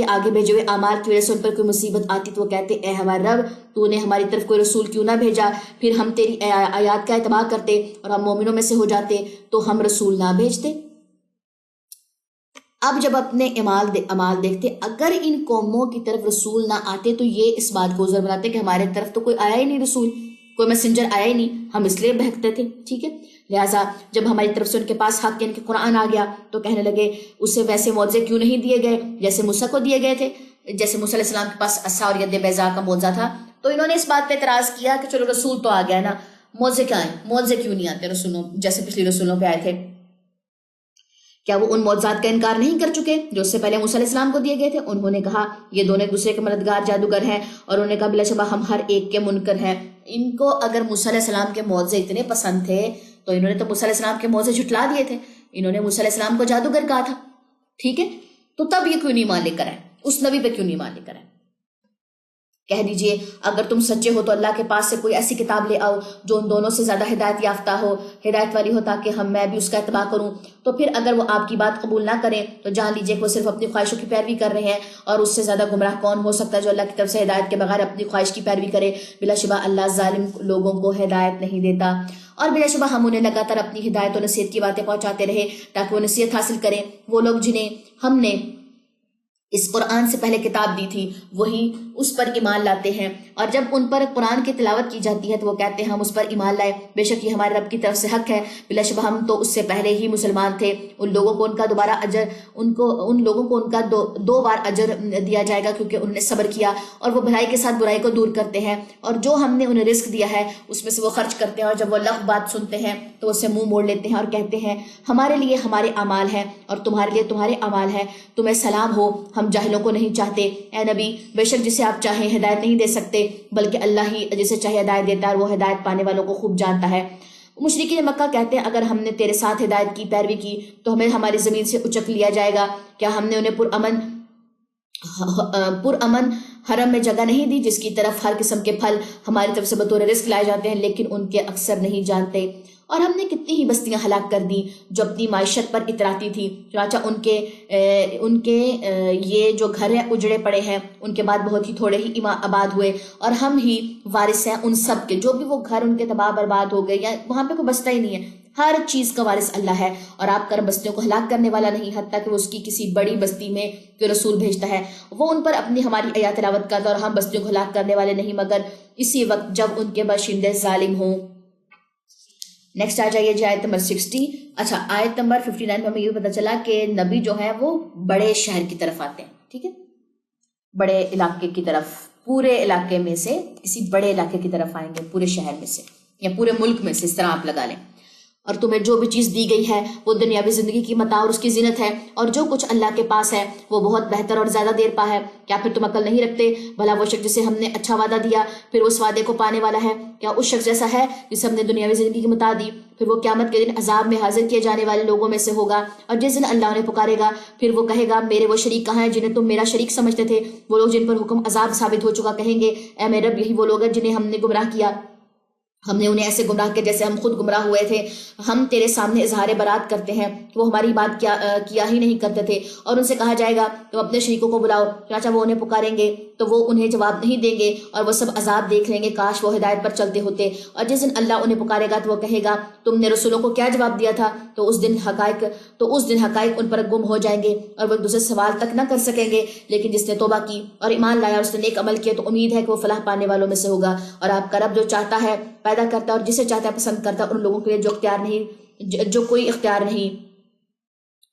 آگے بھیجے ہوئے اعمال کی وجہ سے ان پر کوئی مصیبت آتی تو وہ کہتے اے ہمارے رب تو نے ہماری طرف کوئی رسول کیوں نہ بھیجا، پھر ہم تیری آیات کا اتباع کرتے اور ہم مومنوں میں سے ہو جاتے تو ہم رسول نہ بھیجتے. اب جب اپنے اعمال دیکھتے اگر ان قوموں کی طرف رسول نہ آتے تو یہ اس بات کو عذر بناتے کہ ہمارے طرف تو کوئی آیا ہی نہیں، رسول کوئی میسنجر آیا ہی نہیں، ہم اس لیے بہکتے تھے. ٹھیک ہے. لہٰذا جب ہماری طرف سے ان کے پاس حق یعنی کہ قرآن آ گیا تو کہنے لگے اسے ویسے معجزے کیوں نہیں دیے گئے جیسے موسیٰ کو دیے گئے تھے. جیسے موسیٰ علیہ السلام کے پاس عصا اور ید بیضاء کا معجزہ تھا تو انہوں نے اس بات پہ اعتراض کیا کہ چلو رسول تو آ گیا نا، معجزے کیا ہیں، معجزے کیوں نہیں آتے رسولوں جیسے پچھلی رسولوں پہ آئے تھے. کیا وہ ان معجزات کا انکار نہیں کر چکے جو اس سے پہلے موسیٰ علیہ السلام کو دیے گئے تھے؟ انہوں نے کہا یہ دونوں ایک دوسرے کے مددگار جادوگر ہیں، اور انہوں نے کہا بلا شبہ ہم ہر ایک کے منکر ہیں. ان کو اگر موسیٰ علیہ السلام کے معجزے اتنے پسند تھے تو انہوں نے تو موسیٰ علیہ السلام کے معجزے جھٹلا دیے تھے، انہوں نے موسیٰ علیہ السلام کو جادوگر کہا تھا. ٹھیک ہے. تو تب یہ کیوں نہیں مان لے کر آئے، اس نبی پہ کیوں نہیں مان لے کر آئے؟ کہہ دیجئے اگر تم سچے ہو تو اللہ کے پاس سے کوئی ایسی کتاب لے آؤ جو ان دونوں سے زیادہ ہدایت یافتہ ہو، ہدایت والی ہو، تاکہ میں بھی اس کا اتباع کروں. تو پھر اگر وہ آپ کی بات قبول نہ کریں تو جان لیجئے کہ وہ صرف اپنی خواہشوں کی پیروی کر رہے ہیں، اور اس سے زیادہ گمراہ کون ہو سکتا ہے جو اللہ کی طرف سے ہدایت کے بغیر اپنی خواہش کی پیروی کرے. بلا شبہ اللہ ظالم لوگوں کو ہدایت نہیں دیتا. اور بلا شبہ ہم انہیں لگاتار اپنی ہدایت و نصیحت کی باتیں پہنچاتے رہے تاکہ وہ نصیحت حاصل کریں. وہ لوگ جنہیں ہم نے اس قرآن سے پہلے کتاب دی تھی وہی اس پر ایمان لاتے ہیں، اور جب ان پر قرآن کی تلاوت کی جاتی ہے تو وہ کہتے ہیں ہم اس پر ایمان لائے، بے شک یہ ہمارے رب کی طرف سے حق ہے، بلا شبہ ہم تو اس سے پہلے ہی مسلمان تھے۔ ان لوگوں کو ان کا دوبارہ اجر ان لوگوں کو ان کا دو بار اجر دیا جائے گا، کیونکہ انہوں نے صبر کیا اور وہ بھلائی کے ساتھ برائی کو دور کرتے ہیں، اور جو ہم نے انہیں رزق دیا ہے اس میں سے وہ خرچ کرتے ہیں، اور جب وہ لغو بات سنتے ہیں تو اس سے منہ موڑ لیتے ہیں اور کہتے ہیں ہمارے لیے ہمارے اعمال ہیں اور تمہارے لیے تمہارے اعمال ہیں، تمہیں سلام ہو، ہم جاہلوں کو نہیں چاہتے۔ اے نبی، بے شک جسے آپ چاہیں ہدایت نہیں دے سکتے، بلکہ اللہ ہی جسے چاہے ہدایت دیتا ہے، اور وہ ہدایت پانے والوں کو خوب جانتا ہے۔ مشرکین مکہ کہتے ہیں اگر ہم نے تیرے ساتھ ہدایت کی پیروی کی تو ہمیں ہماری زمین سے اچک لیا جائے گا، کیا ہم نے انہیں پرامن حرم میں جگہ نہیں دی جس کی طرف ہر قسم کے پھل ہماری طرف سے بطور رزق لائے جاتے ہیں، لیکن ان کے اکثر نہیں جانتے۔ اور ہم نے کتنی ہی بستیاں ہلاک کر دی جو اپنی معیشت پر اتراتی تھی، چنانچہ ان کے یہ جو گھر ہیں اجڑے پڑے ہیں، ان کے بعد بہت ہی تھوڑے ہی آباد ہوئے، اور ہم ہی وارث ہیں ان سب کے، جو بھی وہ گھر ان کے تباہ برباد ہو گئے یا وہاں پہ کوئی بستہ ہی نہیں ہے، ہر چیز کا وارث اللہ ہے، اور آپ کا بستیوں کو ہلاک کرنے والا نہیں، حتیٰ کہ وہ اس کی کسی بڑی بستی میں جو رسول بھیجتا ہے وہ ان پر اپنی ہماری آیات تلاوت کرتا ہے، اور ہم بستیوں کو ہلاک کرنے والے نہیں مگر اسی وقت جب ان کے باشندے ظالم ہوں۔ نیکسٹ آ جائیے جی آیت نمبر 60۔ اچھا، آیت نمبر 59 میں ہمیں یہ پتہ چلا کہ نبی جو ہے وہ بڑے شہر کی طرف آتے ہیں، ٹھیک ہے، بڑے علاقے کی طرف، پورے علاقے میں سے کسی بڑے علاقے کی طرف آئیں گے، پورے شہر میں سے یا پورے ملک میں سے، اس طرح آپ لگا لیں، اور تمہیں جو بھی چیز دی گئی ہے وہ دنیاوی زندگی کی متاع اور اس کی زینت ہے، اور جو کچھ اللہ کے پاس ہے وہ بہت بہتر اور زیادہ دیر پا ہے، کیا پھر تم عقل نہیں رکھتے؟ بھلا وہ شخص جسے ہم نے اچھا وعدہ دیا پھر اس وعدے کو پانے والا ہے، کیا اس شخص جیسا ہے جسے ہم نے دنیاوی زندگی کی متاع دی پھر وہ قیامت کے دن عذاب میں حاضر کیے جانے والے لوگوں میں سے ہوگا؟ اور جس دن اللہ انہیں پکارے گا پھر وہ کہے گا میرے وہ شریک کہاں ہیں جنہیں تم میرا شریک سمجھتے تھے؟ وہ لوگ جن پر حکم عذاب ثابت ہو چکا کہیں گے اے میرے رب یہی وہ لوگ ہیں جنہیں ہم نے گمراہ کیا، ہم نے انہیں ایسے گمراہ کیا جیسے ہم خود گمراہ ہوئے تھے، ہم تیرے سامنے اظہار برات کرتے ہیں، وہ ہماری بات کیا ہی نہیں کرتے تھے، اور ان سے کہا جائے گا تم اپنے شریکوں کو بلاؤ، چنانچہ وہ انہیں پکاریں گے تو وہ انہیں جواب نہیں دیں گے، اور وہ سب عذاب دیکھ لیں گے، کاش وہ ہدایت پر چلتے ہوتے۔ اور جس دن اللہ انہیں پکارے گا تو وہ کہے گا تم نے رسولوں کو کیا جواب دیا تھا؟ تو اس دن حقائق ان پر گم ہو جائیں گے اور وہ ایک دوسرے سوال تک نہ کر سکیں گے، لیکن جس نے توبہ کی اور ایمان لایا اور اس نے نیک عمل کیا تو امید ہے کہ وہ فلاح پانے والوں میں سے ہوگا۔ اور آپ کا رب جو چاہتا ہے پیدا کرتا ہے اور جسے چاہتا ہے پسند کرتا ہے، ان لوگوں کے لیے جو کوئی اختیار نہیں،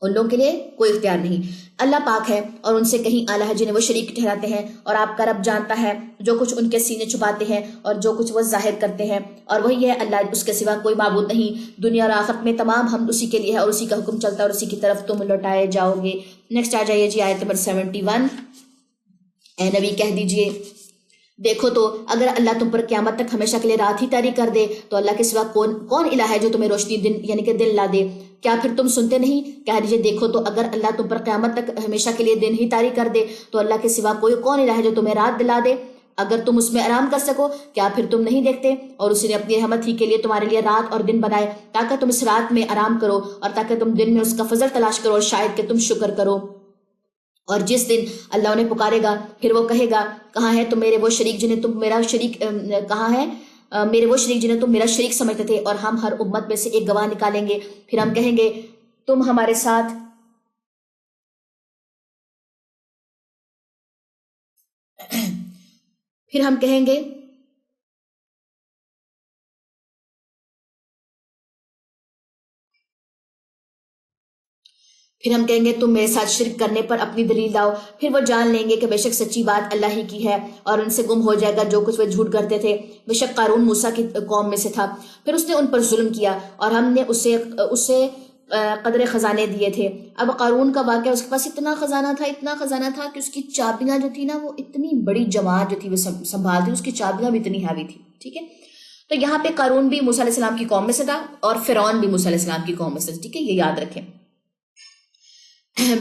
ان لوگوں کے لیے کوئی اختیار نہیں۔ اللہ پاک ہے اور ان سے کہیں اعلیٰ ہے جنہیں وہ شریک ٹھہراتے ہیں، اور آپ کا رب جانتا ہے جو کچھ ان کے سینے چھپاتے ہیں اور جو کچھ وہ ظاہر کرتے ہیں، اور وہی ہے اللہ، اس کے سوا کوئی معبود نہیں، دنیا اور آخرت میں تمام حمد اسی کے لیے ہے اور اسی کا حکم چلتا ہے اور اسی کی طرف تم لوٹائے جاؤ گے۔ نیکسٹ آ جائیے جی آیت نمبر 71۔ اے نبی کہہ دیجئے دیکھو تو اگر اللہ تم پر قیامت تک ہمیشہ کے لیے رات ہی طاری کر دے تو اللہ کے سوا کون الہ ہے جو تمہیں روشنی دن یعنی کہ دن لا دے؟ کیا پھر تم سنتے نہیں؟ کہہ دیجئے دیکھو تو اگر اللہ تم پر قیامت تک ہمیشہ کے لیے دن ہی طاری کر دے تو اللہ کے سوا کون الہ ہے جو تمہیں رات دلا دے اگر تم اس میں آرام کر سکو؟ کیا پھر تم نہیں دیکھتے؟ اور اسی نے اپنی رحمت ہی کے لیے تمہارے لیے رات اور دن بنائے تاکہ تم اس رات میں آرام کرو اور تاکہ تم دن میں اس کا فضل تلاش کرو اور شاید کہ تم شکر کرو۔ اور جس دن اللہ انہیں پکارے گا پھر وہ کہے گا کہاں ہے تم میرے وہ شریک جنہیں تم میرا شریک کہاں ہے میرے وہ شریک جنہیں تم میرا شریک سمجھتے تھے؟ اور ہم ہر امت میں سے ایک گواہ نکالیں گے، پھر ہم کہیں گے تم ہمارے ساتھ پھر ہم کہیں گے تم میرے ساتھ شرک کرنے پر اپنی دلیل لاؤ، پھر وہ جان لیں گے کہ بے شک سچی بات اللہ ہی کی ہے اور ان سے گم ہو جائے گا جو کچھ وہ جھوٹ کرتے تھے۔ بے شک قارون موسیٰ کی قوم میں سے تھا، پھر اس نے ان پر ظلم کیا اور ہم نے اسے قدر خزانے دیے تھے۔ اب قارون کا واقعہ، اس کے پاس اتنا خزانہ تھا کہ اس کی چابیاں جو تھی نا، وہ اتنی بڑی جماعت جو تھی وہ سنبھال تھی، اس کی چابیاں بھی اتنی ہیوی تھی، ٹھیک ہے۔ تو یہاں پہ قارون بھی موسیٰ علیہ السلام کی قوم میں سے تھا اور فرعون بھی موسیٰ علیہ السلام کی قوم میں سے تھا، ٹھیک ہے، یہ یاد رکھیں۔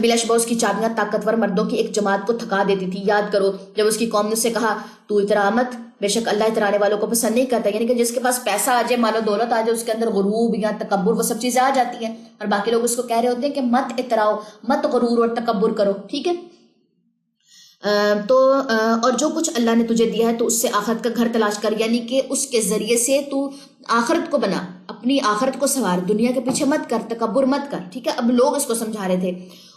بلا شبہ اس کی چابیاں طاقتور مردوں کی ایک جماعت کو تھکا دیتی تھی۔ یاد کرو جب اس کی قوم نے اسے کہا تو اترا مت، بے شک اللہ اترانے والوں کو پسند نہیں کرتا، یعنی کہ جس کے پاس پیسہ آ جائے، مال و دولت آ جائے، اس کے اندر غرور یا تکبر وہ سب چیزیں آ جاتی ہیں، اور باقی لوگ اس کو کہہ رہے ہوتے ہیں کہ مت اتراؤ، مت غرور اور تکبر کرو، ٹھیک ہے۔ اور جو کچھ اللہ نے تجھے دیا ہے تو اس سے آخرت کا گھر تلاش کر، یعنی کہ اس کے ذریعے سے تو آخرت کو بنا، اپنی آخرت کو سنوار، دنیا کے پیچھے مت کر، تکبر مت کر، ٹھیک ہے۔ اب لوگ اس کو سمجھا رہے تھے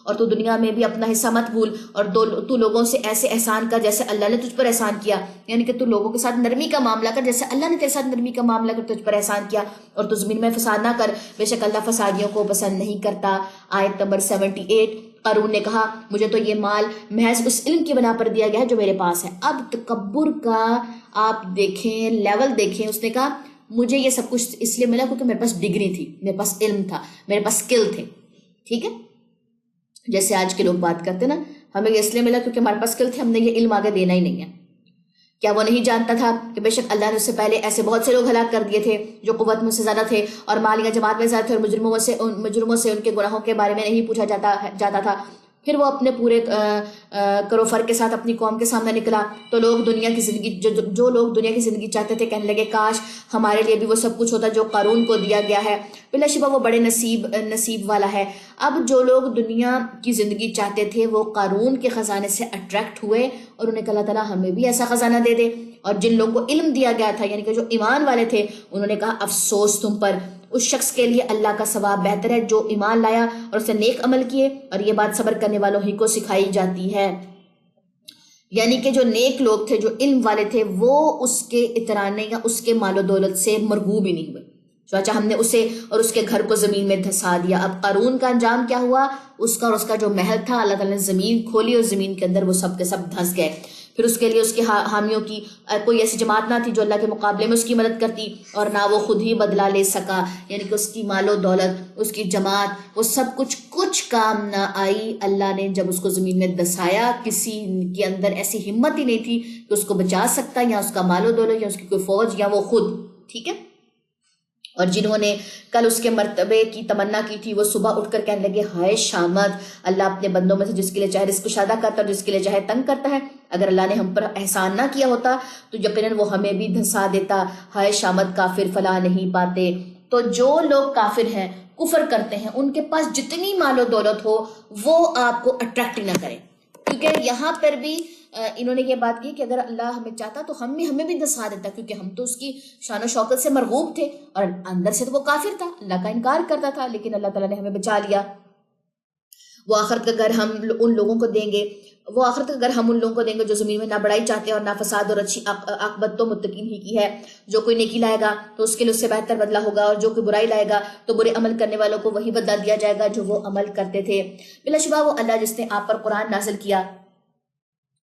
اور تو دنیا میں بھی اپنا حصہ مت بھول، اور تو لوگوں سے ایسے احسان کر جیسے اللہ نے تجھ پر احسان کیا، یعنی کہ تو لوگوں کے ساتھ نرمی کا معاملہ کر جیسے اللہ نے تیرے ساتھ نرمی کا معاملہ کر تجھ پر احسان کیا، اور تو زمین میں فساد نہ کر، بے شک اللہ فسادیوں کو پسند نہیں کرتا۔ آیت نمبر 78۔ قارون نے کہا مجھے تو یہ مال محض اس علم کی بنا پر دیا گیا ہے جو میرے پاس ہے۔ اب تکبر کا آپ دیکھیں لیول دیکھیں، اس نے کہا مجھے یہ سب کچھ اس لیے ملا کیونکہ میرے پاس ڈگری تھی، میرے پاس علم تھا، میرے پاس اسکل تھے، ٹھیک ہے، جیسے آج کے لوگ بات کرتے نا، ہمیں یہ اس لیے ملا کیونکہ ہمارے پاس اسکل تھے، ہم نے یہ علم آگے دینا ہی نہیں ہے۔ کیا وہ نہیں جانتا تھا کہ بے شک اللہ نے اس سے پہلے ایسے بہت سے لوگ ہلاک کر دیے تھے جو قوت میں سے زیادہ تھے اور مال یا جماعت میں زیادہ تھے، اور مجرموں سے ان کے گناہوں کے بارے میں نہیں پوچھا جاتا تھا۔ پھر وہ اپنے پورے کرو فر کے ساتھ اپنی قوم کے سامنے نکلا تو لوگ دنیا کی زندگی جو لوگ دنیا کی زندگی چاہتے تھے کہنے لگے کاش ہمارے لیے بھی وہ سب کچھ ہوتا جو قارون کو دیا گیا ہے، بلا شبہ وہ بڑے نصیب والا ہے۔ اب جو لوگ دنیا کی زندگی چاہتے تھے وہ قارون کے خزانے سے اٹریکٹ ہوئے اور انہیں کہا اللہ تعالیٰ ہمیں بھی ایسا خزانہ دے دے، اور جن لوگوں کو علم دیا گیا تھا یعنی کہ جو ایمان والے تھے انہوں نے کہا افسوس تم پر، اس شخص کے لیے اللہ کا ثواب بہتر ہے جو ایمان لایا اور اس نے نیک عمل کیے، اور یہ بات صبر کرنے والوں ہی کو سکھائی جاتی ہے۔ یعنی کہ جو نیک لوگ تھے، جو علم والے تھے، وہ اس کے اترانے یا اس کے مال و دولت سے مرغوب ہی نہیں ہوئے، چاچا ہم نے اسے اور اس کے گھر کو زمین میں دھسا دیا۔ اب قارون کا انجام کیا ہوا؟ اس کا اور اس کا جو محل تھا اللہ تعالیٰ نے زمین کھولی اور زمین کے اندر وہ سب کے سب دھس گئے۔ پھر اس کے لیے اس کے حامیوں کی کوئی ایسی جماعت نہ تھی جو اللہ کے مقابلے میں اس کی مدد کرتی، اور نہ وہ خود ہی بدلہ لے سکا، یعنی کہ اس کی مال و دولت، اس کی جماعت، وہ سب کچھ کام نہ آئی۔ اللہ نے جب اس کو زمین میں دسایا کسی کے اندر ایسی ہمت ہی نہیں تھی کہ اس کو بچا سکتا، یا اس کا مال و دولت، یا اس کی کوئی فوج، یا وہ خود، ٹھیک ہے۔ اور جنہوں نے کل اس کے مرتبے کی تمنا کی تھی وہ صبح اٹھ کر کہنے لگے ہائے شامت، اللہ اپنے بندوں میں سے جس کے لیے چاہے رزق کشادہ کرتا ہے اور جس کے لیے چاہے تنگ کرتا ہے، اگر اللہ نے ہم پر احسان نہ کیا ہوتا تو یقیناً وہ ہمیں بھی دھسا دیتا، ہائے شامت کافر فلاح نہیں پاتے۔ تو جو لوگ کافر ہیں، کفر کرتے ہیں، ان کے پاس جتنی مال و دولت ہو وہ آپ کو اٹریکٹ نہ کرے، کیونکہ یہاں پر بھی انہوں نے یہ بات کی کہ اگر اللہ ہمیں چاہتا تو ہمیں بھی دسا دیتا، کیونکہ ہم تو اس کی شان و شوکت سے مرغوب تھے اور اندر سے تو وہ کافر تھا، اللہ کا انکار کرتا تھا، لیکن اللہ تعالیٰ نے ہمیں بچا لیا۔ وہ آخرت کا گھر ہم ان لوگوں کو دیں گے جو زمین میں نہ بڑائی چاہتے ہیں اور نہ فساد، اور اچھی عاقبت تو متقین ہی کی ہے۔ جو کوئی نیکی لائے گا تو اس کے لیے اس سے بہتر بدلہ ہوگا، اور جو کوئی برائی لائے گا تو برے عمل کرنے والوں کو وہی بدلہ دیا جائے گا جو وہ عمل کرتے تھے۔ بلا شبہ وہ اللہ جس نے آپ پر قرآن نازل کیا،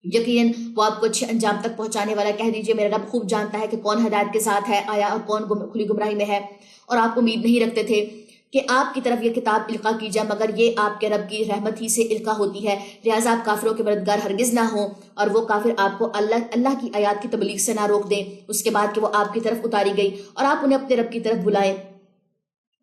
یقیناً وہ آپ کو اچھے انجام تک پہنچانے والا۔ کہہ دیجئے میرا رب خوب جانتا ہے کہ کون ہدایت کے ساتھ ہے آیا اور کون کھلی گمراہی میں ہے، اور آپ امید نہیں رکھتے تھے کہ آپ کی طرف یہ کتاب القا کی جائے، مگر یہ آپ کے رب کی رحمت ہی سے القا ہوتی ہے، لہٰذا آپ کافروں کے مددگار ہرگز نہ ہوں، اور وہ کافر آپ کو اللہ کی آیات کی تبلیغ سے نہ روک دیں اس کے بعد کہ وہ آپ کی طرف اتاری گئی، اور آپ انہیں اپنے رب کی طرف بلائیں،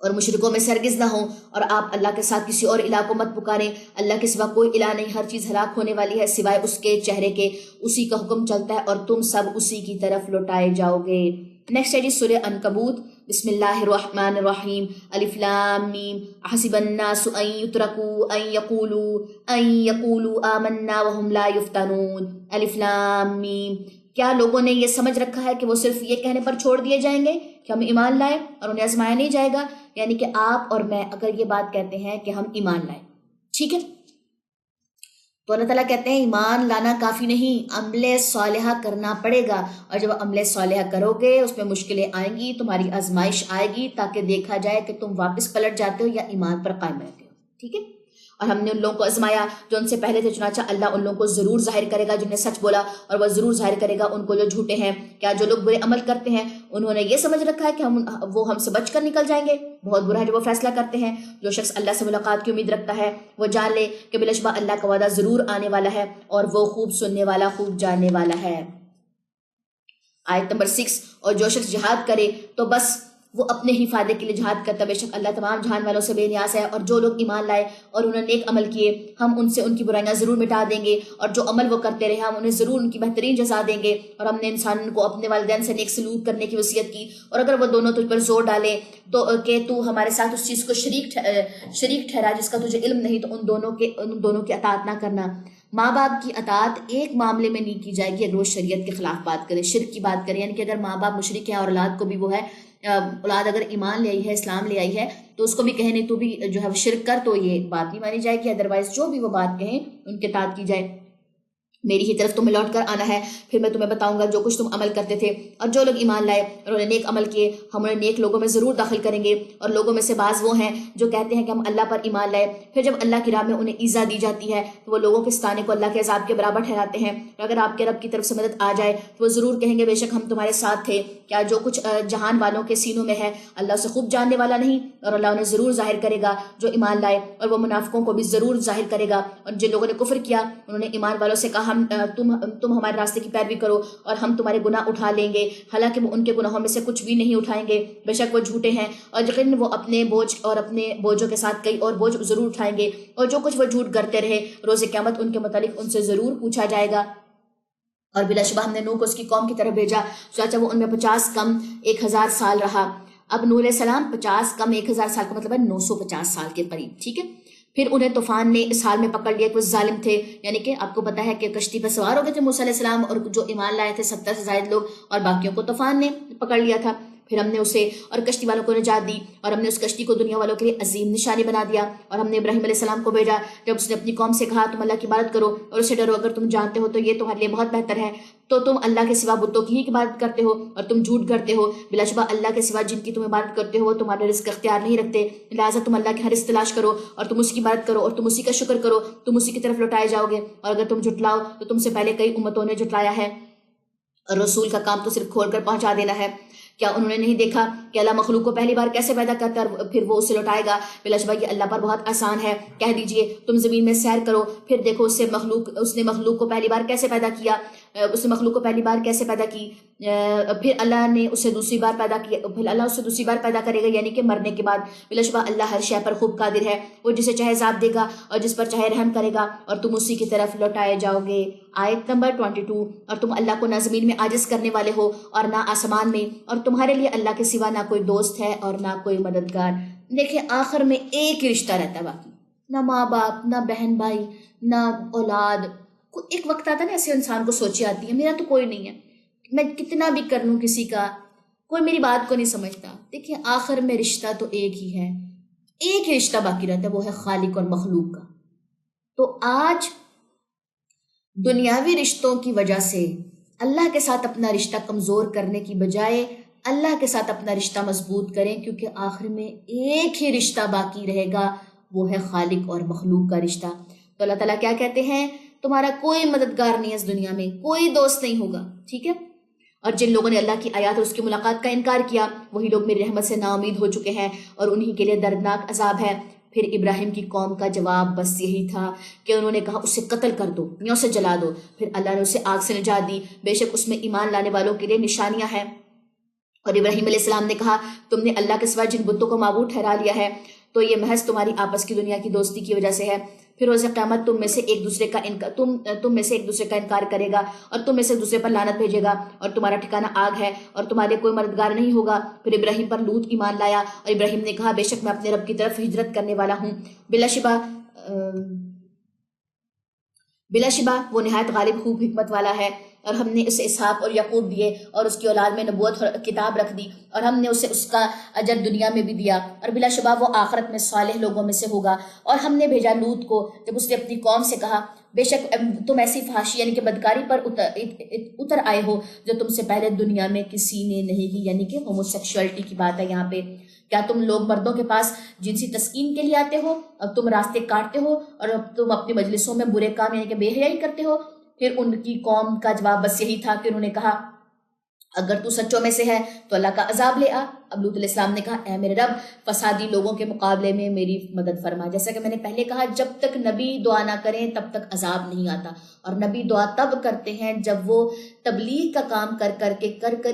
اور مشرکوں میں سے ہرگز نہ ہوں، اور آپ اللہ کے ساتھ کسی اور الہ کو مت پکاریں، اللہ کے سوا کوئی الہ نہیں، ہر چیز ہلاک ہونے والی ہے سوائے اس کے چہرے کے، اسی کا حکم چلتا ہے اور تم سب اسی کی طرف لوٹائے جاؤ گے۔ نیکسٹ ہے جی سورہ عنکبوت، بسم اللہ الرحمن الرحیم، الف لام میم، احسب الناس ان یترکوا ان یقولوا آمنا وهم لا یفتنون، الف لام میم۔ کیا لوگوں نے یہ سمجھ رکھا ہے کہ وہ صرف یہ کہنے پر چھوڑ دیے جائیں گے کہ ہم ایمان لائیں اور انہیں آزمایا نہیں جائے گا؟ یعنی کہ آپ اور میں اگر یہ بات کہتے ہیں کہ ہم ایمان لائیں، ٹھیک ہے، تو اللہ تعالیٰ کہتے ہیں ایمان لانا کافی نہیں، عمل صالحہ کرنا پڑے گا، اور جب عمل صالحہ کرو گے اس میں مشکلیں آئیں گی، تمہاری آزمائش آئے گی، تاکہ دیکھا جائے کہ تم واپس پلٹ جاتے ہو یا ایمان پر قائم رہتے ہو، ٹھیک ہے۔ اور ہم نے ان لوگوں کو آزمایا جو ان سے پہلے تھے، چنانچہ اللہ ان لوگوں کو ضرور ظاہر کرے گا جنہیں نے سچ بولا، اور وہ ضرور ظاہر کرے گا ان کو جو جھوٹے ہیں۔ کیا جو لوگ برے عمل کرتے ہیں انہوں نے یہ سمجھ رکھا ہے کہ وہ ہم سے بچ کر نکل جائیں گے؟ بہت برا ہے جو وہ فیصلہ کرتے ہیں۔ جو شخص اللہ سے ملاقات کی امید رکھتا ہے وہ جان لے کہ بلا شبہ اللہ کا وعدہ ضرور آنے والا ہے، اور وہ خوب سننے والا خوب جاننے والا ہے۔ آیت نمبر 6، اور جو شخص جہاد کرے تو بس وہ اپنے ہی فائدے کے لیے جہاد کرتا، بے شک اللہ تمام جہان والوں سے بے نیاز ہے۔ اور جو لوگ ایمان لائے اور انہوں نے نیک عمل کیے ہم ان سے ان کی برائیاں ضرور مٹا دیں گے، اور جو عمل وہ کرتے رہے ہم انہیں ضرور ان کی بہترین جزا دیں گے۔ اور ہم نے انسان کو اپنے والدین سے نیک سلوک کرنے کی وصیت کی، اور اگر وہ دونوں تجھ پر زور ڈالیں تو کہ تو ہمارے ساتھ اس چیز کو شریک ٹھہرا جس کا تجھے علم نہیں، تو ان دونوں کی اطاعت نہ کرنا۔ ماں باپ کی اطاعت ایک معاملے میں نہیں کی جائے گی اگر وہ شریعت کے خلاف بات کرے، شرک کی بات کرے، یعنی کہ اگر ماں باپ مشرک ہیں اور اولاد کو بھی وہ ہے، اولاد اگر ایمان لے آئی ہے، اسلام لے آئی ہے، تو اس کو بھی کہیں نہیں تو بھی جو ہے وہ شرک کر، تو یہ بات نہیں مانی جائے گی، ادروائز جو بھی وہ بات کہیں ان کے اطاعت کی جائے۔ میری ہی طرف تمہیں لوٹ کر آنا ہے، پھر میں تمہیں بتاؤں گا جو کچھ تم عمل کرتے تھے، اور جو لوگ ایمان لائے اور انہوں نے نیک عمل کیے ہم انہیں نیک لوگوں میں ضرور داخل کریں گے۔ اور لوگوں میں سے بعض وہ ہیں جو کہتے ہیں کہ ہم اللہ پر ایمان لائے، پھر جب اللہ کی راہ میں انہیں ایذا دی جاتی ہے تو وہ لوگوں کے ستانے کو اللہ کے عذاب کے برابر ٹھہراتے ہیں، اور اگر آپ کے رب کی طرف سے مدد آ جائے تو وہ ضرور کہیں گے بے شک ہم تمہارے ساتھ تھے۔ کیا جو کچھ جہان والوں کے سینوں میں ہے اللہ اسے خوب جاننے والا نہیں، اور اللہ انہیں ضرور ظاہر کرے گا جو ایمان لائے، اور وہ منافقوں کو بھی ضرور ظاہر کرے گا۔ اور جن لوگوں نے کفر کیا انہوں نے ایمان والوں سے کہا تم ہمارے راستے کی پیروی کرو اور ہم تمہارے گناہ اٹھا لیں گے، حالانکہ وہ ان کے گناہوں میں سے کچھ بھی نہیں اٹھائیں گے، بے شک وہ جھوٹے ہیں، اور یقیناً وہ اپنے بوجھ اور اپنے بوجھوں کے ساتھ کئی اور بوجھ ضرور اٹھائیں گے، اور جو کچھ وہ جھوٹ کرتے رہے روز قیامت ان کے متعلق ان سے ضرور پوچھا جائے گا۔ اور بلا شبہ ہم نے نوح کو اس کی قوم کی طرف بھیجا، چاچا وہ ان میں 50 کم 1000 سال رہا۔ اب نوح علیہ السلام 50 کم 1000 سال کا مطلب ہے 950 سال کے قریب، ٹھیک ہے۔ پھر انہیں طوفان نے اس حال میں پکڑ لیا کہ وہ ظالم تھے، یعنی کہ آپ کو پتا ہے کہ کشتی پر سوار ہو گئے تھے موسیٰ علیہ السلام اور جو ایمان لائے تھے 70 سے زائد لوگ، اور باقیوں کو طوفان نے پکڑ لیا تھا۔ پھر ہم نے اسے اور کشتی والوں کو نجات دی، اور ہم نے اس کشتی کو دنیا والوں کے لیے عظیم نشانی بنا دیا۔ اور ہم نے ابراہیم علیہ السلام کو بھیجا جب اس نے اپنی قوم سے کہا تم اللہ کی عبادت کرو اور اسے ڈرو، اگر تم جانتے ہو تو یہ تمہارے لیے بہت بہتر ہے، تو تم اللہ کے سوا بتوں کی ہی عبادت کرتے ہو اور تم جھوٹ کرتے ہو، بلا شبہ اللہ کے سوا جن کی تم عبادت کرتے ہو وہ تمہارے رزق اختیار نہیں رکھتے، لہٰذا تم اللہ کے ہر رزق تلاش کرو اور تم اس کی عبادت کرو اور تم اسی کا شکر کرو، تم اسی کی طرف لوٹائے جاؤ گے۔ اور اگر تم جھٹلاؤ تو تم سے پہلے کئی امتوں نے جھٹلایا ہے، اور رسول کا کام تو صرف کھول کر پہنچا دینا ہے۔ کیا انہوں نے نہیں دیکھا کہ اللہ مخلوق کو پہلی بار کیسے پیدا کرتا ہے اور پھر وہ اسے لوٹائے گا؟ بلا شبہ یہ اللہ پر بہت آسان ہے۔ کہہ دیجئے تم زمین میں سیر کرو، پھر دیکھو اس نے مخلوق کو پہلی بار کیسے پیدا کیا، اس نے مخلوق کو پہلی بار کیسے پیدا کی، پھر اللہ نے اسے دوسری بار پیدا کیا، پھر اللہ اسے دوسری بار پیدا کرے گا یعنی کہ مرنے کے بعد۔ بلا شبہ اللہ ہر شے پر خوب قادر ہے، وہ جسے چاہے عذاب دے گا اور جس پر چاہے رحم کرے گا، اور تم اسی کی طرف لوٹائے جاؤ گے۔ آیت نمبر 22۔ اور تم اللہ کو نہ زمین میں عاجز کرنے والے ہو اور نہ آسمان میں، اور تمہارے لیے اللہ کے سوا نہ کوئی دوست ہے اور نہ کوئی مددگار۔ دیکھیں آخر میں ایک ہی رشتہ رہتا ہے، باقی نہ ماں باپ، نہ بہن بھائی، نہ اولاد۔ ایک وقت آتا ہے نا ایسے انسان کو سوچی آتی ہے میرا تو کوئی نہیں ہے، میں کتنا بھی کر لوں کسی کا، کوئی میری بات کو نہیں سمجھتا۔ دیکھیں آخر میں رشتہ تو ایک ہی ہے، ایک ہی رشتہ باقی رہتا ہے، وہ ہے خالق اور مخلوق کا۔ تو آج دنیاوی رشتوں کی وجہ سے اللہ کے ساتھ اپنا رشتہ کمزور کرنے کی بجائے اللہ کے ساتھ اپنا رشتہ مضبوط کریں، کیونکہ آخر میں ایک ہی رشتہ باقی رہے گا، وہ ہے خالق اور مخلوق کا رشتہ۔ تو اللہ تعالیٰ کیا کہتے ہیں؟ تمہارا کوئی مددگار نہیں ہے اس دنیا میں، کوئی دوست نہیں ہوگا، ٹھیک ہے۔ اور جن لوگوں نے اللہ کی آیات اور اس کی ملاقات کا انکار کیا وہی لوگ میری رحمت سے نا امید ہو چکے ہیں، اور انہی کے لیے دردناک عذاب ہے۔ پھر ابراہیم کی قوم کا جواب بس یہی تھا کہ انہوں نے کہا اسے قتل کر دو یا اسے جلا دو۔ پھر اللہ نے اسے آگ سے نجات دی، بے شک اس میں ایمان لانے والوں کے لیے نشانیاں ہیں۔ اور ابراہیم علیہ السلام نے کہا تم نے اللہ کے سوا جن بتوں کو معبود ٹھہرا لیا ہے تو یہ محض تمہاری آپس کی دنیا کی دوستی کی وجہ سے ہے، پھر روز قیامت تم میں سے ایک دوسرے کا انکار کرے گا اور تم میں سے دوسرے پر لعنت بھیجے گا، اور تمہارا ٹھکانہ آگ ہے اور تمہارے کوئی مددگار نہیں ہوگا۔ پھر ابراہیم پر لوط ایمان لایا اور ابراہیم نے کہا بے شک میں اپنے رب کی طرف ہجرت کرنے والا ہوں، بلا شبہ وہ نہایت غالب خوب حکمت والا ہے۔ اور ہم نے اسے اسحاق اور یعقوب دیے اور اس کی اولاد میں نبوت اور کتاب رکھ دی، اور ہم نے اسے اس کا اجر دنیا میں بھی دیا، اور بلا شبہ وہ آخرت میں صالح لوگوں میں سے ہوگا۔ اور ہم نے بھیجا لوط کو جب اس نے اپنی قوم سے کہا بے شک تم ایسی فحاشی یعنی کہ بدکاری پر اتر آئے ہو جو تم سے پہلے دنیا میں کسی نے نہیں کی، یعنی کہ ہوموسیکشوالٹی کی بات ہے یہاں پہ۔ کیا تم لوگ مردوں کے پاس جنسی تسکین کے لیے آتے ہو، اب تم راستے کاٹتے ہو، اور اب تم اپنی مجلسوں میں برے کام یعنی کہ بے حیائی کرتے ہو؟ پھر ان کی قوم کا جواب بس یہی تھا کہ انہوں نے کہا اگر تو سچوں میں سے ہے تو اللہ کا عذاب لے آ۔ اب لوط علیہ السلام نے کہا اے میرے رب فسادی لوگوں کے مقابلے میں میری مدد فرما۔ جیسا کہ میں نے پہلے کہا جب تک نبی دعا نہ کریں تب تک عذاب نہیں آتا، اور نبی دعا تب کرتے ہیں جب وہ تبلیغ کا کام کر کر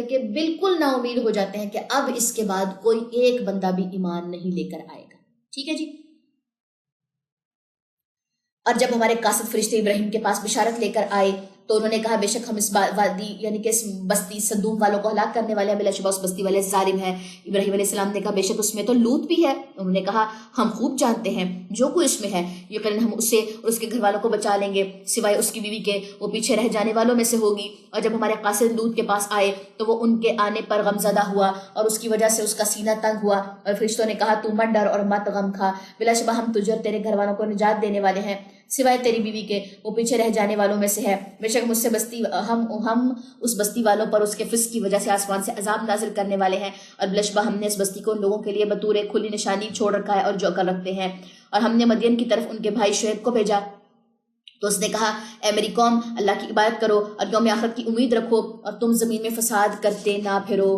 کے بالکل نا امید ہو جاتے ہیں کہ اب اس کے بعد کوئی ایک بندہ بھی ایمان نہیں لے کر آئے گا، ٹھیک ہے جی۔ اور جب ہمارے قاصد فرشتے ابراہیم کے پاس بشارت لے کر آئے تو انہوں نے کہا بے شک ہم اس وادی یعنی کہ اس بستی صدوم والوں کو ہلاک کرنے والے ہیں، بلا شبہ اس بستی والے ظالم ہیں۔ ابراہیم علیہ السلام نے کہا بے شک اس میں تو لوط بھی ہے۔ انہوں نے کہا ہم خوب جانتے ہیں جو کوئی اس میں ہے یقیناً ہم اسے اور اس کے گھر والوں کو بچا لیں گے سوائے اس کی بیوی کے، وہ پیچھے رہ جانے والوں میں سے ہوگی۔ اور جب ہمارے قاصد لوط کے پاس آئے تو وہ ان کے آنے پر غمزدہ ہوا اور اس کی وجہ سے اس کا سینہ تنگ ہوا، اور فرشتوں نے کہا تو مت ڈر اور مت غم کھا، بلا شبہ ہم تجھے اور تیرے گھر والوں کو نجات دینے والے ہیں سوائے تیری بیوی کے، وہ پیچھے رہ جانے والوں میں سے ہے۔ بے شک مجھ سے بستی ہم اس بستی والوں پر اس کے فسق کی وجہ سے آسمان سے عذاب نازل کرنے والے ہیں، اور بلا شبہ ہم نے اس بستی کو ان لوگوں کے لیے بطور کھلی نشانی چھوڑ رکھا ہے اور جو عقل رکھتے ہیں۔ اور ہم نے مدین کی طرف ان کے بھائی شعیب کو بھیجا تو اس نے کہا اے میری قوم اللہ کی عبادت کرو اور یوم آخرت کی امید رکھو اور تم زمین میں فساد کرتے نہ پھرو۔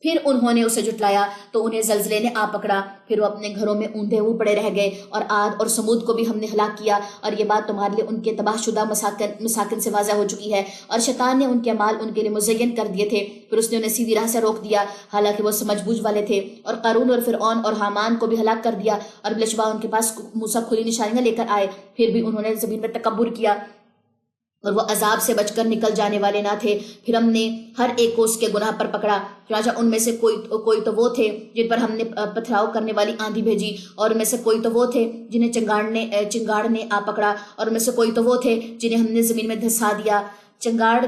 پھر انہوں نے اسے جھٹلایا تو انہیں زلزلے نے آ پکڑا، پھر وہ اپنے گھروں میں اوندھے ہوئے پڑے رہ گئے، اور عاد اور سمود کو بھی ہم نے ہلاک کیا، اور یہ بات تمہارے لیے ان کے تباہ شدہ مساکن سے واضح ہو چکی ہے۔ اور شیطان نے ان کے اعمال ان کے لیے مزین کر دیے تھے، پھر اس نے انہیں سیدھی راہ سے روک دیا حالانکہ وہ سمجھ بوجھ والے تھے، اور قارون اور فرعون اور حامان کو بھی ہلاک کر دیا، اور بلشبہ ان کے پاس موسیٰ کھلی نشانیاں لے کر آئے، پھر بھی انہوں نے زمین میں تکبر کیا اور وہ عذاب سے بچ کر نکل جانے والے نہ تھے۔ پھر ہم نے ہر ایک کو اس کے گناہ پر پکڑا، چنانچہ ان میں سے کوئی تو وہ تھے جن پر ہم نے پتھراؤ کرنے والی آندھی بھیجی، اور ان میں سے کوئی تو وہ تھے جنہیں چنگاڑ نے آ پکڑا، اور ان میں سے کوئی تو وہ تھے جنہیں ہم نے زمین میں دھسا دیا۔ چنگاڑ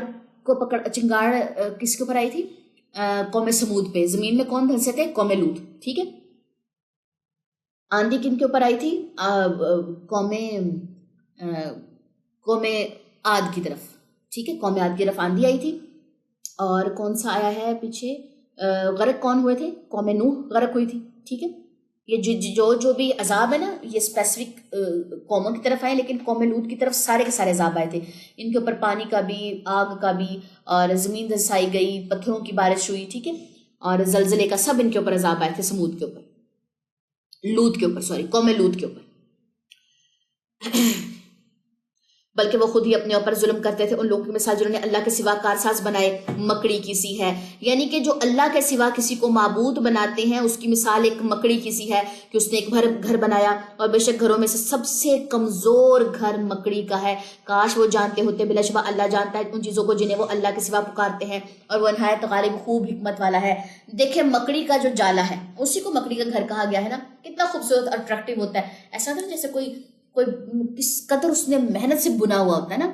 کس کے اوپر آئی تھی؟ قوم سمود پہ۔ زمین میں کون دھنسے تھے؟ قوم لوط، ٹھیک ہے۔ آندھی کن کے اوپر آئی تھی؟ قوم عاد کی طرف، ٹھیک ہے، قوم عاد کی طرف آندھی آئی تھی۔ اور کون سا آیا ہے پیچھے؟ غرق کون ہوئے تھے؟ قوم نوح غرق ہوئی تھی، ٹھیک ہے۔ یہ جو بھی عذاب ہے نا یہ اسپیسیفک قوموں کی طرف آئے، لیکن قوم لوط کی طرف سارے کے سارے عذاب آئے تھے۔ ان کے اوپر پانی کا بھی، آگ کا بھی، اور زمین دھسائی گئی، پتھروں کی بارش ہوئی، ٹھیک ہے، اور زلزلے کا، سب ان کے اوپر عذاب آئے تھے۔ سمود کے اوپر، لوط کے اوپر، قوم لوط کے اوپر، بلکہ وہ خود ہی اپنے اوپر ظلم کرتے تھے۔ ان لوگوں کی مثال جنہوں نے اللہ کے سوا کارساز بنائے، مکڑی کی سی ہے، یعنی کہ جو اللہ کے سوا کسی کو معبود بناتے ہیں اس کی مثال ایک مکڑی کی سی ہے کہ اس نے ایک گھر بنایا، اور بے شک گھروں میں سے سب سے کمزور گھر مکڑی کا ہے۔ کاش وہ جانتے ہوتے، بلا شبہ اللہ جانتا ہے ان چیزوں کو جنہیں وہ اللہ کے سوا پکارتے ہیں، اور وہ نہایت غالب خوب حکمت والا ہے۔ دیکھیں مکڑی کا جو جالا ہے اسی کو مکڑی کا گھر کہا گیا ہے نا، کتنا خوبصورت اور اٹریکٹیو ہوتا ہے، ایسا نہیں جیسے کوئی کس قدر اس نے محنت سے بنا ہوا ہوتا ہے نا۔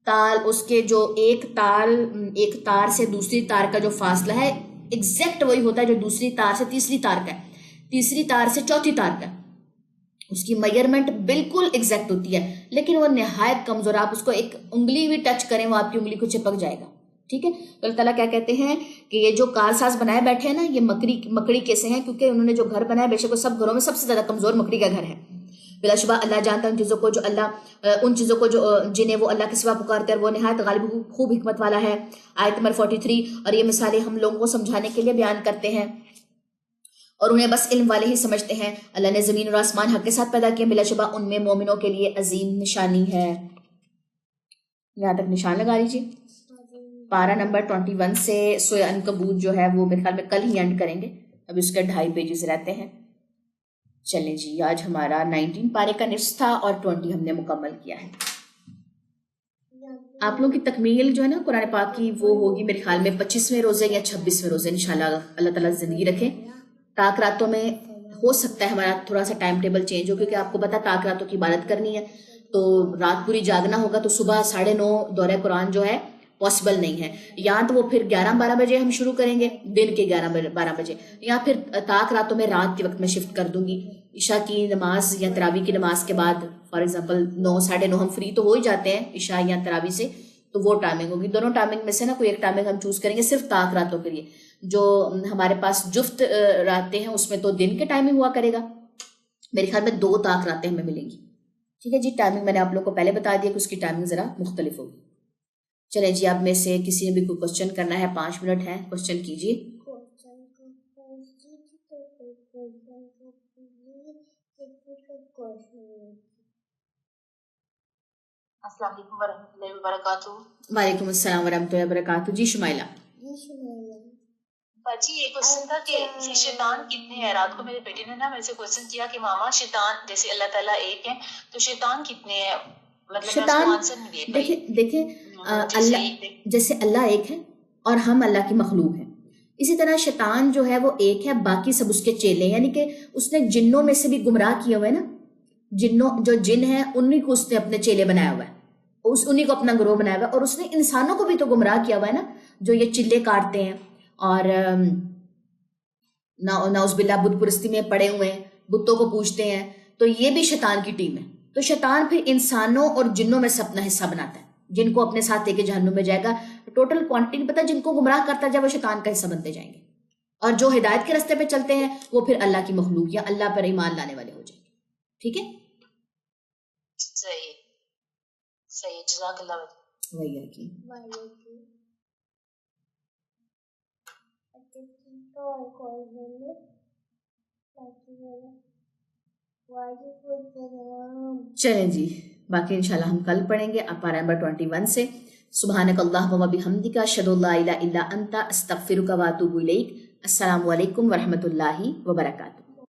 تال اس کے جو ایک تار سے دوسری تار کا جو فاصلہ ہے ایگزیکٹ وہی ہوتا ہے جو دوسری تار سے تیسری تار کا ہے، تیسری تار سے چوتھی تار کا ہے، اس کی میئرمنٹ بالکل ایگزیکٹ ہوتی ہے، لیکن وہ نہایت کمزور، آپ اس کو ایک انگلی بھی ٹچ کریں وہ آپ کی انگلی کو چپک جائے گا، ٹھیک ہے۔ تو اللہ تعالیٰ کیا کہتے ہیں کہ یہ جو کارساز بنائے بیٹھے ہیں نا یہ مکڑی کیسے ہیں، کیونکہ انہوں نے جو گھر بنایا بے شک وہ سب گھروں میں سب سے زیادہ کمزور مکڑی کا گھر ہے۔ بلا شبہ اللہ جانتا ہے ان چیزوں کو جو جنہیں وہ اللہ کے سوا پکارتے ہیں، وہ نہایت غالب خوب حکمت والا ہے۔ آیت نمبر 43۔ اور یہ مثالیں ہم لوگوں کو سمجھانے کے لیے بیان کرتے ہیں اور انہیں بس علم والے ہی سمجھتے ہیں۔ اللہ نے زمین اور آسمان حق کے ساتھ پیدا کیے، بلا شبہ ان میں مومنوں کے لیے عظیم نشانی ہے۔ یہاں تک نشان لگا لیجیے۔ پارہ نمبر 21 سے سورہ عنکبوت جو ہے وہ میرے خیال میں کل ہی اینڈ کریں گے، ابھی اس کے 2.5 پیجز رہتے ہیں۔ چلیں جی، آج ہمارا 19 پارے کا نصف تھا اور 20 ہم نے مکمل کیا ہے۔ آپ لوگوں کی تکمیل جو ہے نا قرآن پاک کی وہ ہوگی میرے خیال میں 25ویں روزے یا 26ویں روزے انشاءاللہ، اللہ تعالیٰ زندگی رکھے۔ تاک راتوں میں ہو سکتا ہے ہمارا تھوڑا سا ٹائم ٹیبل چینج ہو، کیونکہ آپ کو پتا تاک راتوں کی عبادت کرنی ہے تو رات پوری جاگنا ہوگا، تو صبح 9:30 دورہ قرآن جو ہے پاسبل نہیں ہے، یا تو وہ پھر 11-12 بجے ہم شروع کریں گے، دن کے 11-12 بجے، یا پھر تاک راتوں میں رات کے وقت میں شفٹ کر دوں گی۔ عشاء کی نماز یا تراویح کی نماز کے بعد فار ایگزامپل 9-9:30 ہم فری تو ہو ہی جاتے ہیں عشاء یا تراویح سے، تو وہ ٹائمنگ ہوگی۔ دونوں ٹائمنگ میں سے نا کوئی ایک ٹائمنگ ہم چوز کریں گے صرف تاک راتوں کے لیے۔ جو ہمارے پاس جفت راتیں ہیں اس میں تو دن کے ٹائمنگ ہوا کرے گا، میرے خیال میں 2 تاک راتیں ہمیں ملیں گی، ٹھیک ہے جی۔ ٹائمنگ میں نے آپ لوگ کو پہلے بتا دیا کہ اس کی ٹائمنگ ذرا مختلف ہوگی۔ چلیں جی، آپ میں سے کسی نے بھی کوئی کوشچن کرنا ہے، 5 منٹ ہے، کوشچن کیجیے۔ السلام علیکم ورحمۃ اللہ وبرکاتہ۔ وعلیکم السلام ورحمۃ اللہ وبرکاتہ۔ جی شمائلہ۔ باجی یہ کوشچن تھا کہ یہ شیطان کتنے ہیں؟ رات کو میرے بیٹے نے نا میرے سے کوشچن کیا کہ ماما شیطان جیسے اللہ تعالیٰ ایک ہے تو شیطان کتنے ہیں، مطلب شیطان دیکھیں اللہ جیسے اللہ ایک ہے اور ہم اللہ کی مخلوق ہیں، اسی طرح شیطان جو ہے وہ ایک ہے، باقی سب اس کے چیلے ہیں، یعنی کہ اس نے جنوں میں سے بھی گمراہ کیے ہوئے نا، جو جن ہیں انہی کو اس نے اپنے چیلے بنایا ہوا ہے، انہی کو اپنا گروہ بنایا ہوا ہے، اور اس نے انسانوں کو بھی تو گمراہ کیا ہوا ہے نا، جو یہ چلے کاٹتے ہیں اور نعوذ باللہ بت پرستی میں پڑے ہوئے ہیں، بتوں کو پوجتے ہیں، تو یہ بھی شیطان کی ٹیم ہے۔ تو شیطان پھر انسانوں اور جنوں میں سے اپنا حصہ بناتا ہے، جن کو اپنے ساتھ لے کے جہنم میں جائے گا۔ ٹوٹل کوانٹٹی نہیں پتا، جن کو گمراہ کرتا جائے وہ شیطان کا حصہ بنتے جائیں گے، اور جو ہدایت کے راستے پہ چلتے ہیں وہ پھر اللہ کی مخلوق یا اللہ پر ایمان لانے والے ہو جائیں گے۔ ٹھیک ہے، صحیح صحیح، جزاک اللہ خیر۔ وہی ہے کہ چلیں جی، باقی انشاءاللہ ہم کل پڑھیں گے اب پارہ نمبر 21 سے۔ سبحانک اللہم و بحمدک، اشہد ان لا الہ الا انت، استغفرک و اتوب الیک۔ السلام علیکم ورحمۃ اللہ وبرکاتہ۔